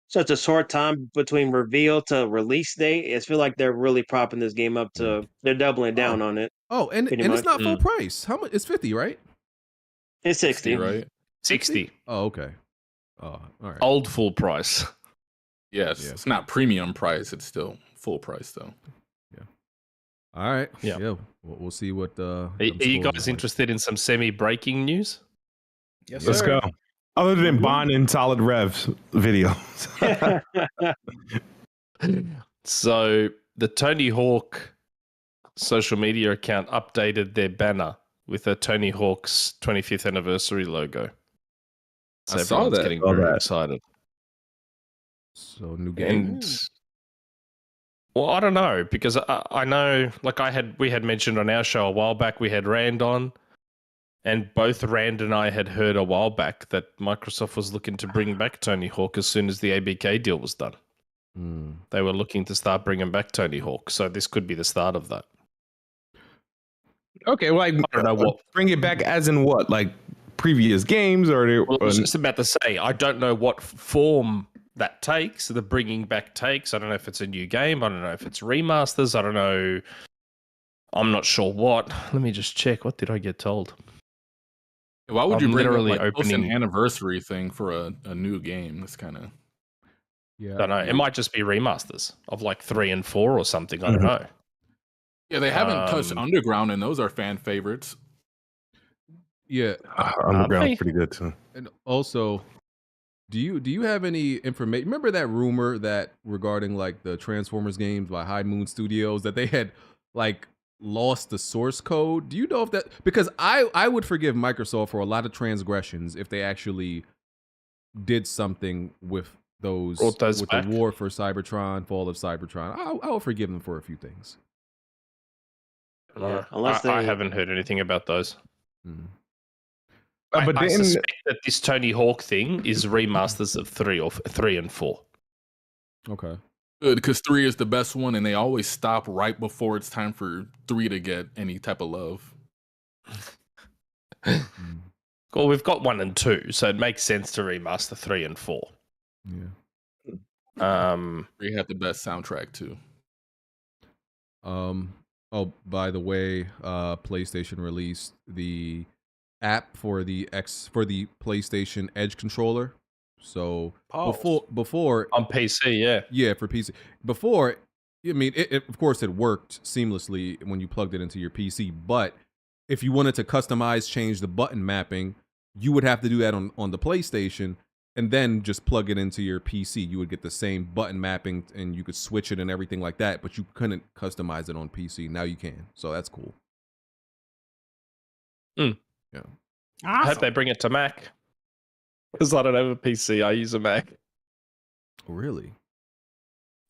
such a short time between reveal to release date, it feels like they're really propping this game up to they're doubling down on it. Oh, and it's not full price. How much? It's 50, right? It's 60, right? 60. Oh, okay. Oh, all right. Old full price. Yes, it's not premium price. It's still full price though. Yeah. All right. Yeah. We'll see what. Are you guys interested in some semi-breaking news? Yes, Let's sir. go. Other than Bond and Solid Revs videos. So the Tony Hawk social media account updated their banner with a Tony Hawk's 25th anniversary logo. So I saw everyone's that. getting very excited. So new game. And well, I don't know, because I know, like we had mentioned on our show a while back, we had Rand on, and both Rand and I had heard a while back that Microsoft was looking to bring back Tony Hawk as soon as the ABK deal was done. They were looking to start bringing back Tony Hawk, so this could be the start of that. Okay, well, like, I don't know what. Bring it back as in what? Like previous games, or Well, I was just about to say, I don't know what form that takes, the bringing back takes. I don't know if it's a new game. I don't know if it's remasters. I don't know. I'm not sure what. Let me just check. What did I get told? Why would you bring literally up, like, opening an anniversary thing for a new game? That's kind of. Yeah. I don't know. It might just be remasters of like 3 and 4 or something. I don't know. Yeah, they haven't touched Underground, and those are fan favorites. Yeah, Underground's pretty good too. And also, do you have any information? Remember that rumor that regarding like the Transformers games by High Moon Studios that they had like lost the source code? Do you know if that, because I would forgive Microsoft for a lot of transgressions if they actually did something with those with back. the War for Cybertron, Fall of Cybertron. I will forgive them for a few things. Unless I haven't heard anything about those. But I then, suspect that this Tony Hawk thing is remasters of 3 and 4. Okay. Good, because 3 is the best one, and they always stop right before it's time for 3 to get any type of love. Well, we've got 1 and 2, so it makes sense to remaster 3 and 4. Yeah. 3 had the best soundtrack too. Oh, by the way, PlayStation released the app for the PlayStation Edge controller. So before on PC, yeah, for PC. Before, I mean, it of course it worked seamlessly when you plugged it into your PC. But if you wanted to change the button mapping, you would have to do that on the PlayStation, and then just plug it into your PC. You would get the same button mapping, and you could switch it and everything like that. But you couldn't customize it on PC. Now you can, so that's cool. Yeah. I hope they bring it to Mac. Because I don't have a PC, I use a Mac. Really?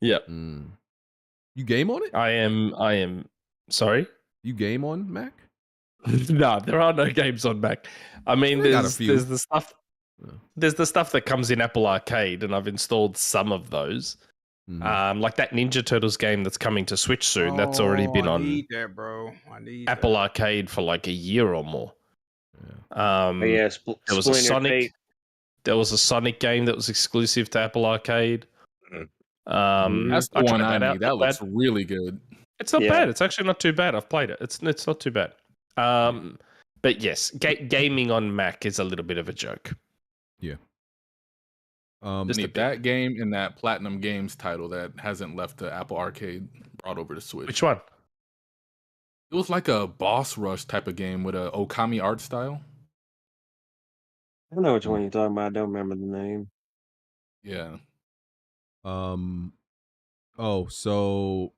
Yep. You game on it? I am. Sorry? You game on Mac? No, there are no games on Mac. I mean, there's the stuff. There's the stuff that comes in Apple Arcade, and I've installed some of those. Like that Ninja Turtles game that's coming to Switch soon. That's already been on that, bro. I need Apple Arcade for like a year or more. Yeah. There was a Sonic. There was a Sonic game that was exclusive to Apple Arcade. That's the one I need. That looks really good. It's not bad. It's actually not too bad. I've played it. It's not too bad. But yes, gaming on Mac is a little bit of a joke. Yeah. Need that game and that Platinum Games title that hasn't left the Apple Arcade brought over to Switch. Which one? It was like a boss rush type of game with a Okami art style. I know which one you're talking about. I don't remember the name. Yeah. Oh, so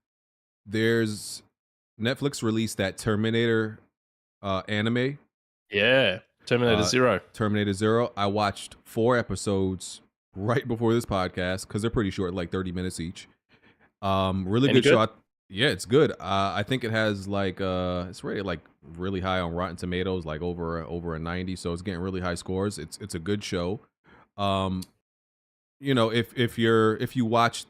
there's Netflix released that Terminator anime. Yeah. Terminator Zero. Terminator Zero. I watched 4 episodes right before this podcast because they're pretty short, like 30 minutes each. Really good show. Yeah, it's good. I think it has like it's rated like really high on Rotten Tomatoes, like over a 90. So it's getting really high scores. It's a good show. You know, if you watch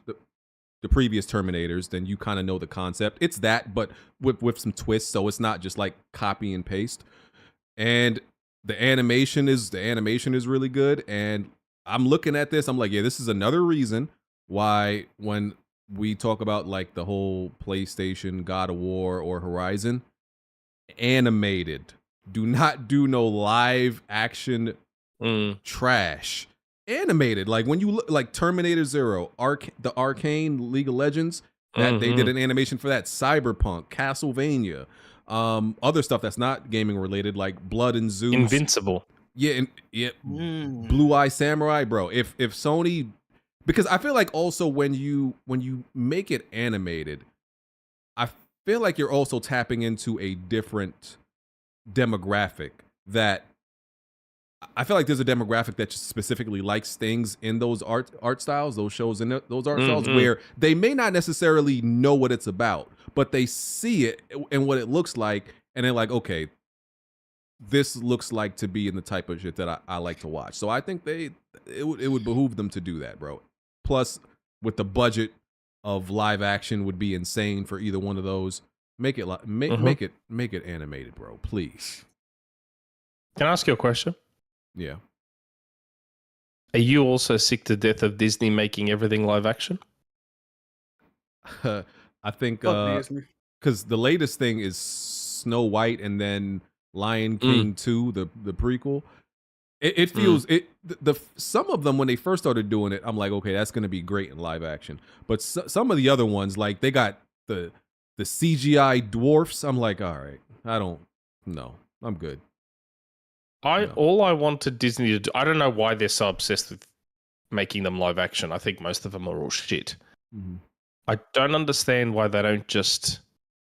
the previous Terminators, then you kind of know the concept. It's that, but with some twists, so it's not just like copy and paste. And the animation is really good. And I'm looking at this, I'm like, yeah, this is another reason why when we talk about like the whole PlayStation, God of War, or Horizon, animated. Do not do no live action trash. Animated, like when you look like Terminator Zero, the Arcane League of Legends, that they did an animation for that. Cyberpunk, Castlevania, other stuff that's not gaming related, like Blood and Zeus, Invincible. Yeah, Blue Eye Samurai, bro. If Sony, because I feel like also when you make it animated, I feel like you're also tapping into a different demographic that. I feel like there's a demographic that just specifically likes things in those art styles, those shows in those art styles, where they may not necessarily know what it's about, but they see it and what it looks like, and they're like, okay, this looks like to be in the type of shit that I like to watch. So I think it would behoove them to do that, bro. Plus, with the budget of live action would be insane for either one of those. Make it make it animated, bro. Please. Can I ask you a question? Yeah. Are you also sick to death of Disney making everything live action? I think because the latest thing is Snow White and then Lion King 2, the prequel. It feels some of them when they first started doing it, I'm like, okay, that's gonna be great in live action. But some of the other ones, like they got the CGI dwarfs. I'm like, all right, I'm good. All I wanted Disney to do, I don't know why they're so obsessed with making them live action. I think most of them are all shit. I don't understand why they don't just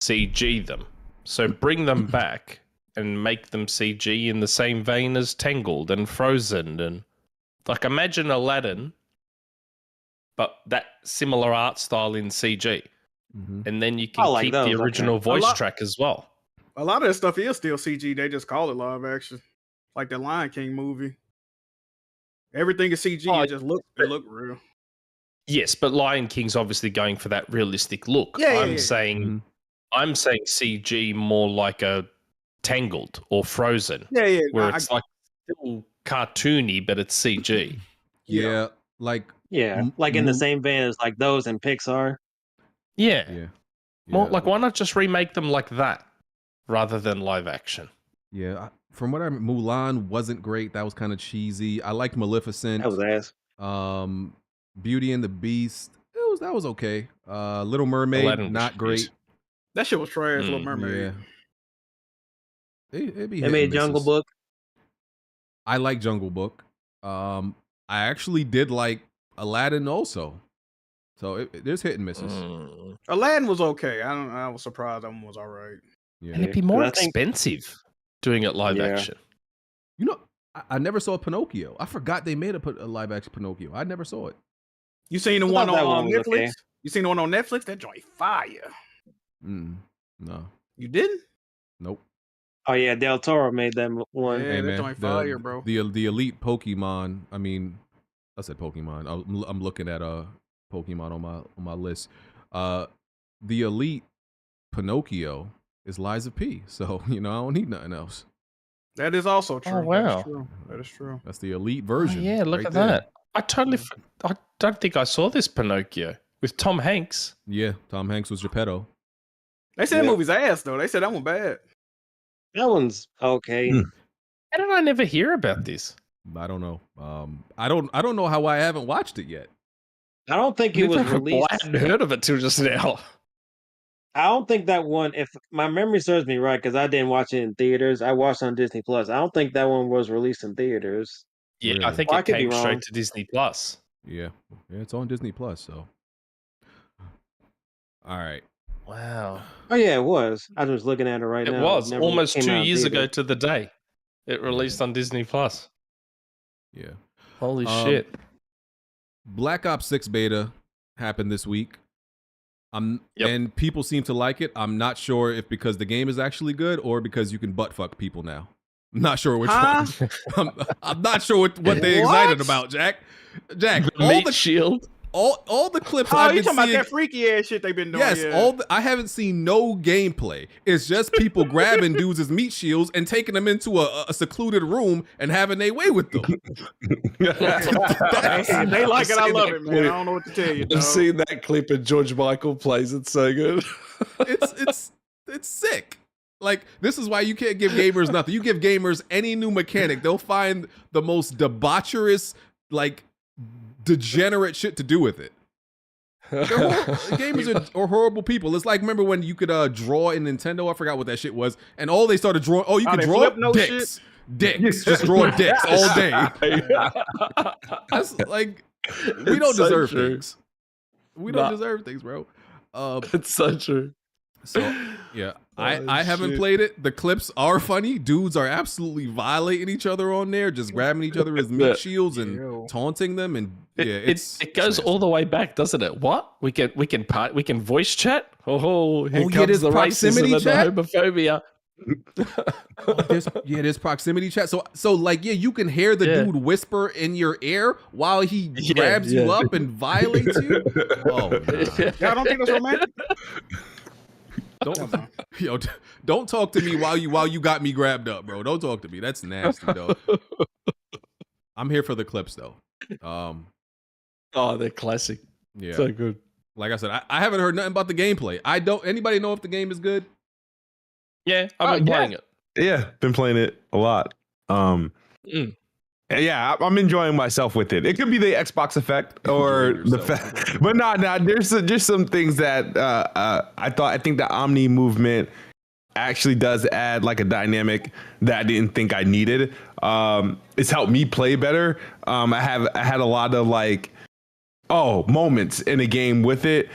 CG them. So bring them back and make them CG in the same vein as Tangled and Frozen. And like, imagine Aladdin, but that similar art style in CG. And then you can keep the original voice track as well. A lot of that stuff is still CG. They just call it live action. Like the Lion King movie. Everything is CG. It just look real. Yes, but Lion King's obviously going for that realistic look. I'm saying CG more like a Tangled or Frozen. Where it's like still cartoony, but it's CG. Like in the same vein as like those in Pixar. More like, why not just remake them like that rather than live action? From what I remember, Mulan wasn't great. That was kind of cheesy. I liked Maleficent. That was ass. Beauty and the Beast. That was okay. Little Mermaid, Aladdin not great. That shit was trash. Little Mermaid. They made Jungle Book. I like Jungle Book. I actually did like Aladdin also. So there's hit and misses. Aladdin was okay. I was surprised that one was all right. Yeah. And it'd be more expensive doing it live action. You know, I never saw Pinocchio. I forgot they made a live action Pinocchio. I never saw it. You seen the one on Netflix? Okay. You seen the one on Netflix? That joint fire. No. You didn't? Nope. Oh yeah, Del Toro made them one. Yeah, that joint fire, bro. The elite Pokemon. I mean, I said Pokemon. I'm looking at Pokemon on my list. The elite Pinocchio is Liza P. So, I don't need nothing else. That is also true. Oh, wow. That is true. That's the elite version. Oh, yeah, look at that. I don't think I saw this Pinocchio with Tom Hanks. Yeah, Tom Hanks was Geppetto. They said that movie's ass, though. They said that one bad. That one's okay. How did I never hear about this? I don't know. I don't know how I haven't watched it yet. I don't think it was released. I hadn't heard of it till just now. I don't think that one, if my memory serves me right, because I didn't watch it in theaters. I watched it on Disney Plus. I don't think that one was released in theaters. Yeah, Really. I think Well, I it could be came straight wrong. to Disney Plus. Yeah, it's on Disney Plus. So, all right. Wow. Oh yeah, it was. I was looking at it right It now. was never almost came 2 out in years ago theaters. to the day. It released on Disney Plus. Yeah. Holy shit. Black Ops 6 beta happened this week. And people seem to like it. I'm not sure if because the game is actually good or because you can butt fuck people now. I'm not sure which one. I'm not sure what they're excited about, Jack. Jack, all the shield. All the clips Oh, I've you been talking about seeing, that freaky ass shit they've been doing? yes, yeah. I haven't seen no gameplay. It's just people grabbing dudes as meat shields and taking them into a secluded room and having their way with them. They like it. I love it, man. I don't know what to tell you. I've dog. seen that clip and George Michael plays it so good. It's sick. Like, this is why you can't give gamers nothing. You give gamers any new mechanic, they'll find the most debaucherous, like, degenerate shit to do with it. Gamers are horrible people. It's like, remember when you could draw in Nintendo? I forgot what that shit was. And all they started drawing, you could they draw flip note dicks. Dicks. Just draw dicks all day. That's like, we don't so deserve true. things. We don't deserve things, bro. It's so true. So yeah, I haven't played it. The clips are funny. Dudes are absolutely violating each other on there, just grabbing each other as meat shields and taunting them. And yeah, it goes all the way back, doesn't it? What we can voice chat. Oh, here comes there's the proximity racism and chat? the homophobia. There's proximity chat. So like, yeah, you can hear the dude whisper in your ear while he grabs you up and violates you. Oh, nah. Y'all don't think that's romantic? Don't talk to me while you got me grabbed up, bro. Don't talk to me. That's nasty, though. I'm here for the clips, though. Oh, they're classic. Yeah, so good. Like I said, I haven't heard nothing about the gameplay. Anybody know if the game is good? Yeah, I've been playing it. Yeah, been playing it a lot. Yeah, I'm enjoying myself with it. It could be the Xbox effect or the fact, but there's some things that I think the Omni movement actually does add like a dynamic that I didn't think I needed. It's helped me play better. I had a lot of moments in a game with it.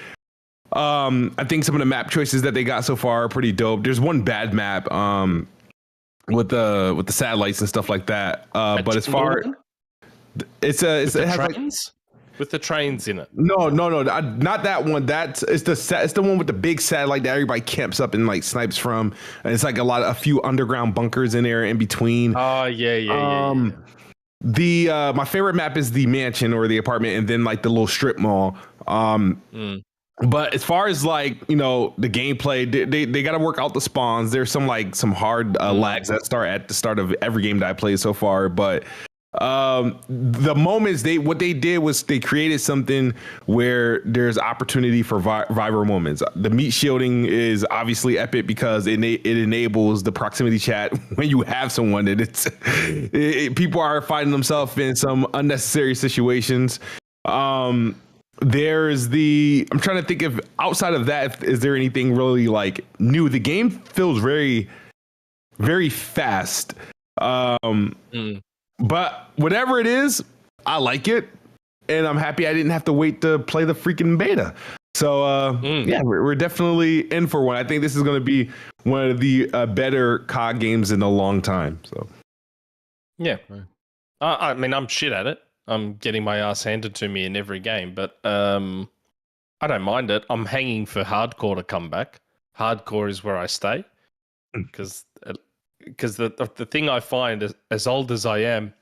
I think some of the map choices that they got so far are pretty dope. There's one bad map with the satellites and stuff like that. But as far it has trains? With the trains in it. No, not that one. It's the one with the big satellite that everybody camps up and like snipes from. And it's like a few underground bunkers in there in between. Oh yeah. My favorite map is the mansion or the apartment, and then like the little strip mall. But as far as the gameplay, they got to work out the spawns. There's some hard lags that start at the start of every game that I played so far. But the moments what they did was they created something where there's opportunity for viral moments. The meat shielding is obviously epic because it enables the proximity chat when you have someone that people are finding themselves in some unnecessary situations. There's I'm trying to think of outside of that, is there anything really new? The game feels very, very fast. But whatever it is, I like it. And I'm happy I didn't have to wait to play the freaking beta. So yeah, we're definitely in for one. I think this is going to be one of the better COD games in a long time. So yeah, I mean, I'm shit at it. I'm getting my ass handed to me in every game, but I don't mind it. I'm hanging for hardcore to come back. Hardcore is where I stay because the thing I find, as old as I am,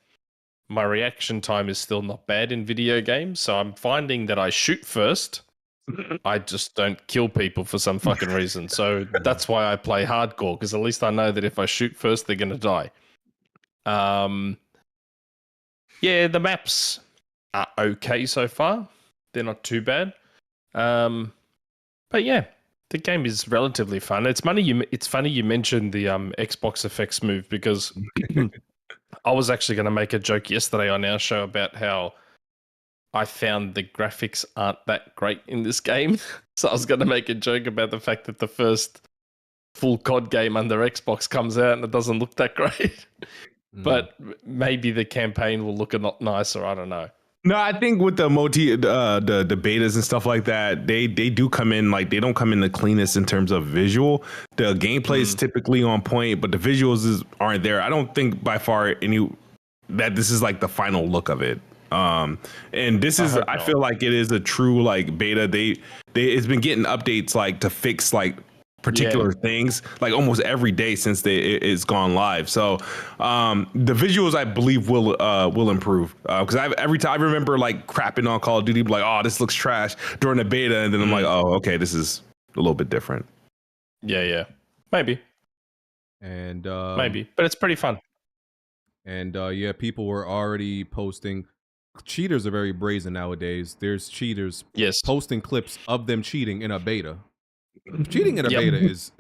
my reaction time is still not bad in video games. So I'm finding that I shoot first. I just don't kill people for some fucking reason. So that's why I play hardcore, because at least I know that if I shoot first, they're going to die. Yeah, the maps are okay so far. They're not too bad. But yeah, the game is relatively fun. It's funny you mentioned the Xbox effects move, because I was actually going to make a joke yesterday on our show about how I found the graphics aren't that great in this game. So I was going to make a joke about the fact that the first full COD game under Xbox comes out and it doesn't look that great. but maybe the campaign will look a lot nicer. I don't know. No, I think with the the betas and stuff like that, they do come in like they don't come in the cleanest in terms of visual. The gameplay is typically on point, but the visuals aren't there. I don't think by far that this is like the final look of it. And this is I feel like it is a true like beta. It's been getting updates like to fix like particular things like almost every day since it's gone live. So the visuals I believe will improve because every time I remember like crapping on Call of Duty, like, oh, this looks trash during the beta, and then I'm like, oh, okay, this is a little bit different. Yeah, maybe, and maybe, but it's pretty fun. And yeah, people were already posting. Cheaters are very brazen nowadays. There's cheaters posting clips of them cheating in a beta. Cheating in a beta is,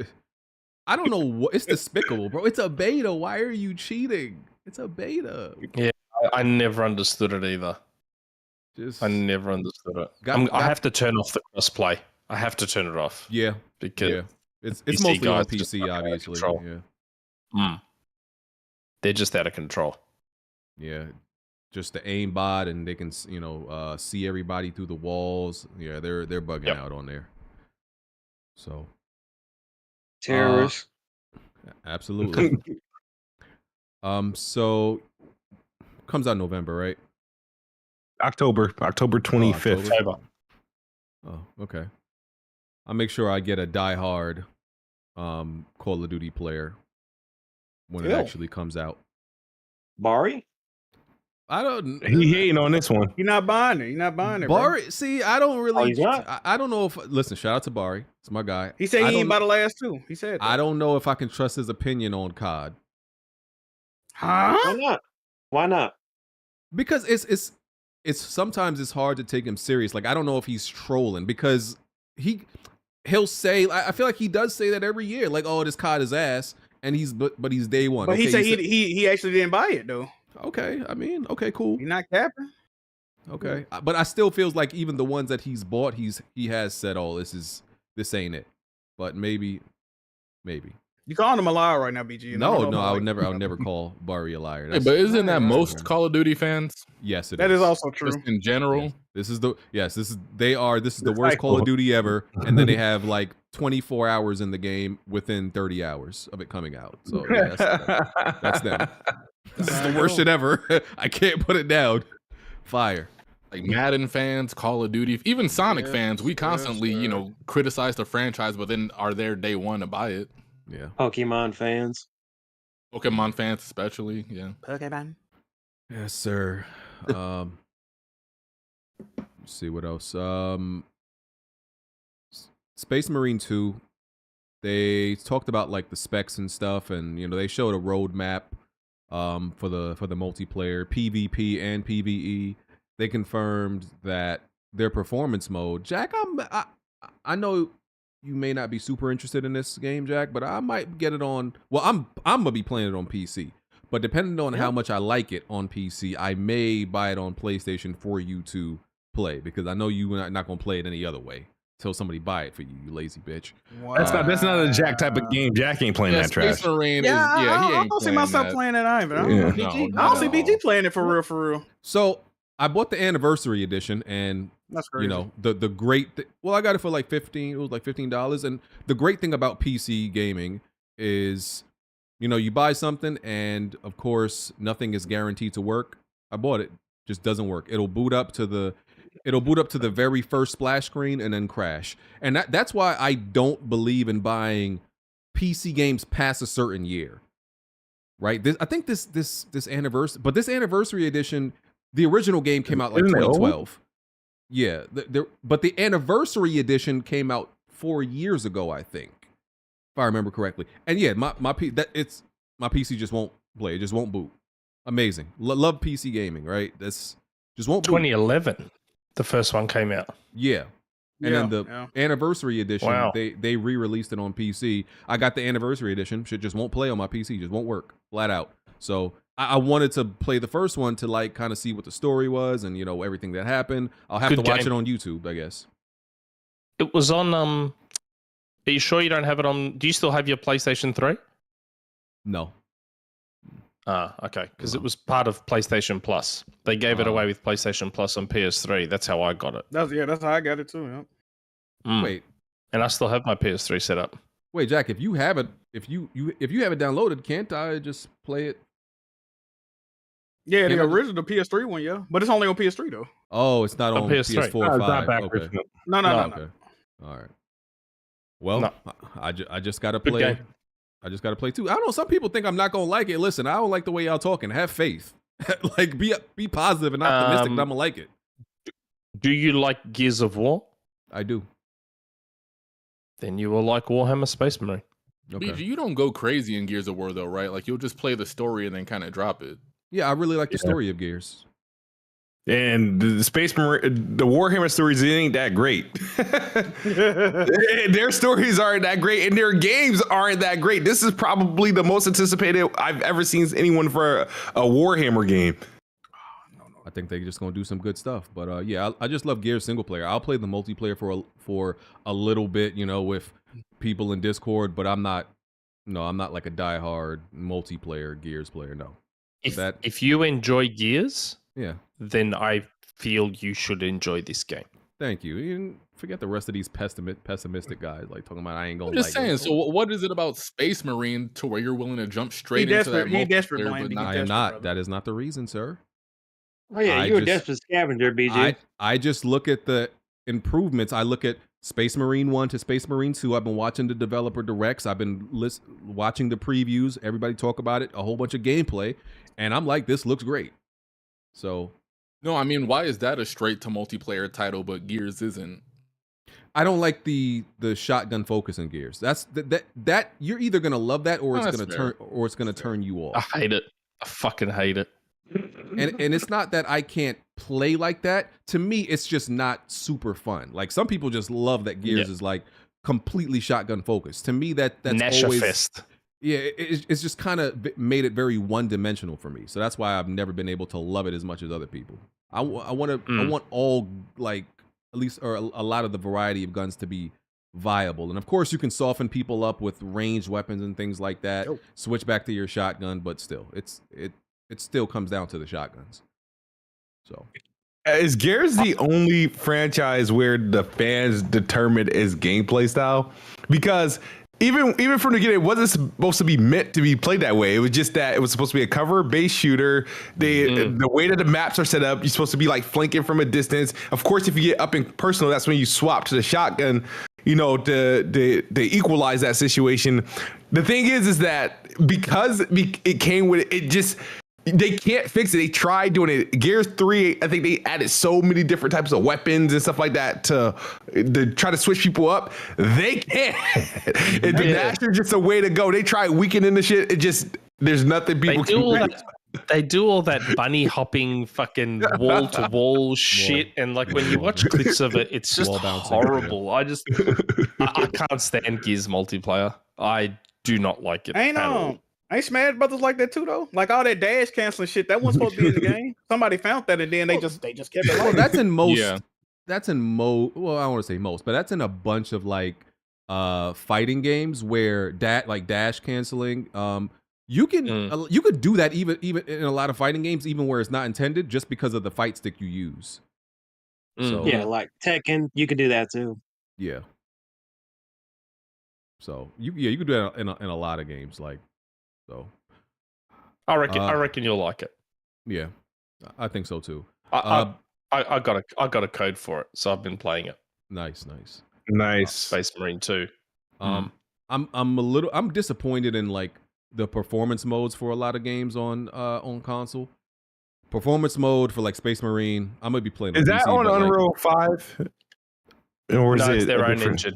I don't know what, it's despicable, bro. It's a beta. Why are you cheating? It's a beta. Yeah, I never understood it either. I never understood it. I have to turn off the crossplay. I have to turn it off. Yeah, because it's mostly on PC, obviously. Yeah, they're just out of control. Yeah, just the aimbot, and they can see everybody through the walls. Yeah, they're bugging out on there. So terrorists. Absolutely. So comes out November, right? October 25th. Oh, okay. I'll make sure I get a diehard Call of Duty player when it actually comes out. Bari? I don't. He hating on this one. You're not buying it. You're not buying it. Bari, bro. see, I don't really. he's not? I don't know if. Listen, shout out to Bari. It's my guy. He said he ain't about the last two. He said that. I don't know if I can trust his opinion on COD. Huh? Why not? Why not? Because it's sometimes it's hard to take him serious. Like, I don't know if he's trolling because he'll say, I feel like he does say that every year. Like, oh, this COD is ass, and but he's day one. But he said he actually didn't buy it though. Okay, I mean, okay, cool. You're not capping. Okay, but I still feels like even the ones that he's bought, he has said, "Oh, this ain't it." But maybe. You calling him a liar right now, BG? No, I would never call Bari a liar. Hey, but isn't that most Call of Duty fans? Yes, it is. That is also true. Just in general. This is the worst Call of Duty ever, and then they have like 24 hours in the game within 30 hours of it coming out. So yeah, that's them. This is the worst shit ever. I can't put it down. Fire. Like Madden fans, Call of Duty, even Sonic fans, we constantly, criticize the franchise, but then are there day one to buy it. Yeah. Pokemon fans. Pokemon fans especially, yeah. Pokemon. Yes, sir. Let's see what else. Space Marine 2. They talked about like the specs and stuff, and they showed a roadmap for the multiplayer, PvP and PvE. They confirmed that their performance mode. Jack, I know you may not be super interested in this game, Jack, but I might get it on. Well, I'm gonna be playing it on PC, but depending on how much I like it on PC, I may buy it on PlayStation for you to play, because I know you're not gonna play it any other way until somebody buy it for you, you lazy bitch. Wow. That's not a Jack type of game. Jack ain't playing that trash. Space Marine I don't see myself playing that either. I don't see BG playing it for real. So I bought the anniversary edition, and that's crazy. The great well, I got it for like $15. It was like $15, and the great thing about PC gaming is, you buy something, and of course nothing is guaranteed to work. I bought it, just doesn't work. It'll boot up to the very first splash screen and then crash, and that's why I don't believe in buying PC games past a certain year. Right? I think this anniversary edition. The original game came out like 2012. Yeah, but the anniversary edition came out 4 years ago, I think, if I remember correctly. And yeah, my PC just won't play. It just won't boot. Amazing. Love PC gaming, right? That's just won't boot. 2011, the first one came out. Yeah. And then the anniversary edition, they re-released it on PC. I got the anniversary edition. Shit just won't play on my PC. Just won't work. Flat out. So I wanted to play the first one to like kind of see what the story was and everything that happened. I'll have to watch it on YouTube, I guess. It was on are you sure you don't have it on? Do you still have your PlayStation 3? No. Okay, because it was part of PlayStation Plus. They gave it away with PlayStation Plus on PS3. That's how I got it. That's how I got it too. Yeah. Wait, and I still have my PS3 set up. Wait, Jack, if you have it, if you have it downloaded, can't I just play it? Yeah, the original PS3 one, yeah, but it's only on PS3 though. Oh, it's not on PS4 or 5. Okay. No. Okay. All right. Well, I just gotta play. I just gotta play too. I don't know. Some people think I'm not gonna like it. Listen, I don't like the way y'all talking. Have faith. Like, be positive and optimistic. And I'm gonna like it. Do you like Gears of War? I do. Then you will like Warhammer Space Marine. Okay. BG, you don't go crazy in Gears of War though, right? Like, you'll just play the story and then kind of drop it. Yeah, I really like the story of Gears. And the Space Marine, the Warhammer stories, it ain't that great. Their stories aren't that great, and their games aren't that great. This is probably the most anticipated I've ever seen anyone for a Warhammer game. I think they're just gonna do some good stuff. But yeah, I just love Gears single player. I'll play the multiplayer for a little bit, you know, with people in Discord. But I'm not like a diehard multiplayer Gears player. No. If you enjoy Gears, yeah, then I feel you should enjoy this game. Thank you. You forget the rest of these pessimistic guys like talking about I ain't gonna. I'm just like saying. it. So what is it about Space Marine to where you're willing to jump straight into that multiplayer? But I am not. That is not the reason, sir. Oh yeah, you're a desperate scavenger, BG. I just look at the improvements. I look at Space Marine 1 to Space Marine 2. I've been watching the developer directs. I've been watching the previews. Everybody talk about it. A whole bunch of gameplay. And I'm like, this looks great. So. No, I mean, why is that a straight to multiplayer title, but Gears isn't? I don't like the shotgun focus in Gears. That's that you're either gonna love that or it's gonna turn you off. I hate it. I fucking hate it. And it's not that I can't play like that. To me, it's just not super fun. Like some people just love that Gears is like completely shotgun focused. To me, that's Nasha always Fest. Yeah, it's just kind of made it very one dimensional for me. So that's why I've never been able to love it as much as other people. I want all like at least or a lot of the variety of guns to be viable. And of course, you can soften people up with ranged weapons and things like that. Switch back to your shotgun, but still, it still comes down to the shotguns. So, is Gears the only franchise where the fans determined its gameplay style? Because even from the beginning, it wasn't supposed to be meant to be played that way. It was just that it was supposed to be a cover-based shooter. The way that the maps are set up, you're supposed to be like flanking from a distance. Of course, if you get up and personal, that's when you swap to the shotgun, you know, to equalize that situation. The thing is that because it came with it just. They can't fix it. They tried doing it. Gears 3, I think they added so many different types of weapons and stuff like that to try to switch people up. They can't. And the Nash is just a way to go. They try weakening the shit. It just, there's nothing people can do. They do all that bunny hopping fucking wall to wall shit, and like when you watch clips of it, it's just horrible. I can't stand Gears multiplayer. I do not like it. Ain't Smash Brothers like that too though? Like all that dash canceling shit that wasn't supposed to be in the game. Somebody found that and then they just kept it. Well, that's in most. Yeah. That's in most. Well, I don't want to say most, but that's in a bunch of like fighting games where dash canceling. You could do that even in a lot of fighting games, even where it's not intended, just because of the fight stick you use. So, yeah, like Tekken, you could do that too. Yeah. So you could do that in a lot of games, like. So, I reckon you'll like it. Yeah, I think so too. I got a code for it, so I've been playing it. Nice. Space Marine 2. I'm disappointed in like the performance modes for a lot of games on console. Performance mode for like Space Marine, I'm gonna be playing. Is that on Unreal 5? Or is it's their own engine.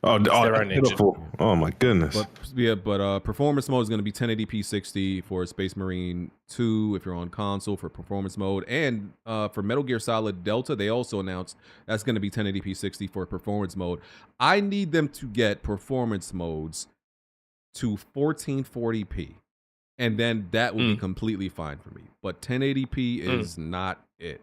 Oh my goodness. But performance mode is going to be 1080p 60 for Space Marine 2 if you're on console for performance mode. And for Metal Gear Solid Delta, they also announced that's going to be 1080p 60 for performance mode. I need them to get performance modes to 1440p. And then that will be completely fine for me. But 1080p is not it.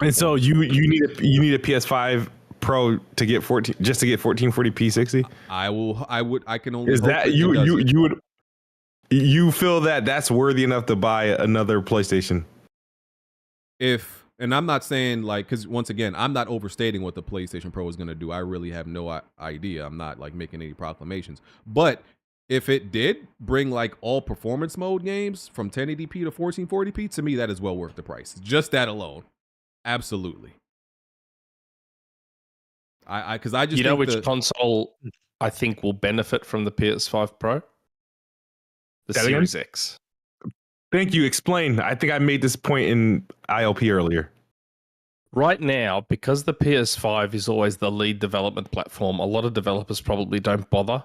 And so you need a PS5 Pro to get 1440p 60. I can only. Is that you would? You feel that that's worthy enough to buy another PlayStation? And I'm not saying like, because once again, I'm not overstating what the PlayStation Pro is going to do. I really have no idea. I'm not like making any proclamations. But if it did bring like all performance mode games from 1080p to 1440p, to me, that is well worth the price. Just that alone. Absolutely. Because I just you know which console I think will benefit from the PS5 Pro? The Series X. Thank you. Explain. I think I made this point in ILP earlier. Right now, because the PS5 is always the lead development platform, a lot of developers probably don't bother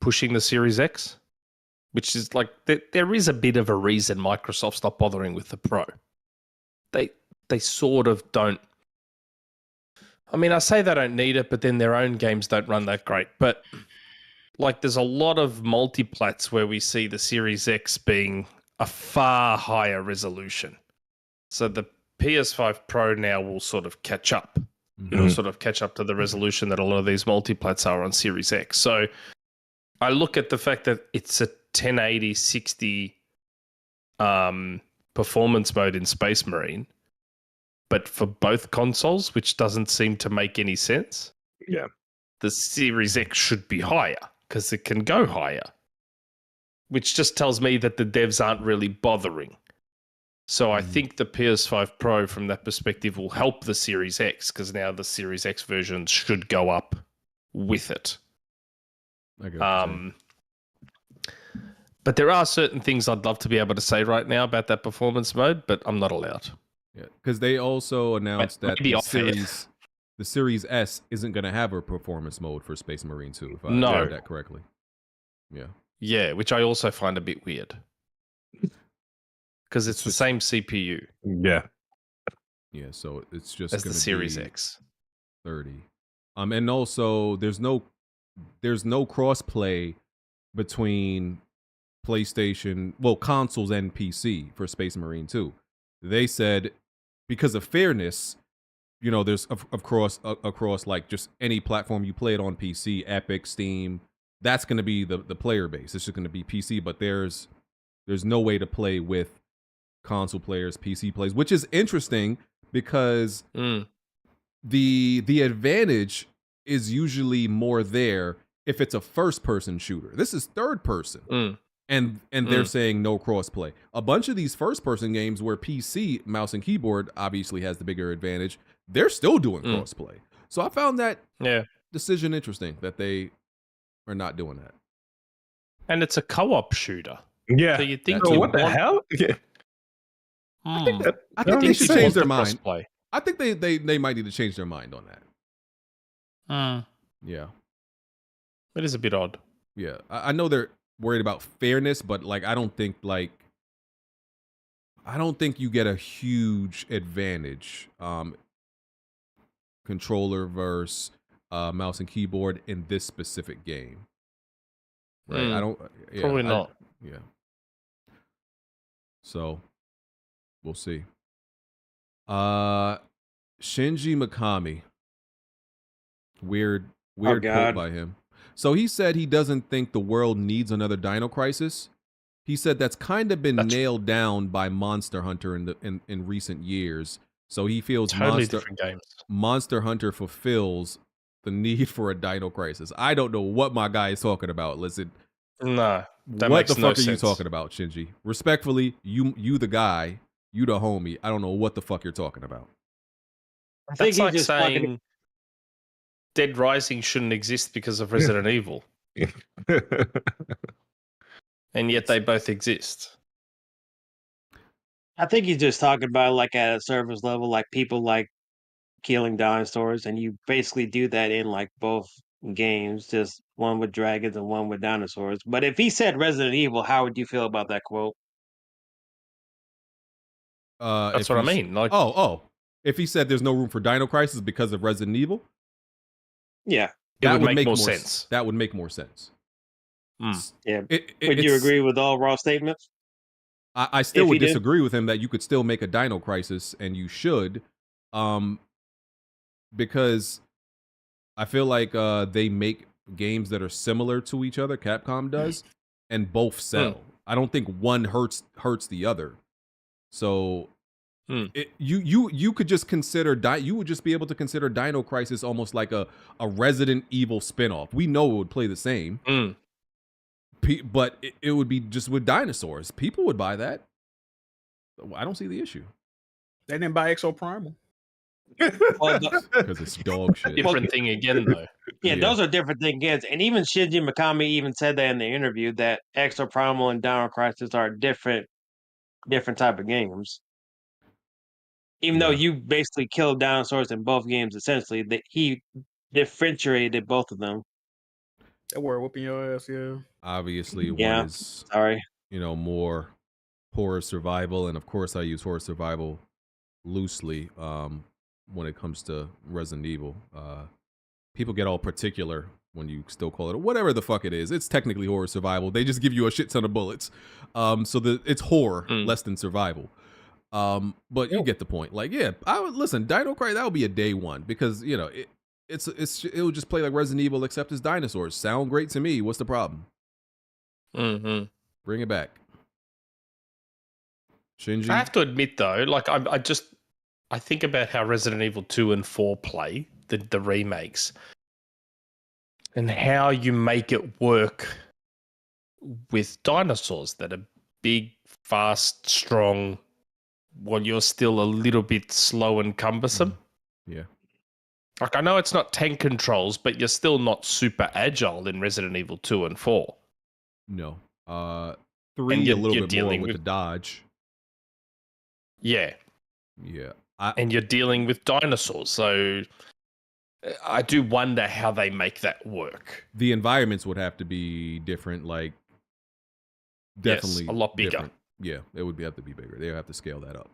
pushing the Series X, which is like there is a bit of a reason Microsoft's not bothering with the Pro. They sort of don't. I mean, I say they don't need it, but then their own games don't run that great. But like, there's a lot of multiplats where we see the Series X being a far higher resolution. So the PS5 Pro now will sort of catch up. It'll sort of catch up to the resolution that a lot of these multiplats are on Series X. So I look at the fact that it's a 1080 60 performance mode in Space Marine, but for both consoles, which doesn't seem to make any sense. Yeah. The Series X should be higher because it can go higher, which just tells me that the devs aren't really bothering. So I think the PS5 Pro, from that perspective, will help the Series X because now the Series X version should go up with it. But there are certain things I'd love to be able to say right now about that performance mode, but I'm not allowed. Yeah, because they also announced that the Series S isn't going to have a performance mode for Space Marine 2, if I heard that correctly. Yeah. Yeah, which I also find a bit weird. Because it's the same CPU. Yeah. Yeah, so it's just as the Series X. 30. And also there's no cross-play between PlayStation, consoles and PC for Space Marine 2. They said because of fairness, there's across like just any platform you play it on PC, Epic, Steam, that's going to be the player base. It's just going to be PC, but there's no way to play with console players, PC players, which is interesting because the advantage is usually more there if it's a first-person shooter. This is third-person. And they're saying no crossplay. A bunch of these first-person games where PC mouse and keyboard obviously has the bigger advantage, they're still doing crossplay. So I found that decision interesting that they are not doing that. And it's a co-op shooter. Yeah. So you think what the hell? Yeah. I think they should change their mind. I think they might need to change their mind on that. Yeah. It is a bit odd. Yeah. I know they're worried about fairness, but like I don't think you get a huge advantage controller versus mouse and keyboard in this specific game. Right? I don't probably not. Yeah. So we'll see. Shinji Mikami. Weird quote by him. So he said he doesn't think the world needs another Dino Crisis. He said that's kind of been nailed down by Monster Hunter in recent years. So he feels Monster Hunter fulfills the need for a Dino Crisis. I don't know what my guy is talking about. Listen, that what makes the no fuck are you sense. talking about, Shinji? Respectfully, you the guy, you the homie. I don't know what the fuck you're talking about. I think That's like just saying Dead Rising shouldn't exist because of Resident Evil. And yet they both exist. I think he's just talking about like at a surface level, like people like killing dinosaurs, and you basically do that in like both games, just one with dragons and one with dinosaurs. But if he said Resident Evil, how would you feel about that quote? That's what I mean. Like, if he said there's no room for Dino Crisis because of Resident Evil, yeah, that would make more sense. That would make more sense. Yeah. Would you agree with all raw statements? I still would disagree with him that you could still make a Dino Crisis, and you should, because I feel like they make games that are similar to each other. Capcom does, and both sell. I don't think one hurts the other. So you could just consider you would just be able to consider Dino Crisis almost like a Resident Evil spinoff. We know it would play the same, but it would be just with dinosaurs. People would buy that. I don't see the issue. They didn't buy Exo Primal. Because it's dog shit. Different thing again, though. Yeah, those are different things again. And even Shinji Mikami even said that in the interview that Exo Primal and Dino Crisis are different type of games. Even though you basically killed dinosaurs in both games, essentially, that he differentiated both of them. That were whooping your ass, yeah. Obviously, one is more horror survival, and of course, I use horror survival loosely when it comes to Resident Evil. People get all particular when you still call it whatever the fuck it is. It's technically horror survival. They just give you a shit ton of bullets, so it's horror less than survival. But you get the point. Like, I would listen. Dino Crisis, that would be a day one because it would just play like Resident Evil except it's dinosaurs. Sound great to me. What's the problem? Bring it back, Shinji. I have to admit though, like I think about how Resident Evil 2 and 4 play the remakes, and how you make it work with dinosaurs that are big, fast, strong, while you're still a little bit slow and cumbersome. Yeah. Like, I know it's not tank controls, but you're still not super agile in Resident Evil 2 and 4. No. 3 a little bit more with the dodge. Yeah. Yeah. And you're dealing with dinosaurs, so I do wonder how they make that work. The environments would have to be different, like definitely a lot bigger. Different. Yeah, it would have to be bigger. They would have to scale that up.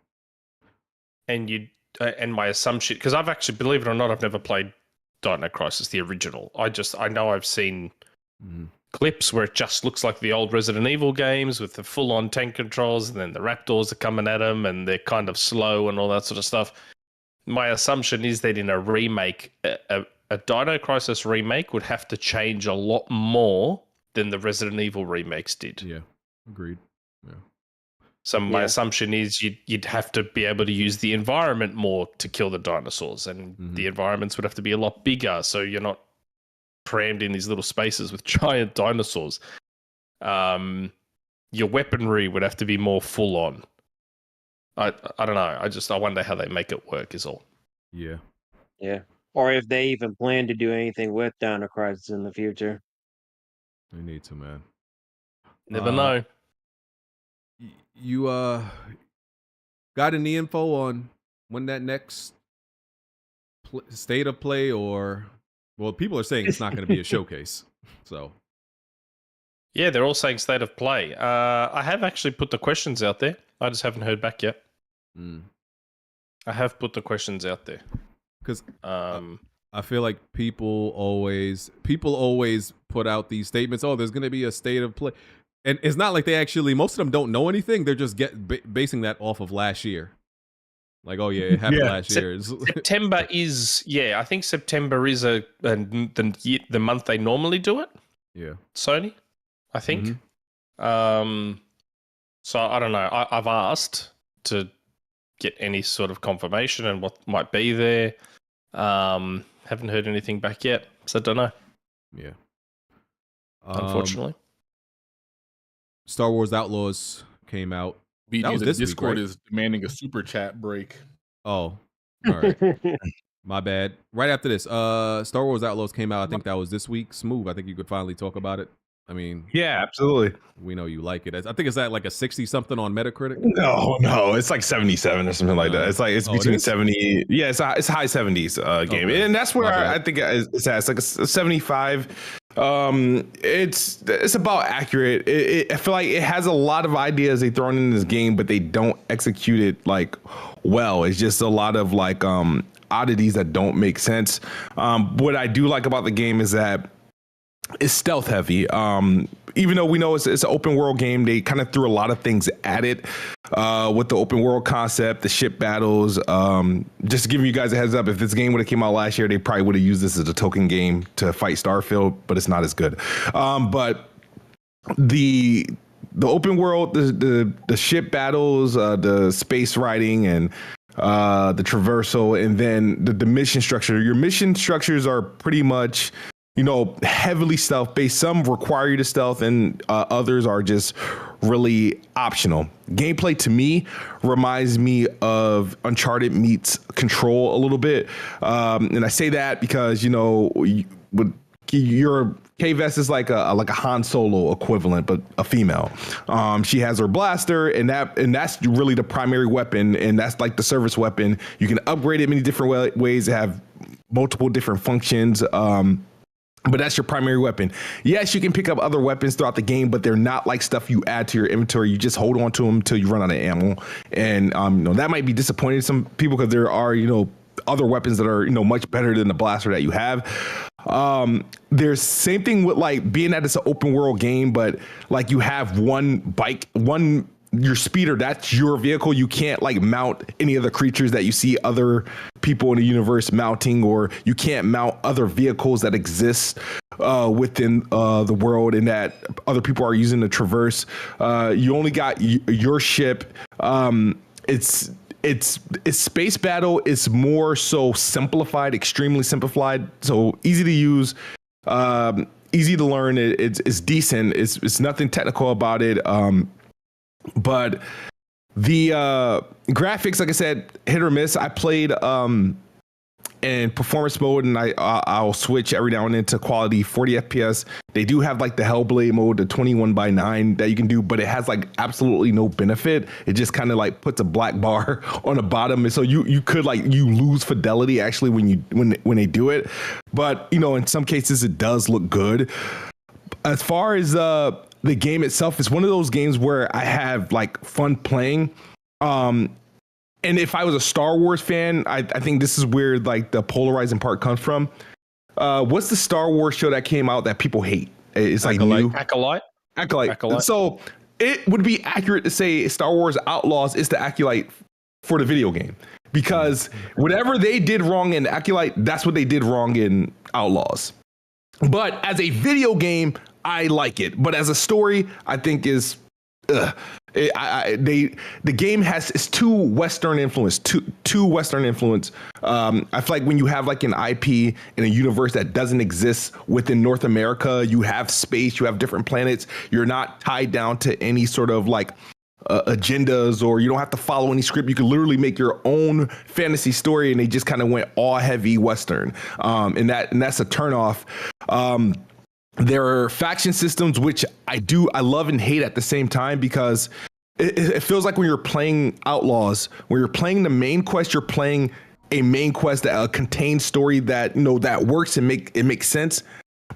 And and my assumption, because I've actually, believe it or not, I've never played Dino Crisis, the original. I know I've seen clips where it just looks like the old Resident Evil games with the full-on tank controls, and then the raptors are coming at them, and they're kind of slow and all that sort of stuff. My assumption is that in a remake, a Dino Crisis remake would have to change a lot more than the Resident Evil remakes did. Yeah, agreed. Yeah. So my assumption is you'd have to be able to use the environment more to kill the dinosaurs, and the environments would have to be a lot bigger, so you're not crammed in these little spaces with giant dinosaurs. Your weaponry would have to be more full on. I don't know. I wonder how they make it work is all. Yeah. Yeah. Or if they even plan to do anything with Dino Crisis in the future. They need to, man. Never know. You got any info on when that next state of play, or people are saying it's not going to be a showcase. So yeah, they're all saying state of play. I have actually put the questions out there. I just haven't heard back yet. I have put the questions out there because I feel like people always put out these statements. Oh, there's going to be a state of play. And it's not like they actually, most of them don't know anything. They're just basing that off of last year. Like, oh yeah, it happened last year. September is, I think September is the month they normally do it. Yeah. Sony, I think. So I don't know. I've asked to get any sort of confirmation and what might be there. Haven't heard anything back yet, so I don't know. Yeah. Unfortunately. Star Wars Outlaws came out. BG, the Discord is demanding a super chat break. Oh, all right. My bad. Right after this, Star Wars Outlaws came out. I think that was this week. Smoove, I think you could finally talk about it. I mean, yeah, absolutely. We know you like it. I think it's at like a 60 something on Metacritic. No, it's like 77 or something like that. It's like it's between 70. Yeah, it's high 70s game, and that's where I think it's at. It's like a 75. It's about accurate. I feel like it has a lot of ideas they thrown in this game, but they don't execute it like well. It's just a lot of like oddities that don't make sense. What I do like about the game is that it's stealth heavy. Even though we know it's an open world game, they kind of threw a lot of things at it with the open world concept, the ship battles. Just giving you guys a heads up, if this game would have came out last year, they probably would have used this as a token game to fight Starfield, but it's not as good. But the open world, the ship battles, the space riding, and the traversal, and then the mission structure. Your mission structures are pretty much, heavily stealth based. Some require you to stealth, and others are just really optional. Gameplay to me reminds me of Uncharted meets Control a little bit, and I say that because your K-Vest is like a Han Solo equivalent, but a female. She has her blaster, and that's really the primary weapon, and that's like the service weapon. You can upgrade it many different ways. It have multiple different functions. But that's your primary weapon. Yes, you can pick up other weapons throughout the game, but they're not like stuff you add to your inventory. You just hold on to them until you run out of ammo. And that might be disappointing to some people because there are, other weapons that are, much better than the blaster that you have. There's same thing with like being that it's an open world game, but like you have your speeder, that's your vehicle. You can't like mount any other creatures that you see other people in the universe mounting, or you can't mount other vehicles that exist within the world and that other people are using to traverse. You only got your ship. It's space battle is more so simplified, extremely simplified, so easy to use, easy to learn. It's decent. It's nothing technical about it. But the graphics, like I said, hit or miss. I played in performance mode, and I'll switch every now and then to quality 40 FPS. They do have like the Hellblade mode, the 21:9 that you can do, but it has like absolutely no benefit. It just kind of like puts a black bar on the bottom, and so you could you lose fidelity actually when they do it. But in some cases it does look good. As far as the game itself, is one of those games where I have like fun playing. And if I was a Star Wars fan, I think this is where like the polarizing part comes from. What's the Star Wars show that came out that people hate? It's like Acolyte. Acolyte. So it would be accurate to say Star Wars Outlaws is the Acolyte for the video game, because whatever they did wrong in Acolyte, that's what they did wrong in Outlaws. But as a video game, I like it. But as a story, I think is the game is too Western influence, too Western influence. I feel like when you have like an IP in a universe that doesn't exist within North America, you have space, you have different planets, you're not tied down to any sort of like agendas, or you don't have to follow any script. You can literally make your own fantasy story, and they just kind of went all heavy Western. And that's a turnoff. There are faction systems, which I love and hate at the same time, because it feels like when you're playing Outlaws, when you're playing the main quest, you're playing a main quest that contains story that that works and makes sense.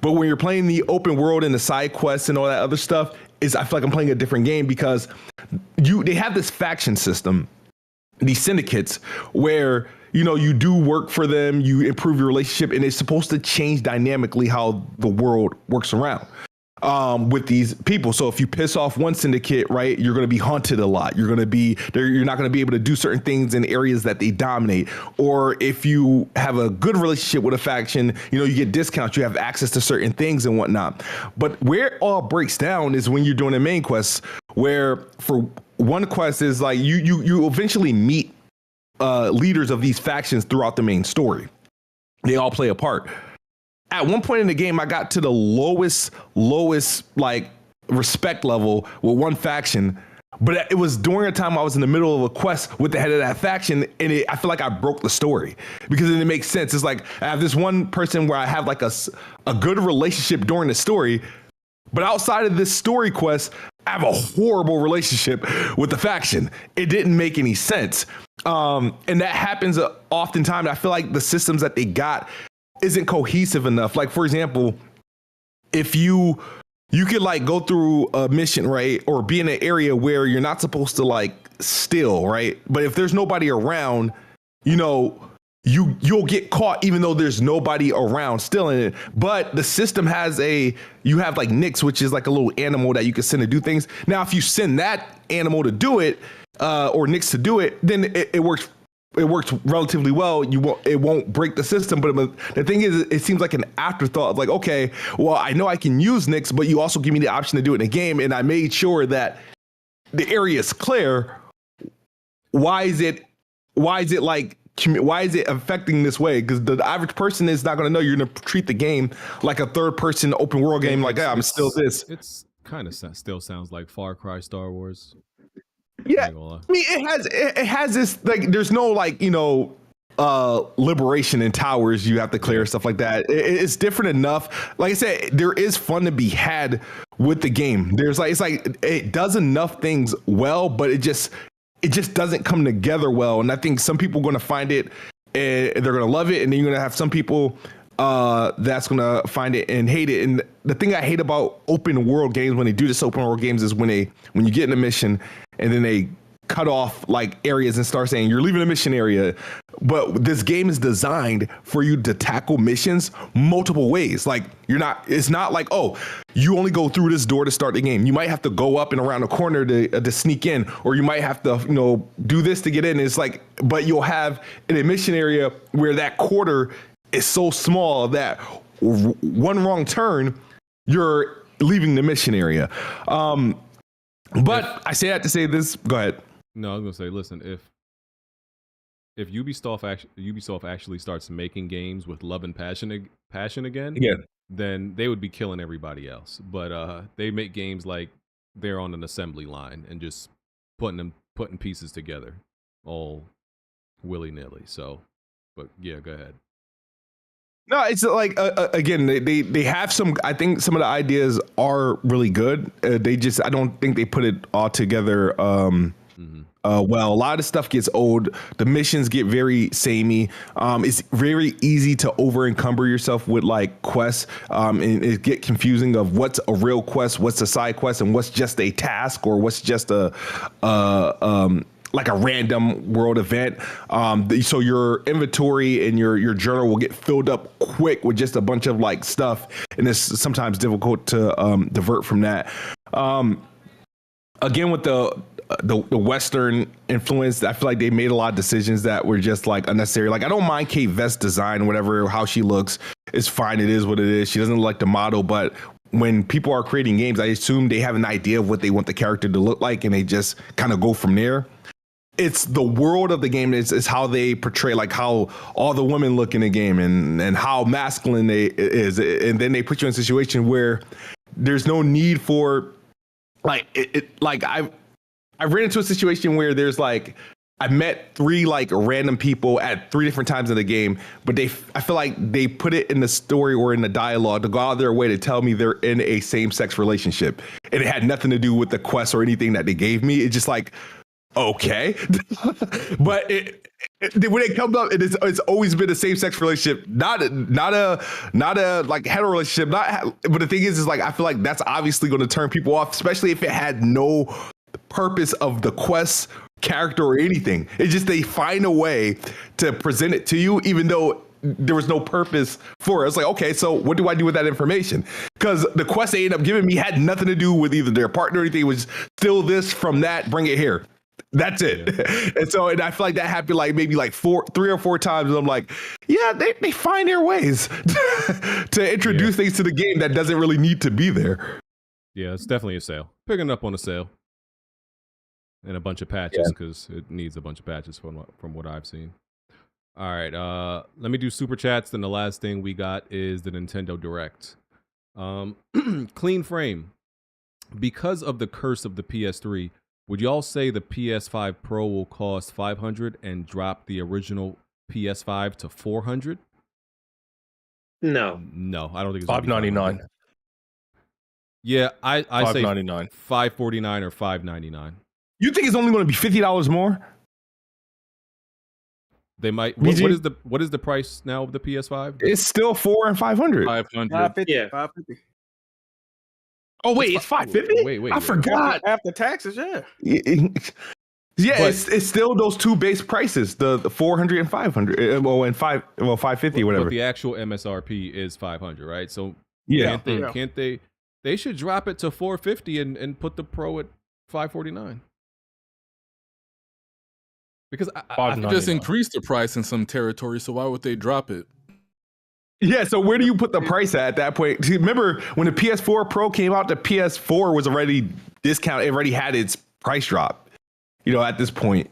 But when you're playing the open world and the side quests and all that other stuff, I feel like I'm playing a different game, because they have this faction system, these syndicates, where you do work for them, you improve your relationship, and it's supposed to change dynamically how the world works around with these people. So if you piss off one syndicate, right, you're going to be hunted a lot. You're not going to be able to do certain things in areas that they dominate. Or if you have a good relationship with a faction, you get discounts, you have access to certain things and whatnot. But where it all breaks down is when you're doing a main quest, where for one quest is like you eventually meet leaders of these factions throughout the main story. They all play a part. At one point in the game, I got to the lowest like respect level with one faction, but it was during a time I was in the middle of a quest with the head of that faction, and I feel like I broke the story, because then it makes sense. It's like I have this one person where I have like a good relationship during the story, but outside of this story quest, I have a horrible relationship with the faction. It didn't make any sense. And that happens oftentimes. I feel like the systems that they got isn't cohesive enough. Like, for example, if you could like go through a mission, right, or be in an area where you're not supposed to like steal, right? But if there's nobody around, you'll get caught even though there's nobody around stealing it. But the system has you have like Nix, which is like a little animal that you can send to do things. Now, if you send that animal to do it, or Nix to do it, then it works it works relatively well. It won't break the system. But the thing is, it seems like an afterthought. Like, okay, well, I know I can use Nix, but you also give me the option to do it in a game, and I made sure that the area is clear. Why is it affecting this way? Because the average person is not going to know. You're going to treat the game like a third-person open world game. Like, I'm still this. It's kind of still sounds like Far Cry, Star Wars. Yeah, I mean, it has this, like, there's no, like, liberation in towers you have to clear, stuff like that. It's different enough. Like I said, there is fun to be had with the game. There's like, it's like it does enough things well, but it just doesn't come together well. And I think some people are going to find it and they're going to love it, and then you're going to have some people that's going to find it and hate it. And the thing I hate about open world games, when they do this open world games, is when you get in a mission and then they cut off like areas and start saying you're leaving a mission area. But this game is designed for you to tackle missions multiple ways. Like, it's not like, oh, you only go through this door to start the game. You might have to go up and around the corner to sneak in, or you might have to, do this to get in. It's like, but you'll have in a mission area where that quarter is so small that one wrong turn, you're leaving the mission area. But I say that to say this. Go ahead. No, I was gonna say, listen, if Ubisoft actually starts making games with love and passion again, then they would be killing everybody else. But they make games like they're on an assembly line and just putting pieces together all willy-nilly. So, but yeah, go ahead. No, it's like again, they have some. I think some of the ideas are really good. I don't think they put it all together. Well, a lot of stuff gets old. The missions get very samey. It's very easy to over encumber yourself with like quests, and it get confusing of what's a real quest, what's a side quest, and what's just a task, or what's just like a random world event. So your inventory and your journal will get filled up quick with just a bunch of like stuff, and it's sometimes difficult to divert from that. Again, with the Western influence, I feel like they made a lot of decisions that were just like unnecessary. Like, I don't mind Kate Vest's design, whatever, how she looks is fine. It is what it is. She doesn't look like the model, but when people are creating games, I assume they have an idea of what they want the character to look like, and they just kind of go from there. It's the world of the game is how they portray, like how all the women look in the game and how masculine it is. And then they put you in a situation where there's no need for like I've ran into a situation where there's like, I met 3 like random people at 3 different times in the game, but I feel like they put it in the story or in the dialogue to go out of their way to tell me they're in a same-sex relationship. And it had nothing to do with the quest or anything that they gave me. It's just like, okay. But when it comes up, it's always been a same-sex relationship, not a like hetero relationship. But the thing is like, I feel like that's obviously going to turn people off, especially if it had no purpose of the quest, character, or anything. It's just they find a way to present it to you, even though there was no purpose for it. It's like, okay, so what do I do with that information? Because the quest they ended up giving me had nothing to do with either their partner or anything. It was still this from that, bring it here. That's it. Yeah. And I feel like that happened like maybe like 3 or 4 times. And I'm like, yeah, they find their ways to introduce things to the game that doesn't really need to be there. Yeah, it's definitely a sale. Picking up on a sale. And a bunch of patches, because it needs a bunch of patches from what I've seen. All right, let me do super chats. Then the last thing we got is the Nintendo Direct. Clean frame. Because of the curse of the PS3, would y'all say the PS5 Pro will cost $500 and drop the original PS5 to $400? No, I don't think it's $599. Yeah, I say $599, $549 or $599. You think it's only going to be $50 more? They might. What is the price now of the PS5? It's still $400 and $500. $500. Yeah, $550. Oh wait, it's $550. Wait. I forgot. After taxes, yeah. Yeah, it's still those 2 base prices, the $400 and $500. $550, whatever. But the actual MSRP is $500, right? So yeah, can't they? They should drop it to $450 and put the Pro at $549. Because I just increased the price in some territory, so why would they drop it? Yeah, so where do you put the price at that point? See, remember when the PS4 Pro came out, the PS4 was already discounted. It already had its price drop, at this point.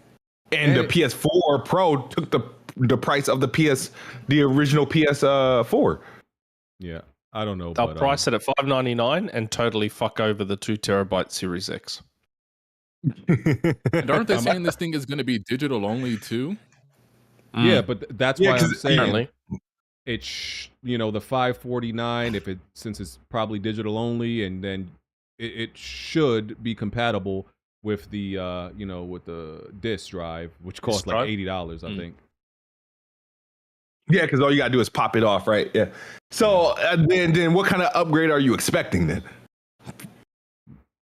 And the PS4 Pro took the price of the original PS4. Yeah, I don't know. They'll price it at $599 and totally fuck over the 2 terabyte Series X. And aren't they saying this thing is going to be digital only too? Yeah, but that's why I'm saying apparently. It's the $549 since it's probably digital only, and then it should be compatible with the with the disc drive, which costs like $80, I think. Yeah, because all you gotta do is pop it off, right? Yeah. So then what kind of upgrade are you expecting then?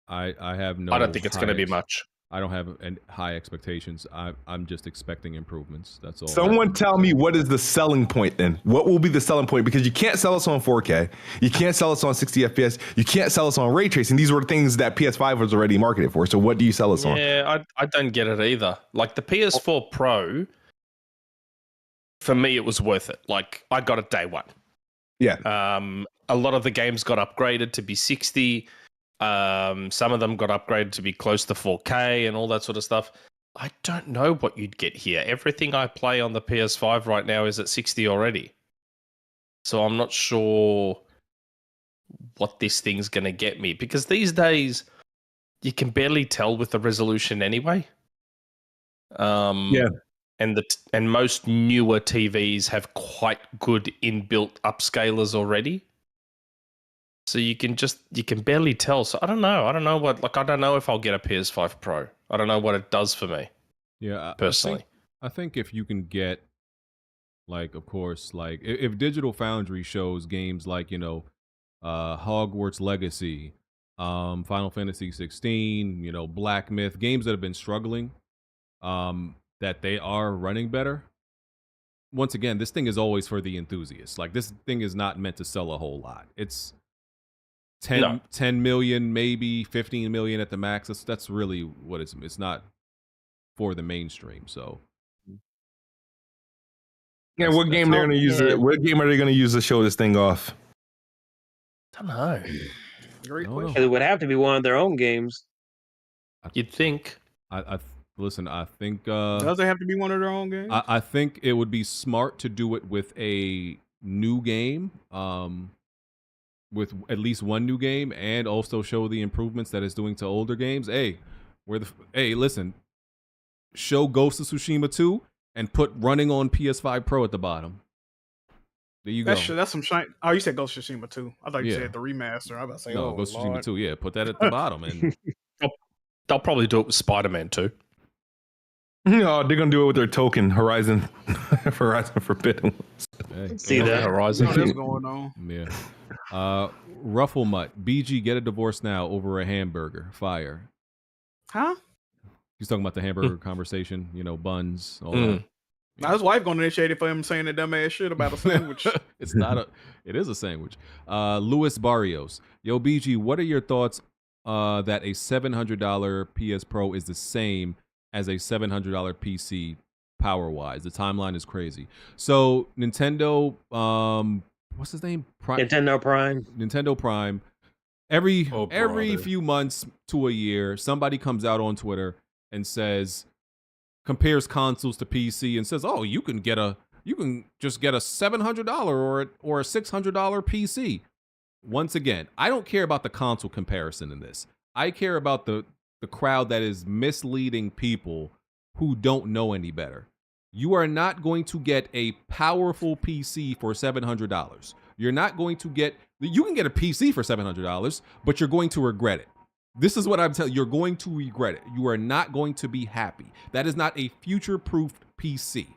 I have no. I don't think it's going to be much. I don't have high expectations. I'm just expecting improvements. That's all. Someone tell me, what is the selling point then? What will be the selling point? Because you can't sell us on 4K. You can't sell us on 60 FPS. You can't sell us on ray tracing. These were things that PS5 was already marketed for. So what do you sell us on? Yeah, I don't get it either. Like the PS4 Pro, for me, it was worth it. Like I got it day one. Yeah. A lot of the games got upgraded to be 60. Some of them got upgraded to be close to 4K and all that sort of stuff. I don't know what you'd get here. Everything I play on the PS5 right now is at 60 already. So I'm not sure what this thing's going to get me, because these days you can barely tell with the resolution anyway. Yeah. And most newer TVs have quite good inbuilt upscalers already. So you can barely tell. So I don't know. I don't know if I'll get a PS5 Pro. I don't know what it does for me. Yeah, personally. I think if you can get, of course, if Digital Foundry shows games like, Hogwarts Legacy, Final Fantasy 16, Black Myth, games that have been struggling, that they are running better. Once again, this thing is always for the enthusiasts. This thing is not meant to sell a whole lot. It's 10 million, maybe 15 million at the max. That's really what it's not for the mainstream. So yeah, what game they're gonna use it? What game are they gonna use to show this thing off? I don't know. Great question. It would have to be one of their own games. You'd think. Listen, I think does it have to be one of their own games? I think it would be smart to do it with a new game. With at least one new game, and also show the improvements that it's doing to older games. Hey, listen, show Ghost of Tsushima 2 and put running on PS5 Pro at the bottom. There you go. That's some shine. Oh, you said Ghost of Tsushima 2. I thought you said the remaster. I was about to say, Ghost of Tsushima 2. Yeah, put that at the bottom. And they'll probably do it with Spider-Man 2. No, they're gonna do it with their token Horizon Forbidden. Hey. See that Horizon? What's going on? Yeah. Rufflemutt, BG, get a divorce now over a hamburger. Fire. Huh? He's talking about the hamburger conversation. Buns, all that. Now his wife gonna initiate it for him saying that dumbass shit about a sandwich. It is a sandwich. Luis Barrios, yo BG, what are your thoughts that a $700 PS Pro is the same as a $700 PC power-wise? The timeline is crazy. So Nintendo, what's his name? Nintendo Prime. Nintendo Prime. Every few months to a year, somebody comes out on Twitter and compares consoles to PC and says, "Oh, you can just get a $700 or a $600 PC." Once again, I don't care about the console comparison in this. I care about the crowd that is misleading people who don't know any better. You are not going to get a powerful PC for $700. You're not going to get. You can get a PC for $700, but you're going to regret it. This is what I'm telling you. You're going to regret it. You are not going to be happy. That is not a future-proofed PC.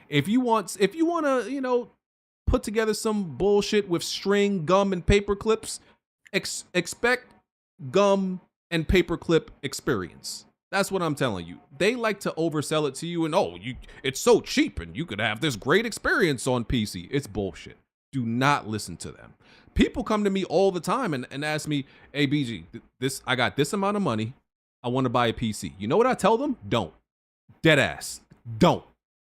If you want to, put together some bullshit with string, gum, and paper clips, expect gum and paperclip experience. That's what I'm telling you. They like to oversell it to you, and it's so cheap, and you could have this great experience on PC. It's bullshit. Do not listen to them. People come to me all the time and ask me, "Hey BG, I got this amount of money. I want to buy a PC." You know what I tell them? Don't. Dead ass. don't,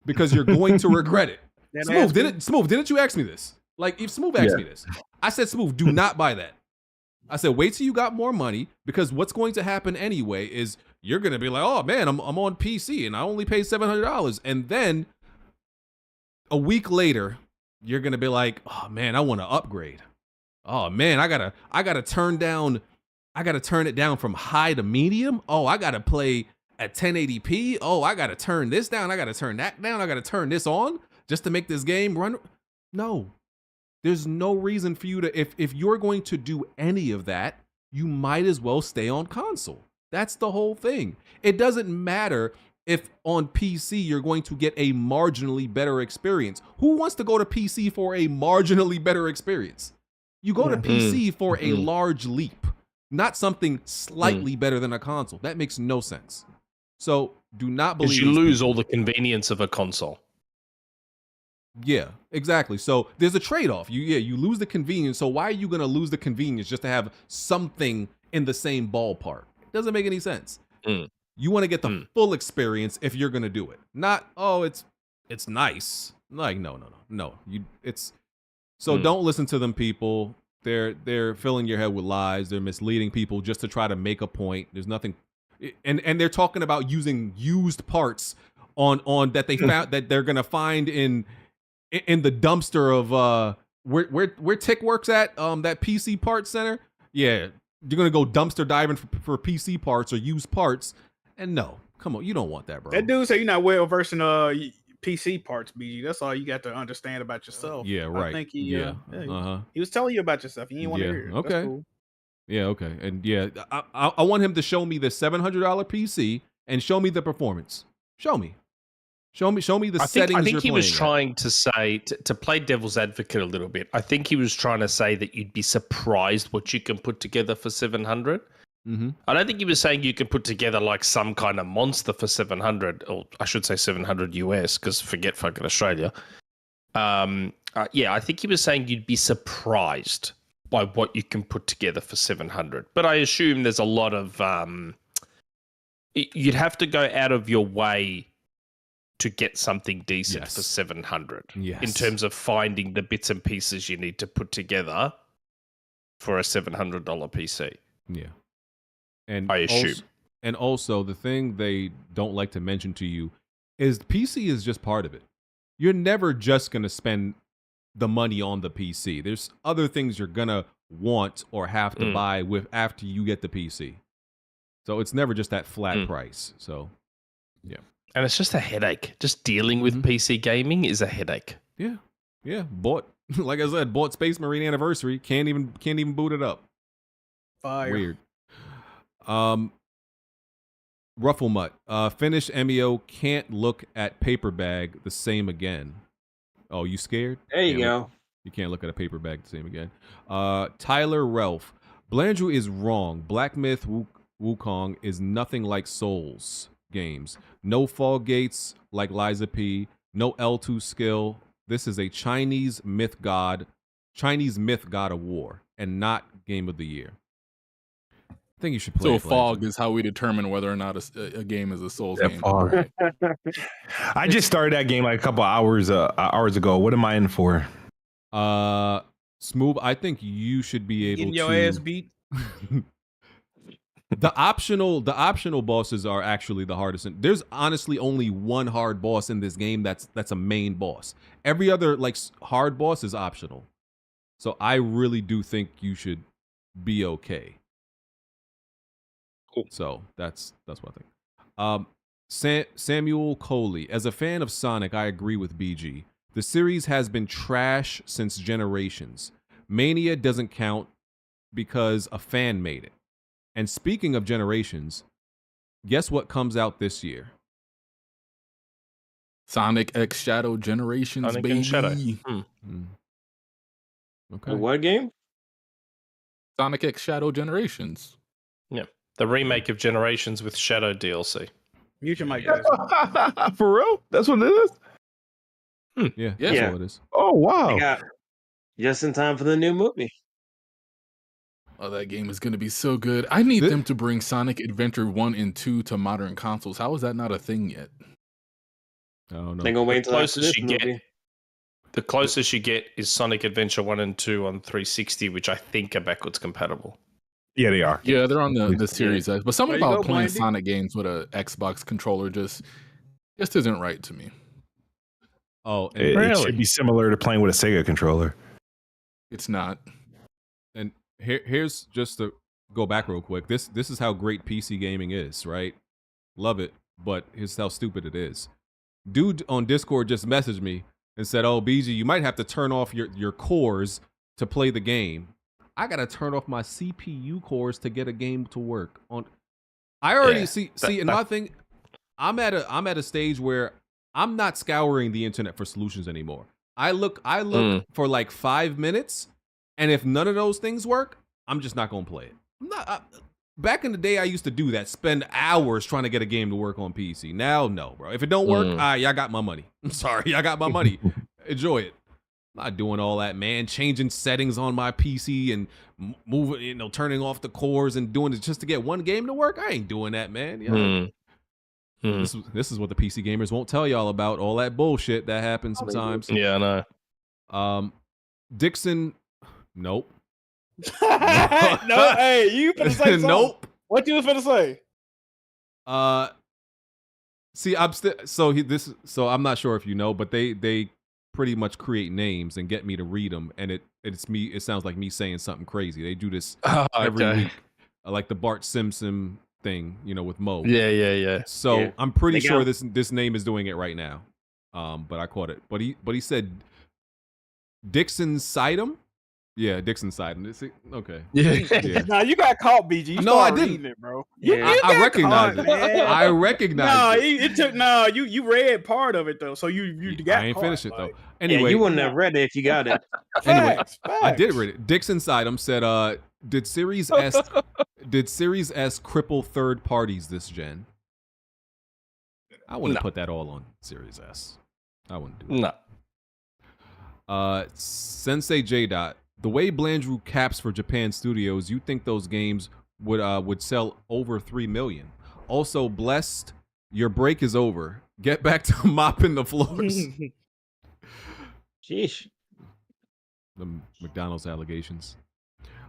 because you're going to regret it. Then Smoove, didn't you ask me this? Like, if Smoove asked me this, I said, Smoove, do not buy that. I said, wait till you got more money, because what's going to happen anyway is you're going to be like, oh man, I'm on PC and I only paid $700. And then a week later, you're going to be like, oh man, I want to upgrade. Oh man, I gotta turn it down from high to medium. Oh, I gotta play at 1080p. Oh, I gotta turn this down. I gotta turn that down. I gotta turn this on just to make this game run. No, there's no reason for you to, if you're going to do any of that, you might as well stay on console. That's the whole thing. It doesn't matter if on PC you're going to get a marginally better experience. Who wants to go to PC for a marginally better experience? You go to PC for a large leap, not something slightly better than a console. That makes no sense. So do not believe you lose all the convenience of a console. Yeah, exactly. So there's a trade-off. You lose the convenience. So why are you going to lose the convenience just to have something in the same ballpark? It doesn't make any sense. You want to get the full experience if you're going to do it. Not, oh, it's nice. Like, no. So don't listen to them, people. They're filling your head with lies. They're misleading people just to try to make a point. There's nothing, and they're talking about using used parts on that they found that they're gonna find in the dumpster of where Tick works at, that PC parts center. Yeah, you're gonna go dumpster diving for PC parts or used parts. And no, come on, you don't want that, bro. That dude said you're not well versed in PC parts, BG. That's all you got to understand about yourself. Yeah, right. I think he was telling you about yourself. You didn't want to hear it. Okay. That's cool. Yeah, okay. And yeah, I want him to show me the $700 PC and show me the performance. Show me the settings. I think he was at. trying to say, to play devil's advocate a little bit, I think he was trying to say that you'd be surprised what you can put together for 700. I don't think he was saying you can put together like some kind of monster for 700, or I should say 700 US, because forget fucking Australia. I think he was saying you'd be surprised by what you can put together for 700. But I assume there's a lot of you'd have to go out of your way to get something decent for 700. In terms of finding the bits and pieces you need to put together for a $700 PC. Yeah. And I assume. Also, the thing they don't like to mention to you is PC is just part of it. You're never just going to spend the money on the PC. There's other things you're going to want or have to buy with after you get the PC. So it's never just that flat price. So, yeah. And it's just a headache. Just dealing with PC gaming is a headache. Yeah. Yeah. Like I said, bought Space Marine Anniversary. Can't even boot it up. Fire. Weird. Rufflemut. Finished Emio, can't look at Paper Bag the same again. Oh, you scared? There you go. You can't look at a Paper Bag the same again. Tyler Ralph. Blandrew is wrong. Black Myth Wukong is nothing like Souls games. No fall gates like Liza P. No L2 skill. This is a Chinese myth god of war, and not game of the year. I think you should play. So fog is how we determine whether or not a game is a Souls game. Fog. I just started that game like a couple hours ago. What am I in for? Smoove, I think you should be able Getting your to ass beat. The optional bosses are actually the hardest. There's honestly only one hard boss in this game that's a main boss. Every other like hard boss is optional. So I really do think you should be okay. Cool. So that's what I think. Samuel Coley, as a fan of Sonic, I agree with BG. The series has been trash since Generations. Mania doesn't count because a fan made it. And speaking of Generations, guess what comes out this year? Sonic X Shadow Generations, Sonic baby. X Shadow. Okay. What game? Sonic X Shadow Generations. Yeah. The remake of Generations with Shadow DLC. Mute your mic, guys. For real? That's what it is? Yeah, that's all it is. Oh, wow. Just in time for the new movie. Oh, that game is going to be so good. I need them to bring Sonic Adventure 1 and 2 to modern consoles. How is that not a thing yet? I don't know. They're gonna wait until after closest this you movie. get, the closest you get is Sonic Adventure 1 and 2 on 360, which I think are backwards compatible. Yeah, they are. Yeah, they're on the Series S. But something There you about go, playing Blandy. Sonic games with a Xbox controller just isn't right to me. Oh, and It should be similar to playing with a Sega controller. It's not. And here's just to go back real quick. This is how great PC gaming is, right? Love it, but here's how stupid it is. Dude on Discord just messaged me and said, "Oh, BG, you might have to turn off your cores to play the game." I gotta turn off my CPU cores to get a game to work. I already see. And my thing, I'm at a stage where I'm not scouring the internet for solutions anymore. I look for like 5 minutes, and if none of those things work, I'm just not gonna play it. Back in the day, I used to do that, spend hours trying to get a game to work on PC. Now, no, bro. If it don't work, y'all got my money. I'm sorry, I got my money. Enjoy it. I'm not doing all that, man. Changing settings on my PC and moving, turning off the cores and doing it just to get one game to work. I ain't doing that, man. This is what the PC gamers won't tell y'all about. All that bullshit that happens sometimes. Yeah, I know. Dixon, nope. No, hey, you finna say something. Nope. What you was finna say? See, I'm still so I'm not sure if you know, but they pretty much create names and get me to read them, and it's me. It sounds like me saying something crazy. They do this every week, like the Bart Simpson thing, with Mo. Yeah. So I'm pretty sure this name is doing it right now. But I caught it. But he said Dixon Sidem. Yeah, Dixon Sidem. Okay. Yeah. Nah, you got caught, BG. No, I didn't. Reading it, bro. I recognize it. I recognize it. It took. You read part of it though, so you got. I ain't finished it though. Anyway, Anyway, you wouldn't have read it if you got it. Anyway, I did read it. Dixon Sidem said, "Did Series S cripple third parties this gen?" I wouldn't put that all on Series S. I wouldn't do that. No. Sensei J. The way Blandrew caps for Japan studios, you think those games would sell over 3 million. Also, Blessed, your break is over. Get back to mopping the floors. Sheesh. The McDonald's allegations.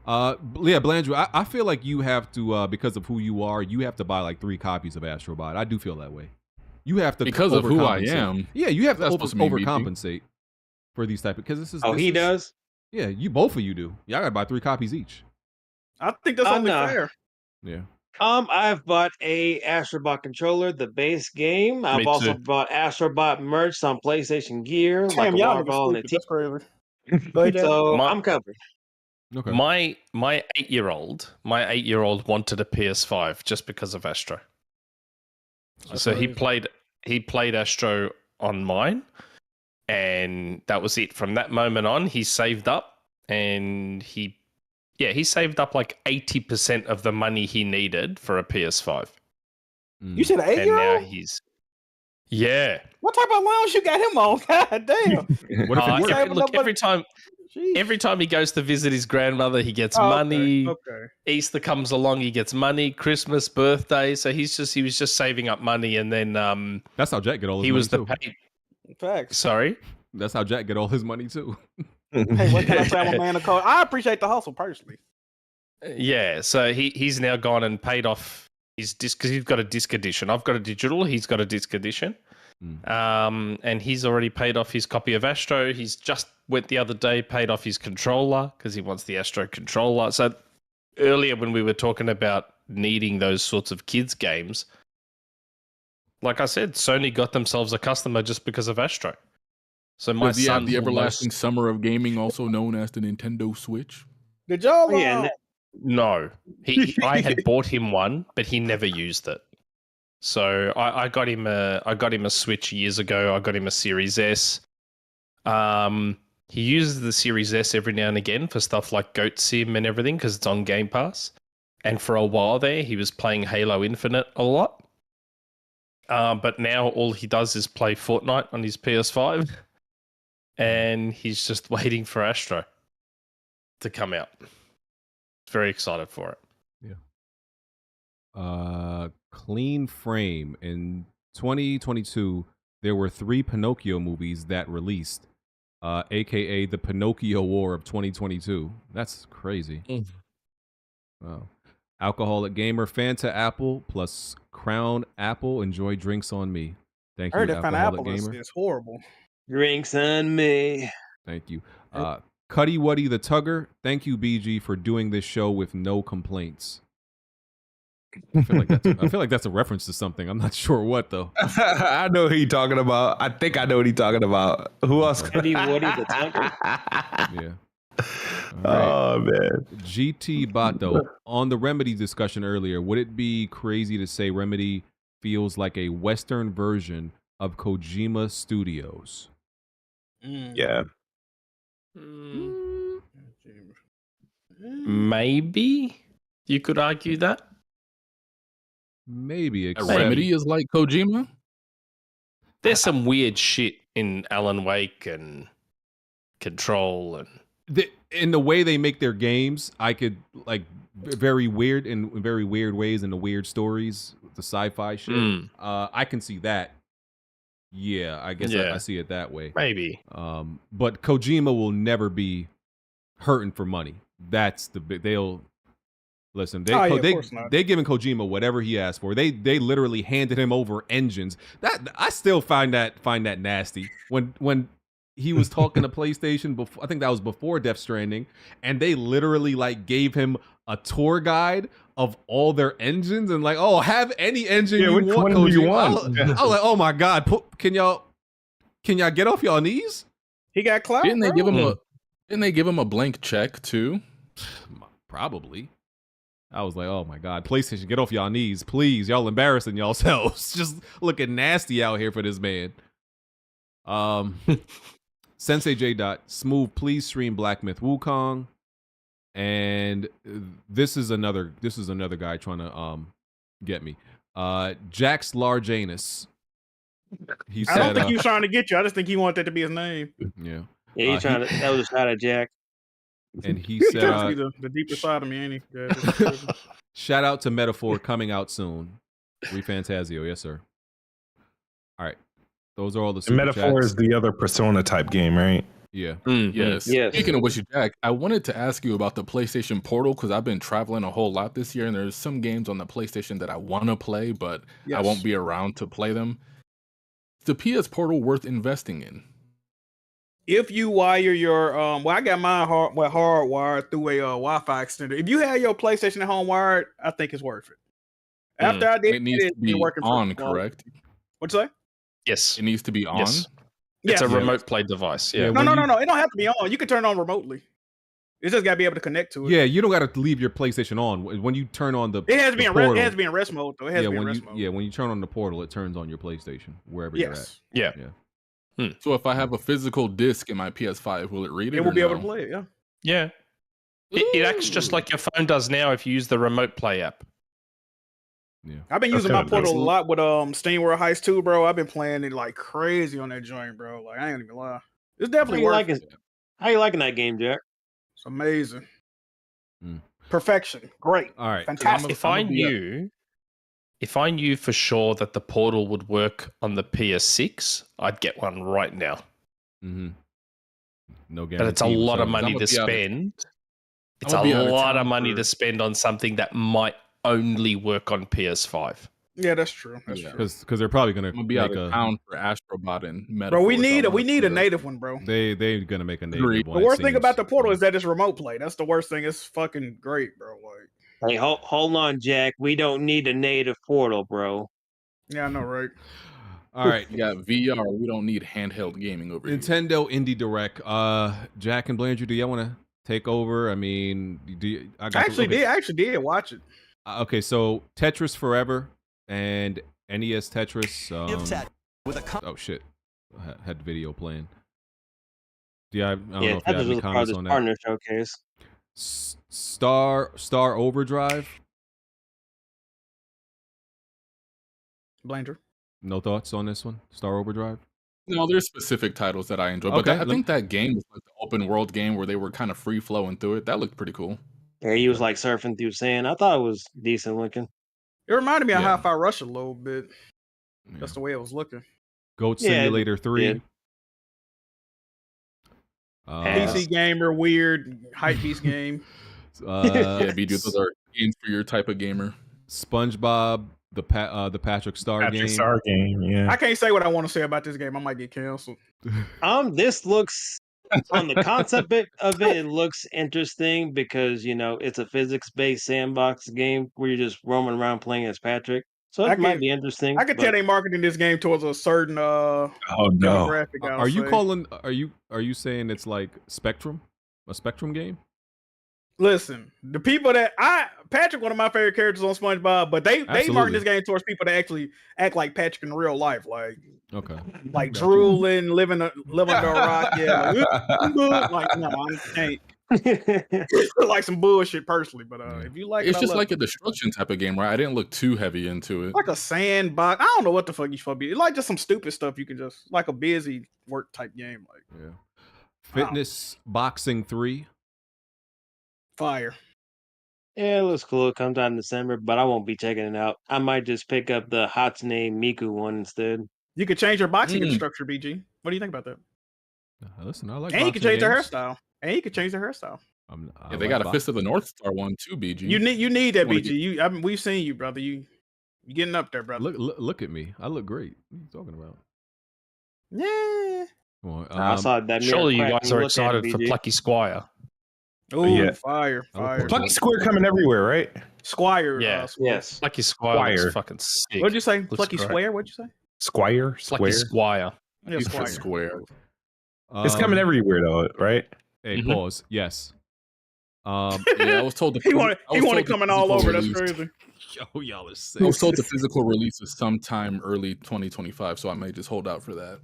Yeah, Blandrew, I feel like you have to, because of who you are, you have to buy like 3 copies of Astrobot. I do feel that way. You have to because of who I am. Yeah, you have to That's supposed to mean overcompensate for these type of, because this is. He does. Yeah, both of you do. Y'all gotta buy 3 copies each. I think that's only fair. Yeah. I've bought a Astrobot controller, the base game. I've also bought Astrobot merch on PlayStation Gear, like a water ball and a That's crazy. So I'm covered. Okay. My 8-year-old wanted a PS5 just because of Astro. So he played Astro on mine. And that was it. From that moment on, he saved up, and he saved up like 80% of the money he needed for a PS5. You said an 8-year-old? And now What type of lounge you got him on? God damn. What if it worked? Every time he goes to visit his grandmother, he gets money. Okay. Easter comes along, he gets money. Christmas, birthday, so he was just saving up money, and then that's how Jack get all his money too. Facts. Sorry? That's how Jack get all his money too. Hey, what can I say? I'm a man of code. I appreciate the hustle personally. Yeah, so he's now gone and paid off his disc, because he's got a disc edition. I've got a digital, he's got a disc edition. And he's already paid off his copy of Astro. He's just went the other day, paid off his controller because he wants the Astro controller. So earlier when we were talking about needing those sorts of kids games, like I said, Sony got themselves a customer just because of Astro. So my son, the everlasting summer of gaming, also known as the Nintendo Switch. Did y'all? No, I had bought him one, but he never used it. So I got him a Switch years ago. I got him a Series S. He uses the Series S every now and again for stuff like Goat Sim and everything because it's on Game Pass. And for a while there, he was playing Halo Infinite a lot. But now all he does is play Fortnite on his PS5. And he's just waiting for Astro to come out. Very excited for it. Yeah. Clean Frame in 2022, there were 3 Pinocchio movies that released, aka the Pinocchio War of 2022. That's crazy. Wow. Alcoholic Gamer, Fanta Apple plus Crown Apple. Enjoy drinks on me. Thank I you, heard that Fanta Alcoholic Apple Gamer. is horrible. Drinks on me. Thank you. Cuddy Wuddy the Tugger. Thank you, BG, for doing this show with no complaints. I feel like that's a reference to something. I'm not sure what though. I know who you're talking about. I think I know what he's talking about. Who else? Cuddy Wuddy the Tugger. Yeah. Oh man. GT Bato, on the Remedy discussion earlier, would it be crazy to say Remedy feels like a Western version of Kojima Studios? Yeah. Maybe you could argue that. Maybe. A Remedy is like Kojima? There's some weird shit in Alan Wake and Control and in the way they make their games, I could like very weird in very weird ways in the weird stories, the sci-fi shit. I can see that. Yeah, I guess I see it that way. Maybe. But Kojima will never be hurting for money. That's the big. They'll listen. They giving Kojima whatever he asked for. They literally handed him over engines. That I still find that nasty. When he was talking to PlayStation before, I think that was before Death Stranding, and they literally like gave him a tour guide of all their engines and like, oh, have any engine you which want. one do you Kojima. want? I was like, oh my god, can y'all get off y'all knees? He got clout. Didn't they give him a blank check too? Probably. I was like, oh my god, PlayStation, get off y'all knees, please. Y'all embarrassing yourselves. Just looking nasty out here for this man. Sensei J. Smoove, please stream Black Myth Wukong. And this is another guy trying to get me. Jax Large Anus. He said, I don't think he was trying to get you. I just think he wanted that to be his name. Yeah. Yeah, he's trying to. That was a shot at Jack. And he He said, tries to be the deeper side of me, ain't he? Yeah, shout out to Metaphor coming out soon. Refantasio, yes sir. All right, those are all the super Metaphor chats. is the other Persona type game, right? Yeah. Yes. Yes. Speaking of which, Jack, I wanted to ask you about the PlayStation Portal because I've been traveling a whole lot this year, and there's some games on the PlayStation that I want to play, but I won't be around to play them. Is the PS Portal worth investing in? If you wire your well, I got mine hardwired through a Wi-Fi extender. If you have your PlayStation at home wired, I think it's worth it. After I did it needs to be working on, correct? What'd you say? Yes. It needs to be on. Yes. Yes. It's a remote play device. Yeah. No. It don't have to be on. You can turn it on remotely. It's just gotta be able to connect to it. Yeah, you don't got to leave your PlayStation on when you turn on the. It has to be in portal, it has to be in rest mode though. It has to be in rest mode. Yeah, when you turn on the portal, it turns on your PlayStation wherever you're at. Yeah. So if I have a physical disc in my PS5, will it read it? It will be able no? to play it. Yeah. Yeah. It acts just like your phone does now if you use the remote play app. Yeah. I've been using my portal a lot with Steam World Heist 2, bro. I've been playing it like crazy on that joint, bro. Like I ain't gonna even lie. It's definitely worth it. How you liking that game, Jack? It's amazing. Perfection. Great. All right. Fantastic. If I knew for sure that the Portal would work on the PS6, I'd get one right now. Mm-hmm. No guarantee. But it's a lot of money to spend. It's a lot of money to spend on something that might only work on PS5. Yeah, that's true. That's true. Because they're probably gonna be out of town for Astrobot and Metaphor. Bro, we need a native one, bro. They're gonna make a native one. The worst thing about the Portal is that it's remote play. That's the worst thing. It's fucking great, bro. Like, hey, hold on, Jack. We don't need a native Portal, bro. Yeah, I know, right? All right, you got VR. We don't need handheld gaming over here. Nintendo Indie Direct. Jack and Blandrew, do y'all want to take over? I mean, I actually did watch it. Okay, so Tetris Forever and NES Tetris. Oh shit, I had the video playing. I don't know if you have any comments on that. Partner showcase. Star Overdrive. Blander. No thoughts on this one, Star Overdrive? No, there's specific titles that I enjoy, but I think that game was like the open world game where they were kind of free flowing through it. That looked pretty cool. Yeah, he was like surfing through sand. I thought it was decent looking. It reminded me of Hi-Fi Rush a little bit. That's the way it was looking. Goat Yeah, Simulator 3. PC gamer, weird hype beast game. Yeah, BG, those are games for your type of gamer. SpongeBob, the Patrick Star game. Star game, yeah. I can't say what I want to say about this game. I might get canceled. This looks on the concept of it. It looks interesting because it's a physics-based sandbox game where you're just roaming around playing as Patrick. So it might be interesting. I could tell they marketing this game towards a certain demographic. Are you calling? Are you saying it's like Spectrum, a Spectrum game? Listen, the people that Patrick, one of my favorite characters on SpongeBob, but they market this game towards people that actually act like Patrick in real life, like drooling, living under a rock, like no, I can't. Like some bullshit personally, but if you like it's just like a destruction type of game, right? I didn't look too heavy into it. Like a sandbox. I don't know what the fuck you supposed to be. It's like just some stupid stuff you can just like a busy work type game, like Fitness Boxing 3. Fire. Yeah, it looks cool. It comes out in December, but I won't be checking it out. I might just pick up the Hatsune Miku one instead. You could change your boxing structure, BG. What do you think about that? Listen, I like. And you can change the hairstyle. Yeah, they got a Fist of the North Star one too, BG. You need that, BG. We've seen you, brother. You getting up there, brother. Look at me. I look great. What are you talking about? Yeah. Come on, I saw that. Surely you guys are excited for Plucky Squire. Oh, Yeah. Fire. Plucky Square coming everywhere, right? Squire. Yeah. Yes. Plucky Squire is fucking sick. What'd you say? Looks Plucky great. Square? What'd you say? Squire? Plucky Squire. Yeah, Squire. Square. It's coming everywhere though, right? Hey, pause. Yes. Yeah, I was told he wanted coming all over. That's crazy. Yo, y'all are sick. I was told the physical release is sometime early 2025, so I may just hold out for that.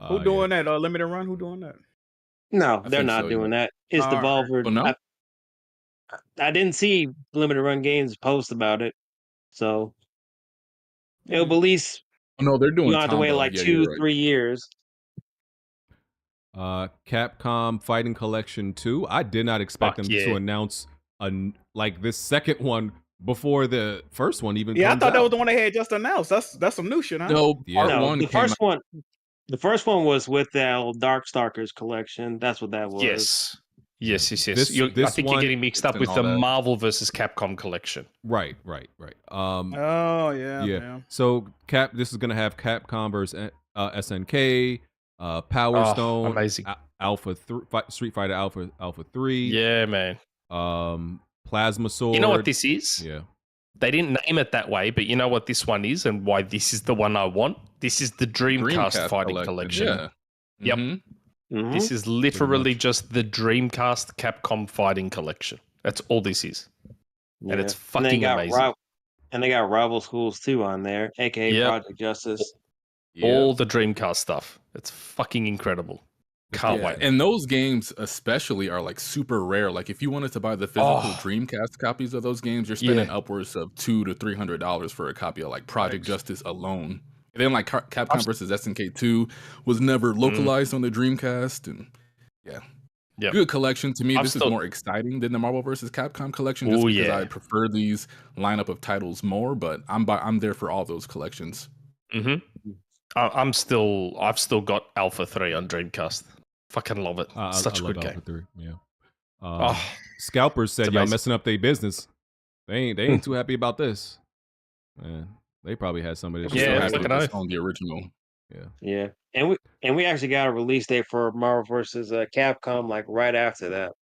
Who doing that? Limited run? Who doing that? No, they're not doing that. It's Devolver. Oh, no? I didn't see Limited Run Games post about it, so it'll be at least. No, they're doing. You don't have to wait like 2-3 years. Capcom Fighting Collection 2. I did not expect them to announce this second one before the first one even. Yeah, comes I thought that out. was the one they had just announced. That's some new shit, huh? No, the first one was with the Darkstalkers collection. That's what that was. Yes. This I think one, you're getting mixed up with the Marvel vs. Capcom collection. Right. Oh yeah. So this is gonna have Capcom versus SNK, Power Stone, amazing. Street Fighter Alpha 3. Yeah, man. Plasma Sword. You know what this is? Yeah. They didn't name it that way, but you know what this one is and why this is the one I want? This is the Dreamcast Fighting Collection. Yeah. Yep. Mm-hmm. This is literally just the Dreamcast Capcom Fighting Collection. That's all this is. Yeah. And it's fucking amazing. And they got Rival Schools 2 on there, aka Project Justice. All the Dreamcast stuff. It's fucking incredible. Can't wait. And those games especially are like super rare. Like if you wanted to buy the physical Dreamcast copies of those games, you're spending upwards of $200 to $300 for a copy of like Project Justice alone. And then like Capcom versus SNK 2 was never localized on the Dreamcast, and good collection. To me, this is more exciting than the Marvel versus Capcom collection, just because I prefer these lineup of titles more. But I'm there for all those collections. Mm-hmm. I've still got Alpha 3 on Dreamcast. Fucking love it. Such a good game. Alpha 3, yeah. Scalpers said y'all messing up their business. They ain't too happy about this. Man, they probably had some of this. On the original. Yeah. And we actually got a release date for Marvel vs. Capcom like right after that.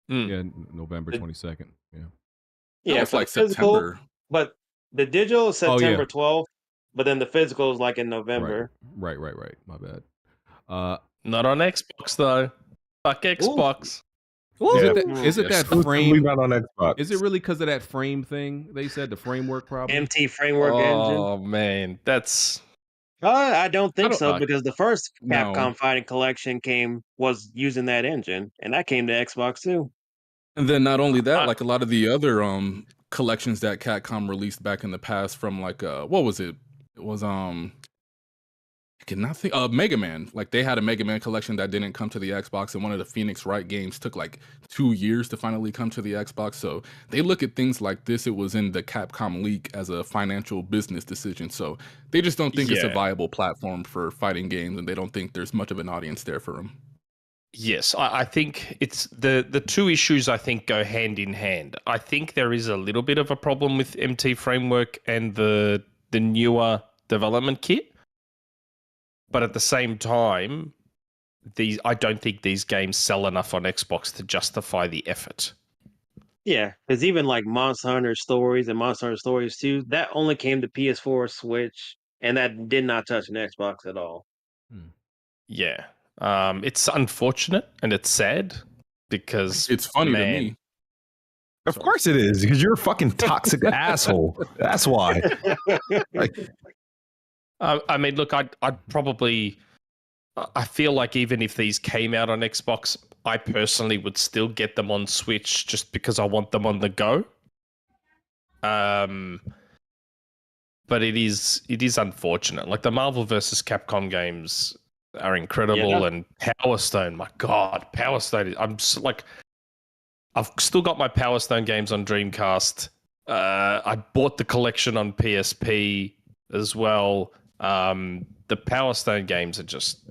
Yeah, November 22nd. Yeah, it's like physical, September. But the digital is September 12th, but then the physical is like in November. Right. My bad. Not on Xbox though. Fuck Xbox. Is it that frame? Not on Xbox. Is it really because of that frame thing? They said the framework problem. MT framework engine. Oh man, that's. I don't think so because the first Capcom Fighting Collection was using that engine, and that came to Xbox too. And then not only that, like a lot of the other collections that Capcom released back in the past from like what was it? It was I cannot think. Mega Man. Like they had a Mega Man collection that didn't come to the Xbox, and one of the Phoenix Wright games took like 2 years to finally come to the Xbox. So they look at things like this. It was in the Capcom leak as a financial business decision. So they just don't think it's a viable platform for fighting games, and they don't think there's much of an audience there for them. Yes, I think it's the two issues I think go hand in hand. I think there is a little bit of a problem with MT Framework and the newer development kit. But at the same time, I don't think these games sell enough on Xbox to justify the effort. Yeah, because even like Monster Hunter Stories and Monster Hunter Stories 2, that only came to PS4, Switch, and that did not touch an Xbox at all. Yeah. It's unfortunate and it's sad because it's funny to me. Of course it is, because you're a fucking toxic asshole. That's why. I mean, look, I'd probably... I feel like even if these came out on Xbox, I personally would still get them on Switch just because I want them on the go. But it is unfortunate. Like the Marvel vs. Capcom games are incredible, and Power Stone, my God, Power Stone. I've still got my Power Stone games on Dreamcast. I bought the collection on PSP as well. The Power Stone games are just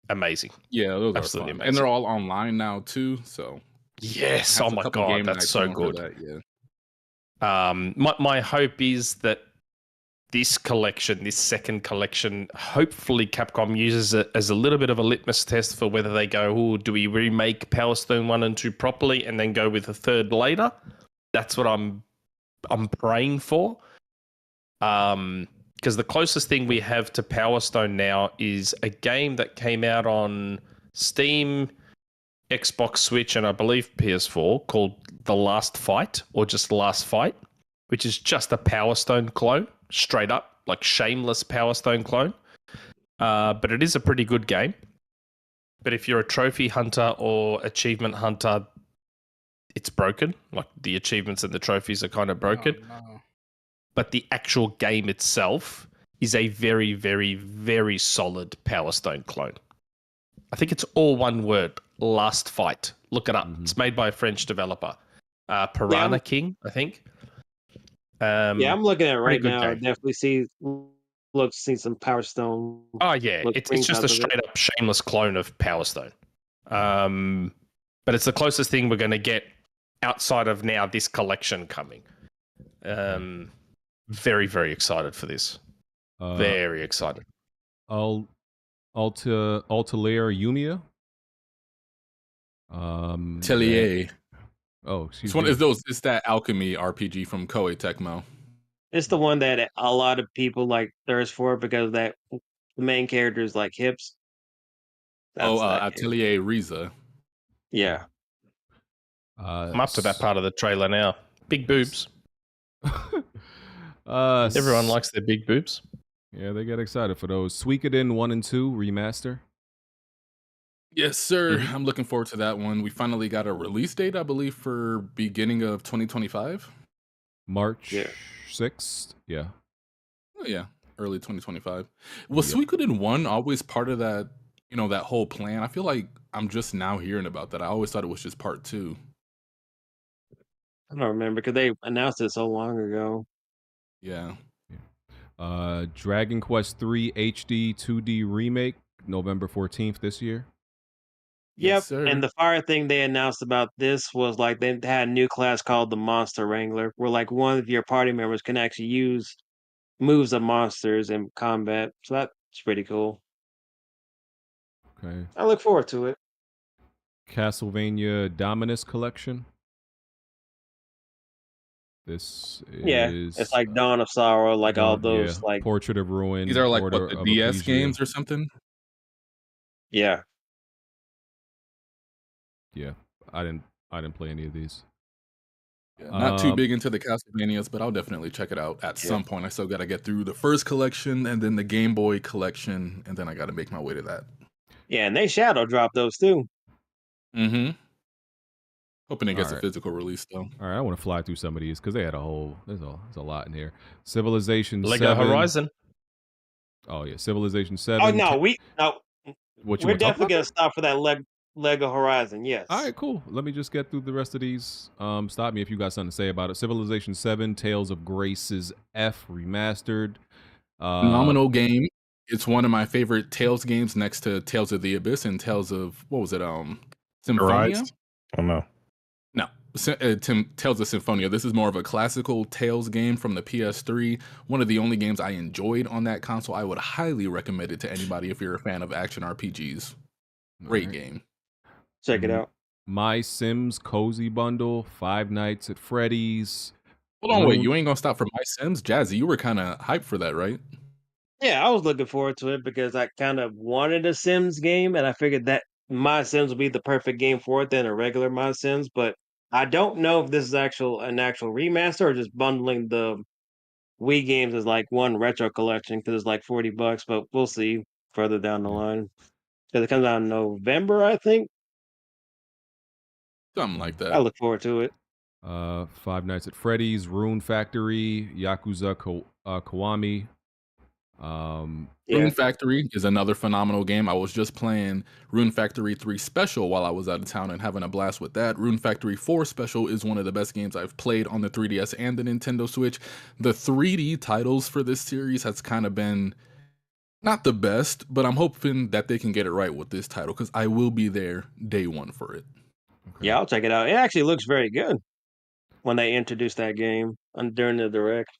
amazing. Yeah, those absolutely are fun. amazing, and they're all online now too. So yes, oh my God, that's so good. My hope is that this collection, this second collection, hopefully Capcom uses it as a little bit of a litmus test for whether they go, oh, do we remake Power Stone 1 and 2 properly and then go with a third later? That's what I'm praying for. Because the closest thing we have to Power Stone now is a game that came out on Steam, Xbox Switch, and I believe PS4 called The Last Fight, or just Last Fight, which is just a Power Stone clone. Straight up, like shameless Power Stone clone. But it is a pretty good game. But if you're a trophy hunter or achievement hunter, it's broken. Like the achievements and the trophies are kind of broken. No. But the actual game itself is a very, very, very solid Power Stone clone. I think it's all one word, Last Fight. Look it up. It's made by a French developer. Piranha King, I think. I'm looking at it right now. Game. I definitely see some Power Stone. Oh yeah, it's just a straight up shameless clone of Power Stone. But it's the closest thing we're going to get outside of now this collection coming. Very, very excited for this. Very excited. Altair Umia. Tellier. Oh, excuse me. It's that alchemy RPG from Koei Tecmo. It's the one that a lot of people like thirst for because that the main character is like hips. Atelier Riza. Yeah. I'm up to that part of the trailer now. Big boobs. Everyone likes their big boobs. Yeah, they get excited for those. Suikoden 1 and 2 remaster. Yes, sir. I'm looking forward to that one. We finally got a release date, I believe, for beginning of 2025. March 6th. Yeah. Oh, yeah, early 2025. Was Suikoden 1 always part of that, that whole plan? I feel like I'm just now hearing about that. I always thought it was just part 2. I don't remember because they announced it so long ago. Yeah. Dragon Quest 3 HD 2D remake, November 14th this year. Yep, and the fire thing they announced about this was like they had a new class called the Monster Wrangler, where like one of your party members can actually use moves of monsters in combat. So that's pretty cool. Okay. I look forward to it. Castlevania Dominus Collection. This is it's like Dawn of Sorrow, like all those like Portrait of Ruin. These are like Order the of DS Ecclesia. games or something. Yeah. Yeah, I didn't play any of these. Yeah, not too big into the Castlevanias, but I'll definitely check it out at some point. I still got to get through the first collection and then the Game Boy collection, and then I got to make my way to that. Yeah, and they shadow drop those too. Mm-hmm. Hoping it gets a physical release though. All right, I want to fly through some of these because they had there's a lot in here. Civilization Lego 7. Horizon. Oh yeah, Civilization 7. Oh no, What you we're want to talk definitely about? gonna stop for that Lego Horizon. Yes. All right, cool. Let me just get through the rest of these. Stop me if you got something to say about it. Civilization 7, Tales of Grace's F remastered. Phenomenal game. It's one of my favorite Tales games next to Tales of the Abyss and Tales of, what was it? Symphonia? Oh no. No, Tales of Symphonia. This is more of a classical Tales game from the PS3. One of the only games I enjoyed on that console. I would highly recommend it to anybody if you're a fan of action RPGs. Great game. Check it out. My Sims Cozy Bundle, Five Nights at Freddy's. Hold on, wait. You ain't gonna stop for My Sims? Jazzy, you were kind of hyped for that, right? Yeah, I was looking forward to it because I kind of wanted a Sims game, and I figured that My Sims would be the perfect game for it than a regular My Sims. But I don't know if this is an actual remaster or just bundling the Wii games as like one retro collection because it's like $40. But we'll see further down the line because it comes out in November, I think. Something like that. I look forward to it. Five Nights at Freddy's, Rune Factory, Yakuza Kiwami. Rune Factory is another phenomenal game. I was just playing Rune Factory 3 Special while I was out of town and having a blast with that. Rune Factory 4 Special is one of the best games I've played on the 3DS and the Nintendo Switch. The 3D titles for this series has kind of been not the best, but I'm hoping that they can get it right with this title because I will be there day one for it. Okay. Yeah, I'll check it out. It actually looks very good when they introduced that game during the Direct.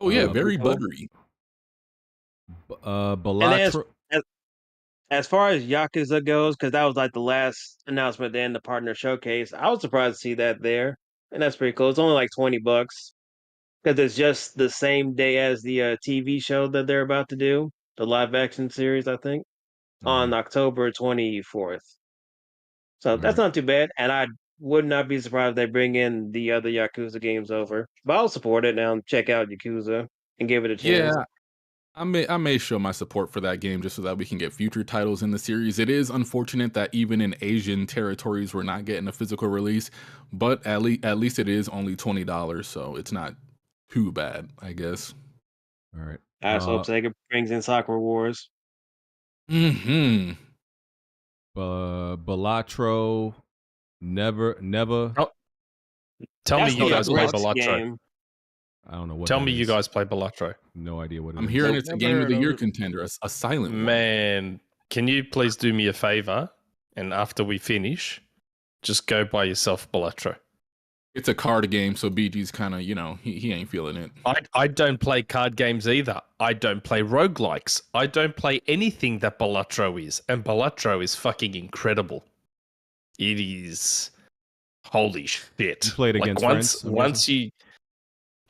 Oh yeah, very buttery. As far as Yakuza goes, because that was like the last announcement at the end of the partner showcase, I was surprised to see that there, and that's pretty cool. It's only like $20 because it's just the same day as the TV show that they're about to do, the live action series, I think, on October 24th. So that's not too bad, and I would not be surprised if they bring in the other Yakuza games over. But I'll support it now. Check out Yakuza and give it a chance. Yeah. I may show my support for that game just so that we can get future titles in the series. It is unfortunate that even in Asian territories we're not getting a physical release, but at least it is only $20, so it's not too bad, I guess. All right. I just hope Sega brings in Sakura Wars. Balatro, never. Oh, tell me you guys play Balatro. I don't know what. Tell me you guys play Balatro. No idea what it is. I'm hearing it's a Game of the Year contender, a silent one. Man, can you please do me a favor? And after we finish, just go buy yourself Balatro. It's a card game, so BG's kind of, he ain't feeling it. I don't play card games either. I don't play roguelikes. I don't play anything that Balatro is. And Balatro is fucking incredible. It is... Holy shit. You played against friends? Once you...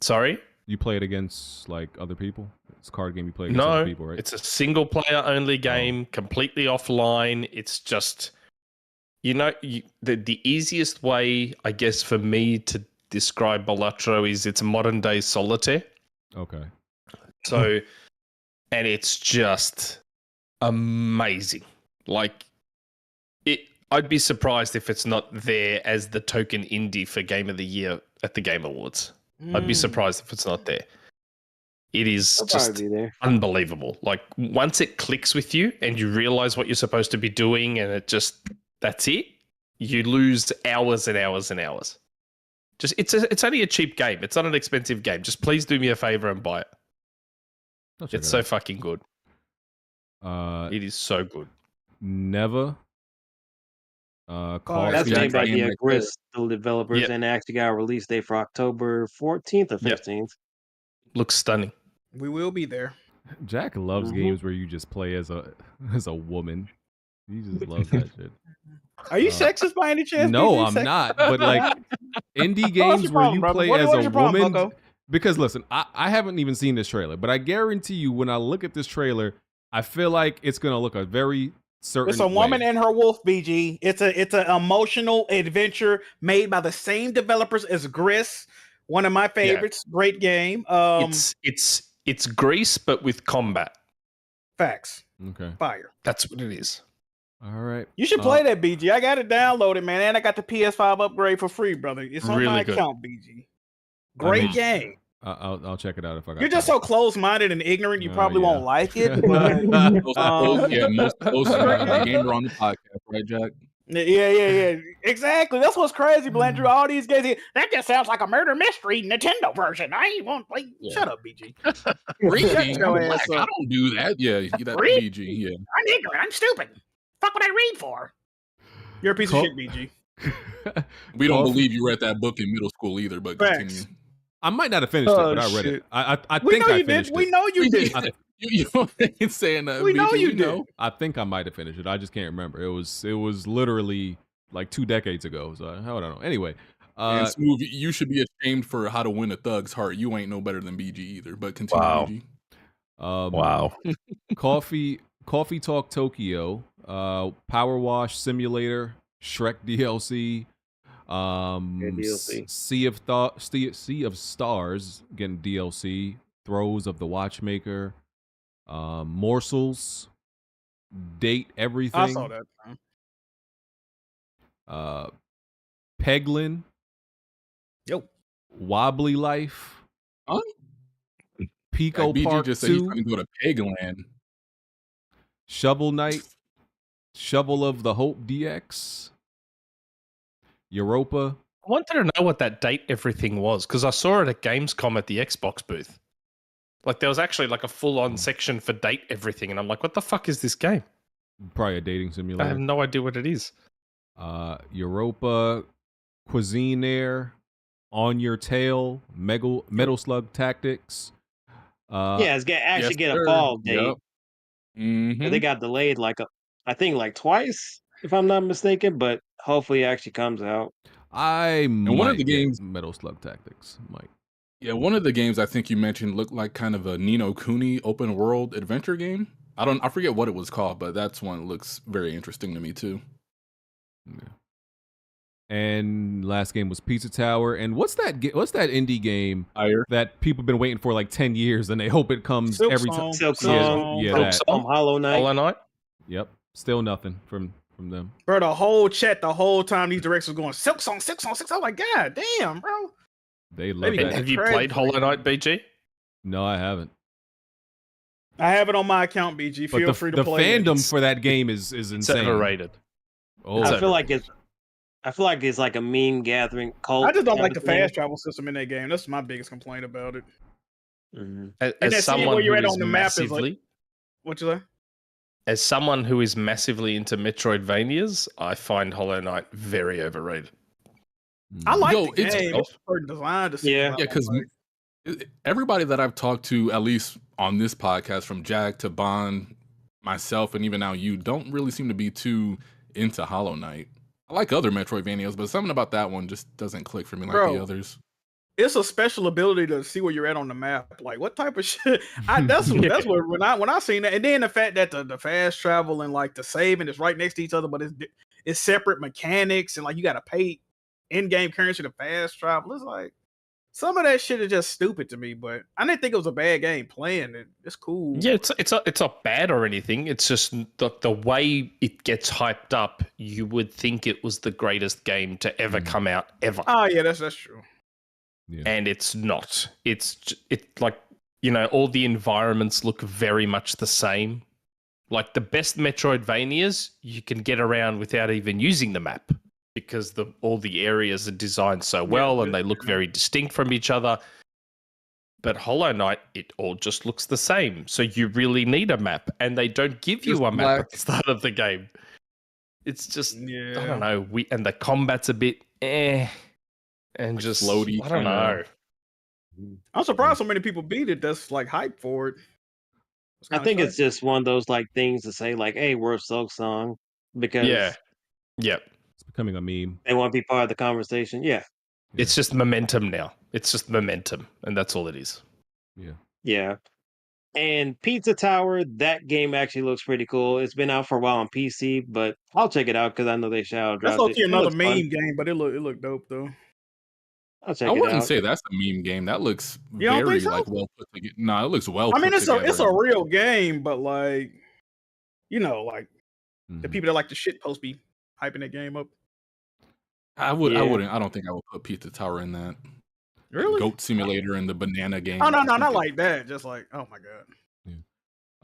Sorry? You play it against other people? It's a card game you play against other people, right? It's a single player only game, completely offline. It's just, the easiest way, I guess, for me to describe Balatro is it's modern day solitaire. Okay. So, and it's just amazing. I'd be surprised if it's not there as the token indie for Game of the Year at the Game Awards. I'd be surprised if it's not there. It is just unbelievable. Once it clicks with you and you realize what you're supposed to be doing and that's it, you lose hours and hours and hours. It's only a cheap game. It's not an expensive game. Just please do me a favor and buy it. It's so fucking good. It is so good. Never. That's made by the Crystal developers, and it actually got a release date for October 14th or 15th. Looks stunning. We will be there. Jack loves games where you just play as a woman. He just loves that shit. Are you sexist by any chance? No, I'm not. But indie games where you play as a woman. Because listen, I haven't even seen this trailer, but I guarantee you, when I look at this trailer, I feel like it's gonna look a very certain. It's a woman and her wolf, BG. It's an emotional adventure made by the same developers as Gris, one of my favorites. Yeah. Great game. It's Grease, but with combat. Facts. Okay. Fire. That's what it is. All right. You should play that, BG. I got it downloaded, man, and I got the PS5 upgrade for free, brother. It's on my account, BG. Great game. I'll check it out if I got. You're just so close-minded and ignorant. You probably won't like it. But, most gamer on the podcast, right, Jack? Yeah. Exactly. That's what's crazy, Blandrew. All these guys, that just sounds like a murder mystery Nintendo version. I ain't want like. Shut up, BG. Reading. I don't do that. Yeah, that's BG. Yeah. I'm ignorant. I'm stupid. Fuck what I read for. You're a piece of shit, BG. We don't believe you read that book in middle school either. But continue. I might not have finished it, but I read it. I think I finished it. We know you did. You ain't saying that. We know BG, you did. I think I might have finished it. I just can't remember. It was literally like 2 decades ago. So I don't know. Anyway, and Smoove, you should be ashamed for how to win a thug's heart. You ain't no better than BG either. But continue, BG. Wow. Coffee Talk Tokyo, Power Wash Simulator, Shrek DLC, DLC. Sea of Stars getting DLC, Throes of the Watchmaker, Morsels, Date Everything. I saw that. Peglin. Yo. Wobbly Life. Huh? Pico BG Park just said 2. he's going to go to Pegland. Shovel Knight. Shovel of the Hope DX. Europa. I wanted to know what that Date Everything was because I saw it at Gamescom at the Xbox booth. Like there was actually like a full-on section for Date Everything, and I'm like, what the fuck is this game? Probably a dating simulator. I have no idea what it is. Europa, Cuisinaire, On Your Tail, Metal Slug Tactics. It's actually get a fall date. Yep. Mm-hmm. They got delayed I think twice, if I'm not mistaken, but hopefully it actually comes out. One of the games, Metal Slug Tactics, Mike. Yeah, one of the games I think you mentioned looked like kind of a Ni no Kuni open world adventure game. I forget what it was called, but that's one that looks very interesting to me too. Yeah. And last game was Pizza Tower. And what's that indie game that people have been waiting for like 10 years and they hope it comes every time? Silk Song, Hollow Knight. Yep. Still nothing from them. Bro, the whole chat, the whole time these directors were going, Silk Song. I'm like, God damn, bro. They love that. that. Have you played Hollow Knight, BG? No, I haven't. I have it on my account, BG. Feel free to play the fandom for that game is insane. It's overrated. Oh, I feel like it's like a meme gathering cult. I just don't like the fast travel system in that game. That's my biggest complaint about it. Mm-hmm. As someone who is massively, what you say? As someone who is massively into Metroidvanias, I find Hollow Knight very overrated. I like the game. It's designed to see. Yeah, because everybody that I've talked to, at least on this podcast, from Jack to Bond, myself, and even now you, don't really seem to be too into Hollow Knight. I like other Metroidvanias, but something about that one just doesn't click for me like the others. It's a special ability to see where you're at on the map. Like, what type of shit? That's what when I seen that, and then the fact that the fast travel and like the saving is right next to each other, but it's separate mechanics, and like you got to pay in-game currency to fast travel. It's like some of that shit is just stupid to me. But I didn't think it was a bad game playing it. It's cool. Yeah, it's not bad or anything. It's just the way it gets hyped up. You would think it was the greatest game to ever come out ever. Oh yeah, that's true. Yeah. And it's not. It's like, all the environments look very much the same. Like the best Metroidvanias, you can get around without even using the map because all the areas are designed so well and they look very distinct from each other. But Hollow Knight, it all just looks the same. So you really need a map, and they don't give you a map at the start of the game. It's just, I don't know. And the combat's a bit and just floaty. I don't know. I'm surprised so many people beat it. That's like hype for it. I think it's just one of those like things to say like, "Hey, we're a Silk Song," because it's becoming a meme. They want to be part of the conversation. Yeah, it's just momentum now. It's just momentum, and that's all it is. Yeah. And Pizza Tower, that game actually looks pretty cool. It's been out for a while on PC, but I'll check it out because I know they shall drop it. That's another meme game, but it looked dope though. I wouldn't say that's a meme game. That looks very like well put together. No, it looks well. I mean, put together. it's a real game, but like, like the people that like the shit post be hyping that game up. I wouldn't. I don't think I would put Pizza Tower in that. Really? Goat Simulator and the banana game. Oh no, not like that. Just like, oh my god.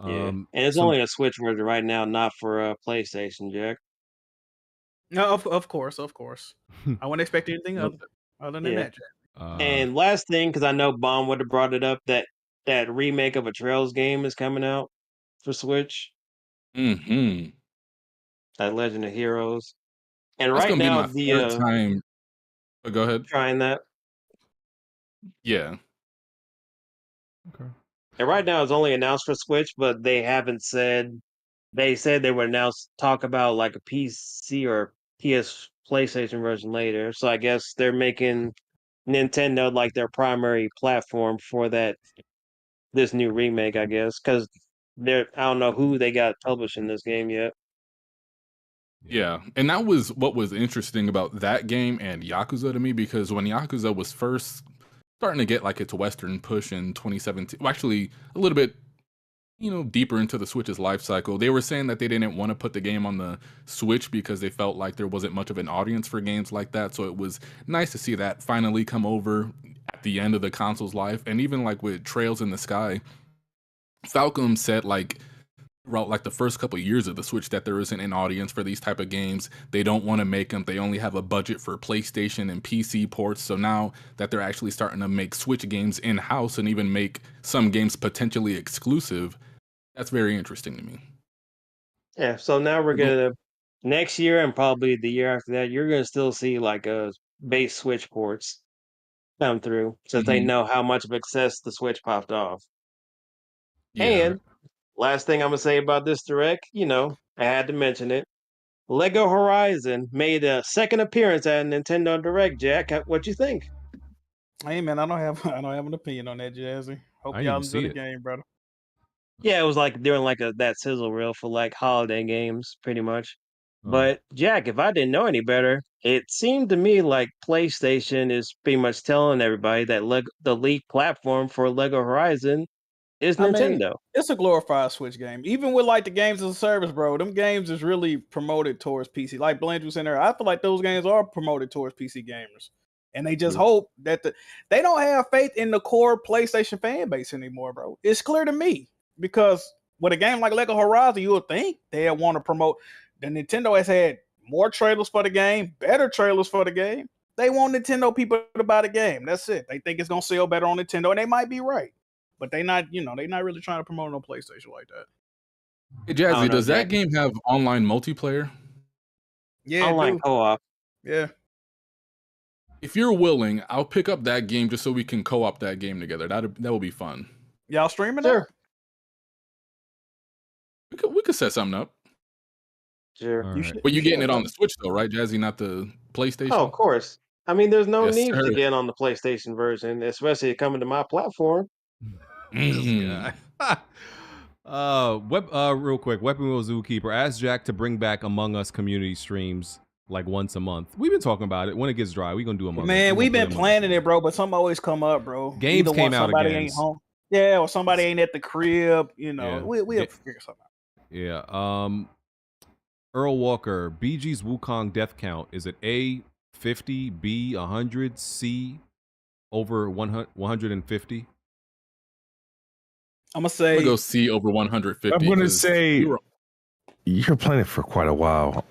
Yeah. And it's only a Switch version right now, not for PlayStation, Jack. No, of course. I wouldn't expect anything other than that, Jack. And last thing, because I know Bomb would have brought it up, that remake of a Trails game is coming out for Switch. Mm-hmm. That Legend of Heroes. And That's right gonna now, be my third time. Oh, go ahead. Trying that. Yeah. Okay. And right now, it's only announced for Switch, but they haven't said. They said they would announce talk about like a PC or PlayStation version later. So I guess they're making Nintendo like their primary platform for this new remake. I guess because I don't know who they got publishing this game yet. Yeah, and that was what was interesting about that game and Yakuza to me, because when Yakuza was first starting to get like its Western push in 2017, well, actually a little bit, deeper into the Switch's life cycle, they were saying that they didn't want to put the game on the Switch because they felt like there wasn't much of an audience for games like that. So it was nice to see that finally come over at the end of the console's life. And even like with Trails in the Sky, Falcom said like the first couple of years of the Switch that there isn't an audience for these type of games. They don't want to make them. They only have a budget for PlayStation and PC ports. So now that they're actually starting to make Switch games in-house and even make some games potentially exclusive, that's very interesting to me. Yeah, so now we're gonna next year and probably the year after that, you're gonna still see like a base Switch ports come through, since they know how much of success the Switch popped off. Yeah. And last thing I'm gonna say about this direct, I had to mention it. Lego Horizon made a second appearance at Nintendo Direct. Jack, what you think? Hey man, I don't have an opinion on that, Jazzy. Hope y'all enjoy the game, brother. Yeah, it was like doing like that sizzle reel for like holiday games, pretty much. But Jack, if I didn't know any better, it seemed to me like PlayStation is pretty much telling everybody that the lead platform for Lego Horizon is Nintendo. It's a glorified Switch game. Even with like the games as a service, bro, them games is really promoted towards PC. Like Blanche was in there, I feel like those games are promoted towards PC gamers. And they just hope that they don't have faith in the core PlayStation fan base anymore, bro. It's clear to me. Because with a game like Lego Horizon, you would think they'd want to promote. The Nintendo has had more trailers for the game, better trailers for the game. They want Nintendo people to buy the game. That's it. They think it's gonna sell better on Nintendo, and they might be right. But they not, they're not really trying to promote on PlayStation like that. Hey Jazzy, does that game have online multiplayer? Yeah, online co-op. Yeah. If you're willing, I'll pick up that game just so we can co-op that game together. That will be fun. Y'all streaming Sure. We could set something up. Sure. Right. But you're getting it on the Switch though, right, Jazzy? Not the PlayStation? Oh, of course. I mean, there's no Yes, need sir. to get on the PlayStation version, especially coming to my platform. Real quick, Weapon Wheel Zookeeper asked Jack to bring back Among Us community streams like once a month. We've been talking about it. When it gets dry, we're gonna do Among Us. Man, we've been planning it, bro, but something always come up, bro. Games Either came out somebody again. ain't home. Yeah, or somebody ain't at the crib, Yeah. We'll figure something out. Yeah. Earl Walker, BG's Wukong death count, is it A 50, B 100, C over 150? I'm gonna say go C over 150. I'm gonna say you're playing it for quite a while.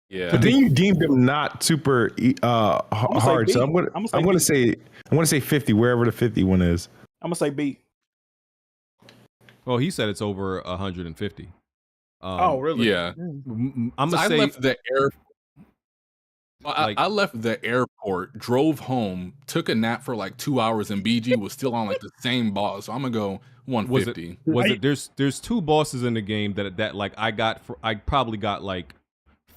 Yeah. But then you deemed them not super hard. B. So I'm gonna say 50, wherever the 50 one is. I'm gonna say B. Well, he said it's over 150. Oh, really? Yeah. I'm gonna I say left the I left the airport, drove home, took a nap for like 2 hours, and BG was still on like the same boss. So I'm gonna go 150. Was it? There's two bosses in the game that like I probably got like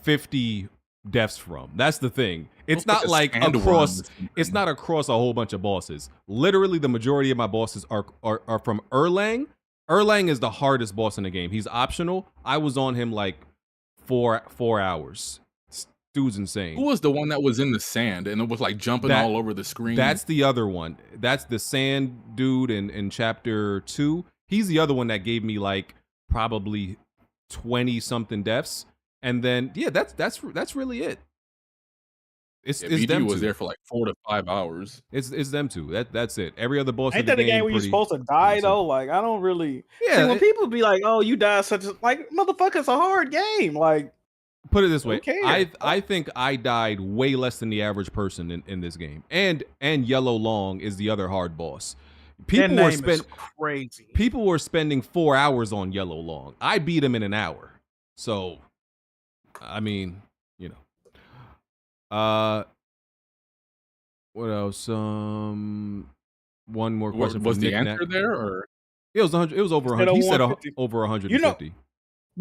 50 deaths from. That's the thing. It's not like across. It's not across a whole bunch of bosses. Literally, the majority of my bosses are from Erlang. Erlang is the hardest boss in the game. He's optional. I was on him like 4 hours. Dude's insane. Who was the one that was in the sand and it was like jumping all over the screen? That's the other one. That's the sand dude in chapter 2. He's the other one that gave me like probably 20 something deaths. And then that's really it. It's BG them was two. there for like 4 to 5 hours. It's them two. That's it. Every other boss. Ain't that the game where you're supposed to die though? Like I don't really. Yeah, See, when people be like, "Oh, you died such a like motherfucker," it's a hard game. Like, put it this way, who cares? I think I died way less than the average person in this game. And Yellow Long is the other hard boss. People were crazy. People were spending 4 hours on Yellow Long. I beat him in an hour. So, I mean, you know. What else? One more question. Was from the Nick answer Knack. there, or it was 100? It was over 100. He said over 150. You know,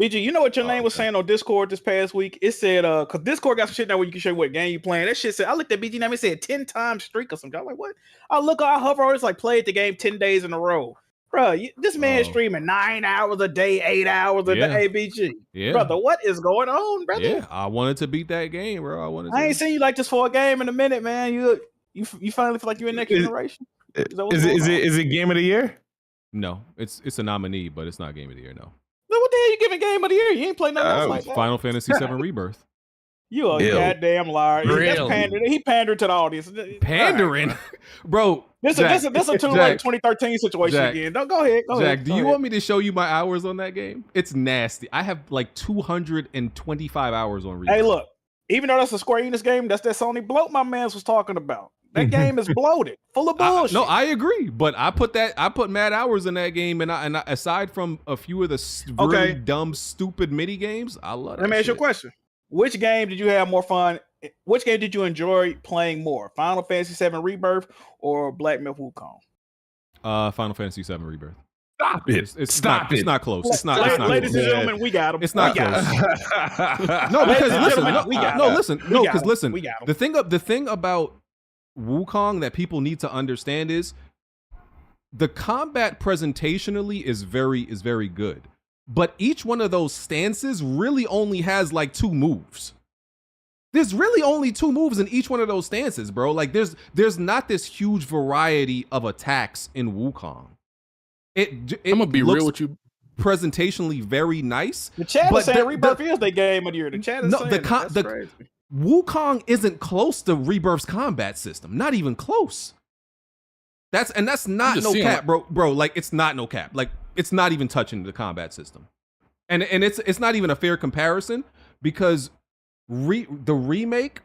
BG, you know what your name was saying on Discord this past week? It said, because Discord got some shit now where you can show what game you playing. That shit said, I looked at BG name, it said 10 times streak or something. I'm like, what? I hover over, it's like played the game 10 days in a row. Bro, this man streaming 9 hours a day, 8 hours a day, BG. Yeah. Brother, what is going on, brother? Yeah, I wanted to beat that game, bro. I ain't seen you like this for a game in a minute, man. You finally feel like you're in next generation? Is it game of the year? No, it's a nominee, but it's not game of the year. No. Then what the hell you giving game of the year? You ain't playing nothing else like that. Final Fantasy VII Rebirth. You a goddamn liar. That's pandering. He pandered to the audience. Pandering, bro. This is a too like 2013 situation again. Don't go ahead. Go Jack, ahead. do you want me to show you my hours on that game? It's nasty. I have like 225 hours on Rebirth. Hey, look. Even though that's a Square Enix game, that's that Sony bloat my man's was talking about. That game is bloated, full of bullshit. No, I agree, but I put mad hours in that game, and I aside from a few of the really dumb, stupid mini games, I love it. Let me ask you a question. Which game did you have more fun? Which game did you enjoy playing more? Final Fantasy VII Rebirth or Black Myth Wukong? Final Fantasy VII Rebirth. Stop it! It's not close. It's not. Ladies and gentlemen, we got him. It's not close. No, because listen. We got him. The thing about Wukong that people need to understand is the combat presentationally is very good, but each one of those stances really only has like 2 moves. There's really only 2 moves in each one of those stances, bro. Like there's not this huge variety of attacks in Wukong. It I'm gonna be real with you. Presentationally very nice. The chat is saying Rebirth is the game of the year. The chat is saying that's crazy. Wukong isn't close to Rebirth's combat system. Not even close. That's not no cap, bro. Like it's not no cap. Like it's not even touching the combat system. And it's not even a fair comparison because the remake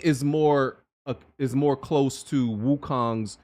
is more close to Wukong's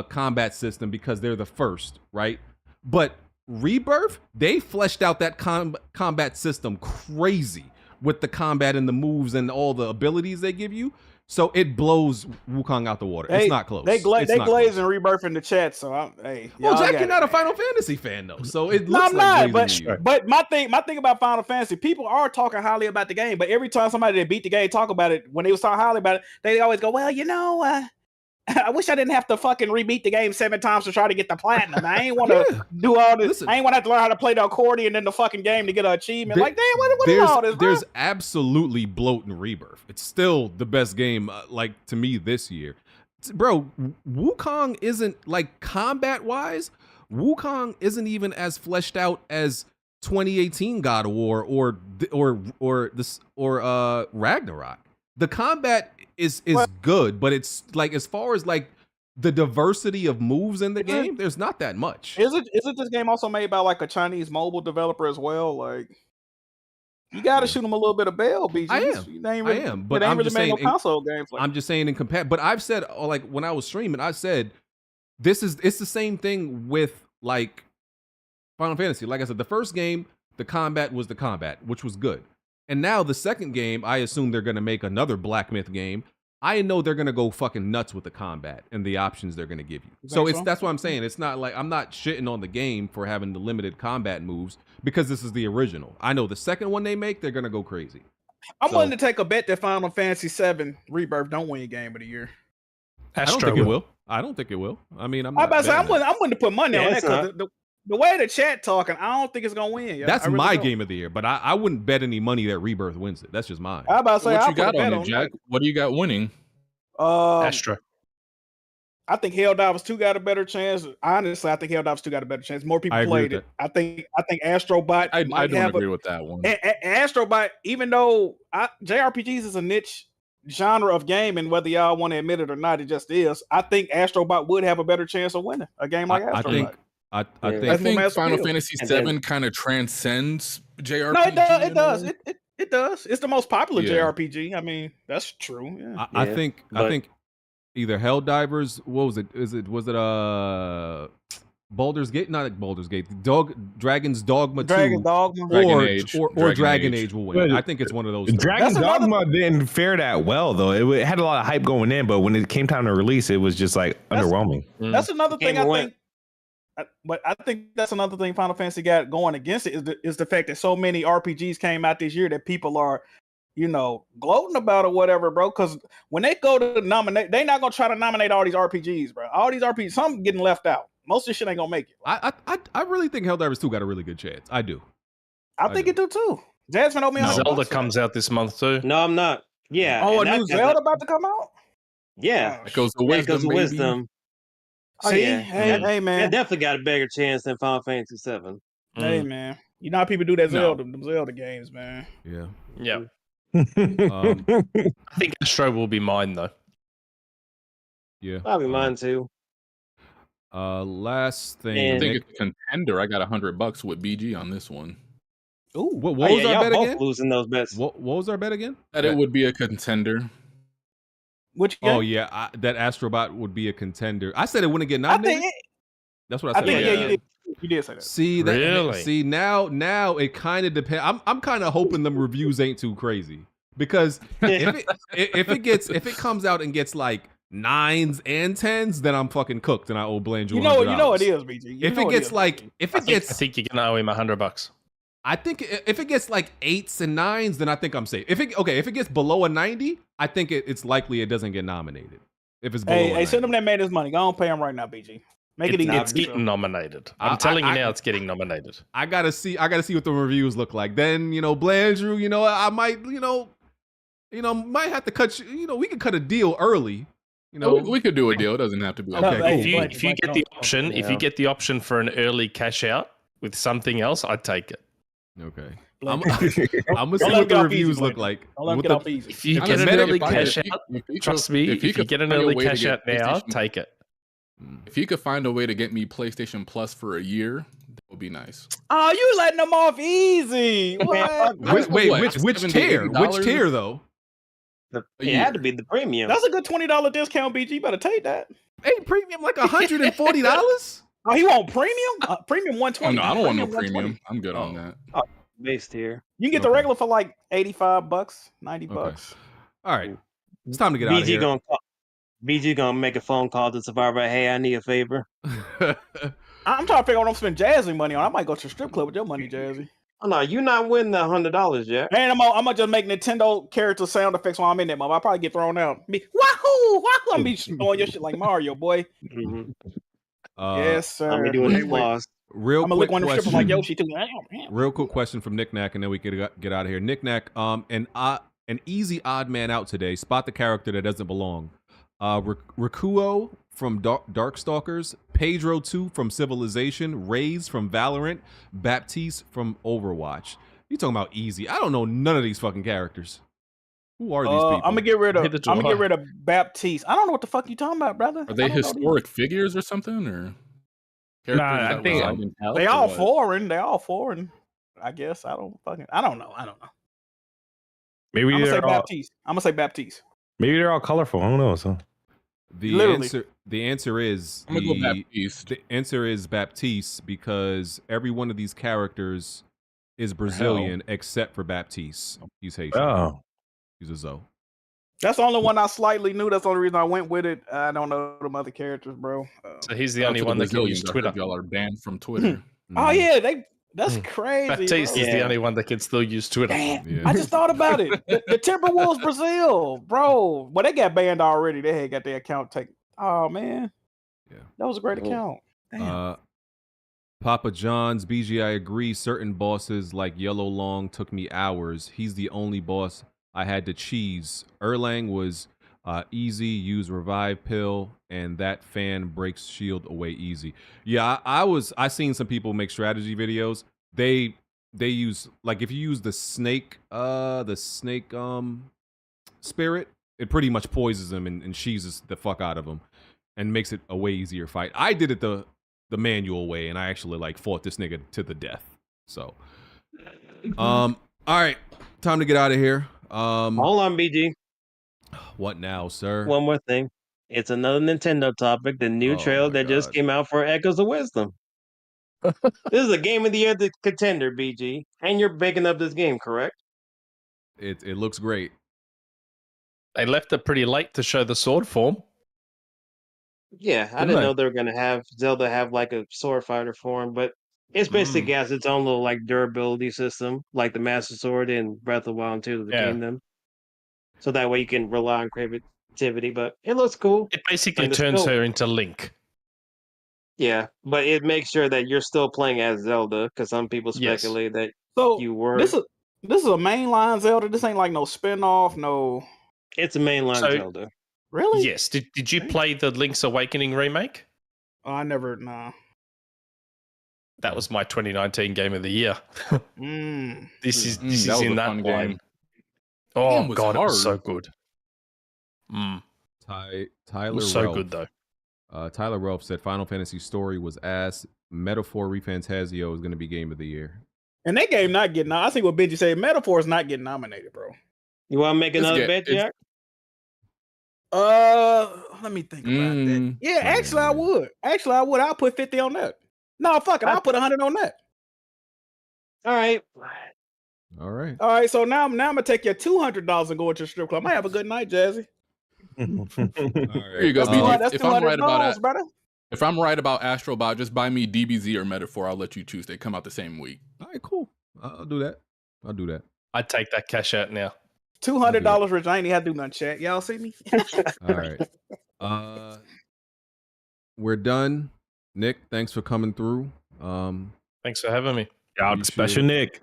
combat system because they're the first, right? But Rebirth, they fleshed out that combat system crazy with the combat and the moves and all the abilities they give you. So it blows Wukong out the water. It's not close. They glazing Rebirth in the chat. So well, Jack, you're not a Final Fantasy fan though, so it looks I'm like not. But my thing about Final Fantasy, people are talking highly about the game. But every time somebody that beat the game talk about it, when they was talking highly about it, they always go, "Well, you know, I wish I didn't have to fucking rebeat the game 7 times to try to get the platinum. I ain't want to do all this. I ain't want to have to learn how to play the accordion in the fucking game to get an achievement. Like, damn, what is all this, bro? There's absolutely bloat in Rebirth. It's still the best game, like, to me this year. Bro, Wukong isn't, like, combat-wise, Wukong isn't even as fleshed out as 2018 God of War or Ragnarok. The combat is good, but it's like as far as like the diversity of moves in the game, there's not that much. Isn't this game also made by like a Chinese mobile developer as well? Like you got to shoot them a little bit of bail, BG. I am, but I'm just saying, no console games. I'm just saying in compat. But I've said like when I was streaming, I said it's the same thing with like Final Fantasy. Like I said, the first game, the combat was the combat, which was good. And now the second game, I assume they're going to make another Black Myth game. I know they're going to go fucking nuts with the combat and the options they're going to give you. So that's what I'm saying. It's not like I'm not shitting on the game for having the limited combat moves because this is the original. I know the second one they make, they're going to go crazy. I'm willing to take a bet that Final Fantasy VII Rebirth don't win Game of the Year. I don't think it will. I don't think it will. I mean, I'm willing to put money on that because the way the chat talking, I don't think it's gonna win. That's really my game of the year, but I wouldn't bet any money that Rebirth wins it. That's just mine. I about to say, what you got on it, Jack? What do you got winning? Astro. I think Helldivers 2 got a better chance. Honestly, I think Helldivers 2 got a better chance. More people played it. I think Astrobot. I don't agree with that one. Astrobot, even though JRPGs is a niche genre of game, and whether y'all want to admit it or not, it just is. I think Astrobot would have a better chance of winning a game like Astrobot. I think Final Fantasy VII kind of transcends JRPG. No, it does. It does. It's the most popular JRPG. I mean, that's true. Yeah. I think either Helldivers. What was it? Was it Baldur's Gate? Not Baldur's Gate. Dragon's Dogma 2. Dragon's Dogma. Or Dragon Age will win. I think it's one of those. Dragon's Dogma didn't fare that well though. It had a lot of hype going in, but when it came time to release, it was just like underwhelming. That's another thing I think. But I think that's another thing Final Fantasy got going against it is the fact that so many RPGs came out this year that people are, gloating about or whatever, bro. Because when they go to nominate, they're not gonna try to nominate all these RPGs, bro. All these RPGs, some getting left out. Most of this shit ain't gonna make it. I really think Helldivers 2 got a really good chance. I do. I think it do too. Jasmine owed me Zelda comes out this month too. No, I'm not. Yeah. Oh, a new Zelda about to come out? Yeah. Echoes of Wisdom. Oh, See? yeah. Hey, man. It definitely got a bigger chance than Final Fantasy VII. Hey, man. You know how people do that them Zelda games, man. Yeah. Yeah. I think Astro will be mine though. Yeah. Probably mine too. Last thing. I think it's a contender. I got $100 with BG on this one. Ooh. What was our bet again? Losing those bets. What was our bet again? That it would be a contender. Which game? Oh yeah, that Astrobot would be a contender. I said it wouldn't get nominated. That's what I said. You did say that. See that? Really? See now it kind of depends. I'm kind of hoping them reviews ain't too crazy because if it comes out and gets like 9s and 10s, then I'm fucking cooked and I owe Bland you. You know it is, BG. If I think you're gonna owe him $100. I think if it gets like 8s and 9s, then I think I'm safe. If it gets below a 90, I think it's likely it doesn't get nominated. If it's below, hey, send him that made his money. Go on, pay him right now, BG. Make it easy. It's getting nominated. I'm telling you now, it's getting nominated. I gotta see what the reviews look like. Then Blandrew, I might might have to cut you. We could cut a deal early. We could do a deal. It doesn't have to be. Okay, if you get the option for an early cash out with something else, I'd take it. Okay. I'm gonna see what the reviews look like. If you get an early cash out, trust me, if you get an early cash out now, take it. If you could find a way to get me PlayStation Plus for a year, that would be nice. Oh, you letting them off easy. What? Which tier? Which tier though? It had to be the premium. That's a good $20 discount, BG. Better take that. Ain't premium like $140? Oh, he want premium? Premium 120. Oh, no, I don't want no premium. I'm good on that. Oh, base tier. You can get the regular for like $85, $90. Okay. All right. It's time to get out of here. BG gonna make a phone call to Survivor. Hey, I need a favor. I'm trying to figure out what I'm spending Jazzy money on. I might go to the strip club with your money, Jazzy. Oh no, you're not winning the $100 yet. And I'm gonna just make Nintendo character sound effects while I'm in that mom. I'll probably get thrown out. Wahoo! I'm be throwing your shit like Mario, boy. Mm-hmm. Yes, sir. I'm doing it lost. Real quick question. Like Yoshi too. Real quick question from Nick Knack, and then we can get out of here. Nick Knack, an easy odd man out today. Spot the character that doesn't belong. Rikuo from Darkstalkers, Pedro 2 from Civilization, Raze from Valorant, Baptiste from Overwatch. You talking about easy? I don't know none of these fucking characters. Who are these people? I'm gonna get rid of Baptiste. I don't know what the fuck you talking about, brother. Are they historic figures or something, or? I think they all foreign. They all foreign. I guess I don't know. Maybe I'm gonna say Baptiste. Maybe they're all colorful. Who knows? Huh? The answer is I'm gonna go Baptiste. The answer is Baptiste because every one of these characters is Brazilian except for Baptiste. He's Haitian. Oh, he's a Zoe. That's the only one I slightly knew. That's the only reason I went with it. I don't know them other characters, bro. So he's the only one that can use Twitter. Y'all are banned from Twitter. Oh yeah, that's crazy. Baptiste is the only one that can still use Twitter. Yeah. I just thought about it. The Timberwolves Brazil, bro. Well, they got banned already. They had got their account taken. Oh man, yeah, that was a great account. Damn. Papa John's BG, I agree. Certain bosses like Yellow Long took me hours. He's the only boss I had to cheese. Erlang was easy. Use revive pill, and that fan breaks shield away easy. Yeah, I seen some people make strategy videos. They use, like, if you use the snake spirit, it pretty much poisons him and sheezes the fuck out of him and makes it a way easier fight. I did it the manual way, and I actually like fought this nigga to the death. So, all right, time to get out of here. Hold on, BG. What now, sir? One more thing. It's another Nintendo topic. The new trailer that just came out for Echoes of Wisdom. This is a Game of the Year contender, BG, and you're picking up this game, correct? It looks great. They left it pretty late to show the sword form. Yeah, I didn't know they were going to have Zelda have like a sword fighter form, but it's basically has its own little like durability system, like the Master Sword in Breath of the Wild and Tears of the Kingdom. So that way you can rely on creativity, but it looks cool. It basically turns her into Link. Yeah, but it makes sure that you're still playing as Zelda, because some people speculate that you were. This is a mainline Zelda. This ain't like no spinoff, no. It's a mainline Zelda. Really? Yes. Did you play the Link's Awakening remake? Oh, I never. Nah. That was my 2019 Game of the Year. This is in that line. Oh god, it was so good. Tyler it was so Ralph. good though. Tyler Ralph said Final Fantasy Story was ass. Metaphor Refantasio is going to be Game of the Year. And that game not getting. I see what Benji said. Metaphor is not getting nominated, bro. You want to make another bet, Jack? Let me think about that. Yeah, actually, I would. I'll put 50 on that. No, fuck it. I'll put 100 on that. All right. All right. So now I'm gonna take your $200 and go into the strip club. I might have a good night, Jazzy. All right. Here you go, BG. That's If I'm right about it, brother. If I'm right about Astrobot, just buy me DBZ or Metaphor. I'll let you choose. They come out the same week. All right, cool. I'll do that. I'd take that cash out now. $200, Rich. I ain't even had to do nothing, chat. Y'all see me? All right. We're done. Nick, thanks for coming through. Thanks for having me. Y'all special Nick.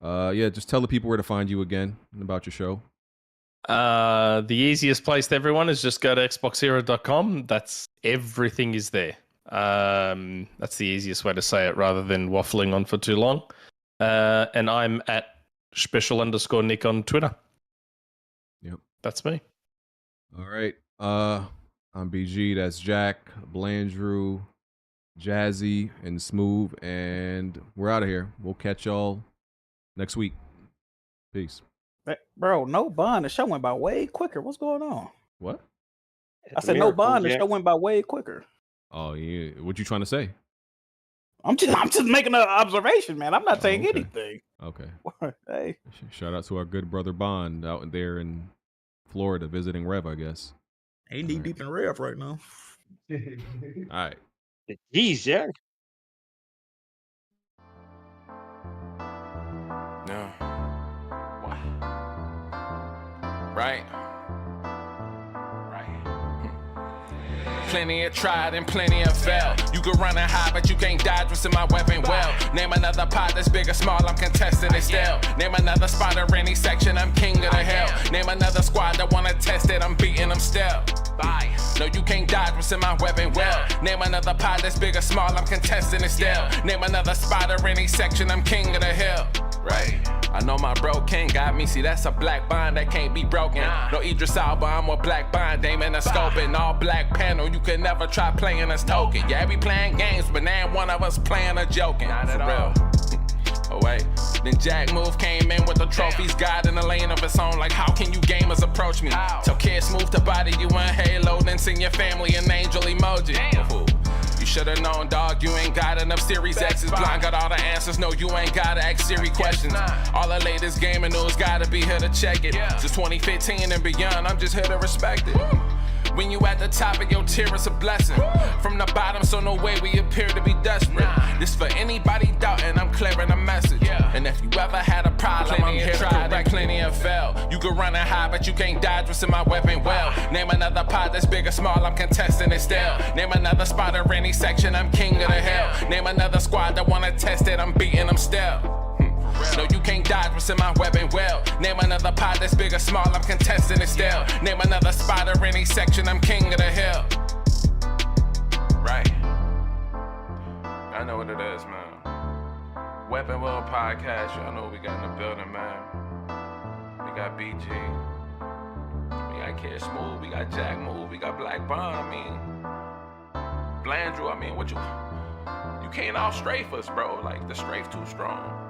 Yeah, just tell the people where to find you again and about your show. The easiest place to everyone is just go to xboxhero.com. That's everything is there. That's the easiest way to say it rather than waffling on for too long. And I'm at special_Nick on Twitter. Yep. That's me. All right. I'm BG. That's Jack, Blandrew, Jazzy, and Smoove. And we're out of here. We'll catch y'all next week. Peace. Bro, no bond. The show went by way quicker. What's going on? What? I said no bond. The show went by way quicker. Oh yeah. What you trying to say? I'm just making an observation, man. I'm not saying anything. Okay. Hey. Shout out to our good brother Bond out there in Florida visiting Rev, I guess. Ain't deep in Rev right now. All right. Jeez, Jack. No. Right. Plenty of tried and plenty of failed. You can run and hide, but you can't dodge what's in my weapon well. Name another pot that's big or small, I'm contesting it still. Name another spot or any section, I'm king of the hill. Name another squad that wanna test it, I'm beating them still. Bye. No, you can't dodge what's in my weapon well. Name another pot that's big or small, I'm contesting it still. Name another spot or any section, I'm king of the hill. Right. I know my bro king got me. See, that's a black bond that can't be broken. No Idris Alba, I'm a black bond. Damon a scoping, all black panel. You can never try playing us token. Yeah, we playing games, but now one of us playing or joking. Not at all. Oh wait, then Jack Move came in with the trophies, God in a lane of its own. Like, how can you gamers approach me? Tell kids move to body you in Halo, then send your family an angel emoji. You should've known, dog, you ain't got enough Series X's. Blind got all the answers, no, you ain't gotta ask Siri questions. All the latest gaming news gotta be here to check it. Since 2015 and beyond, I'm just here to respect it. When you at the top of your tier, it's a blessing. From the bottom, so no way we appear to be desperate. This for anybody doubting, I'm clearing a message. And if you ever had a problem, I'm here to correct. Plenty of failed. You can run and hide, but you can't dodge what's in my weapon well. Name another pot that's big or small, I'm contesting it still. Name another spot or any section, I'm king of the hill. Name another squad that wanna test it, I'm beating them still. No, you can't dodge what's in my weapon well. Name another pot that's big or small, I'm contesting it still. Name another spot or any section, I'm king of the hill. Right. I know what it is, man. Weapon World Podcast, y'all know what we got in the building, man. We got BG. We got got Kid Smoove, we got Jack Move, we got Black Bond. I mean, Blandrew. I mean, what you can't all strafe us, bro. Like the strafe too strong.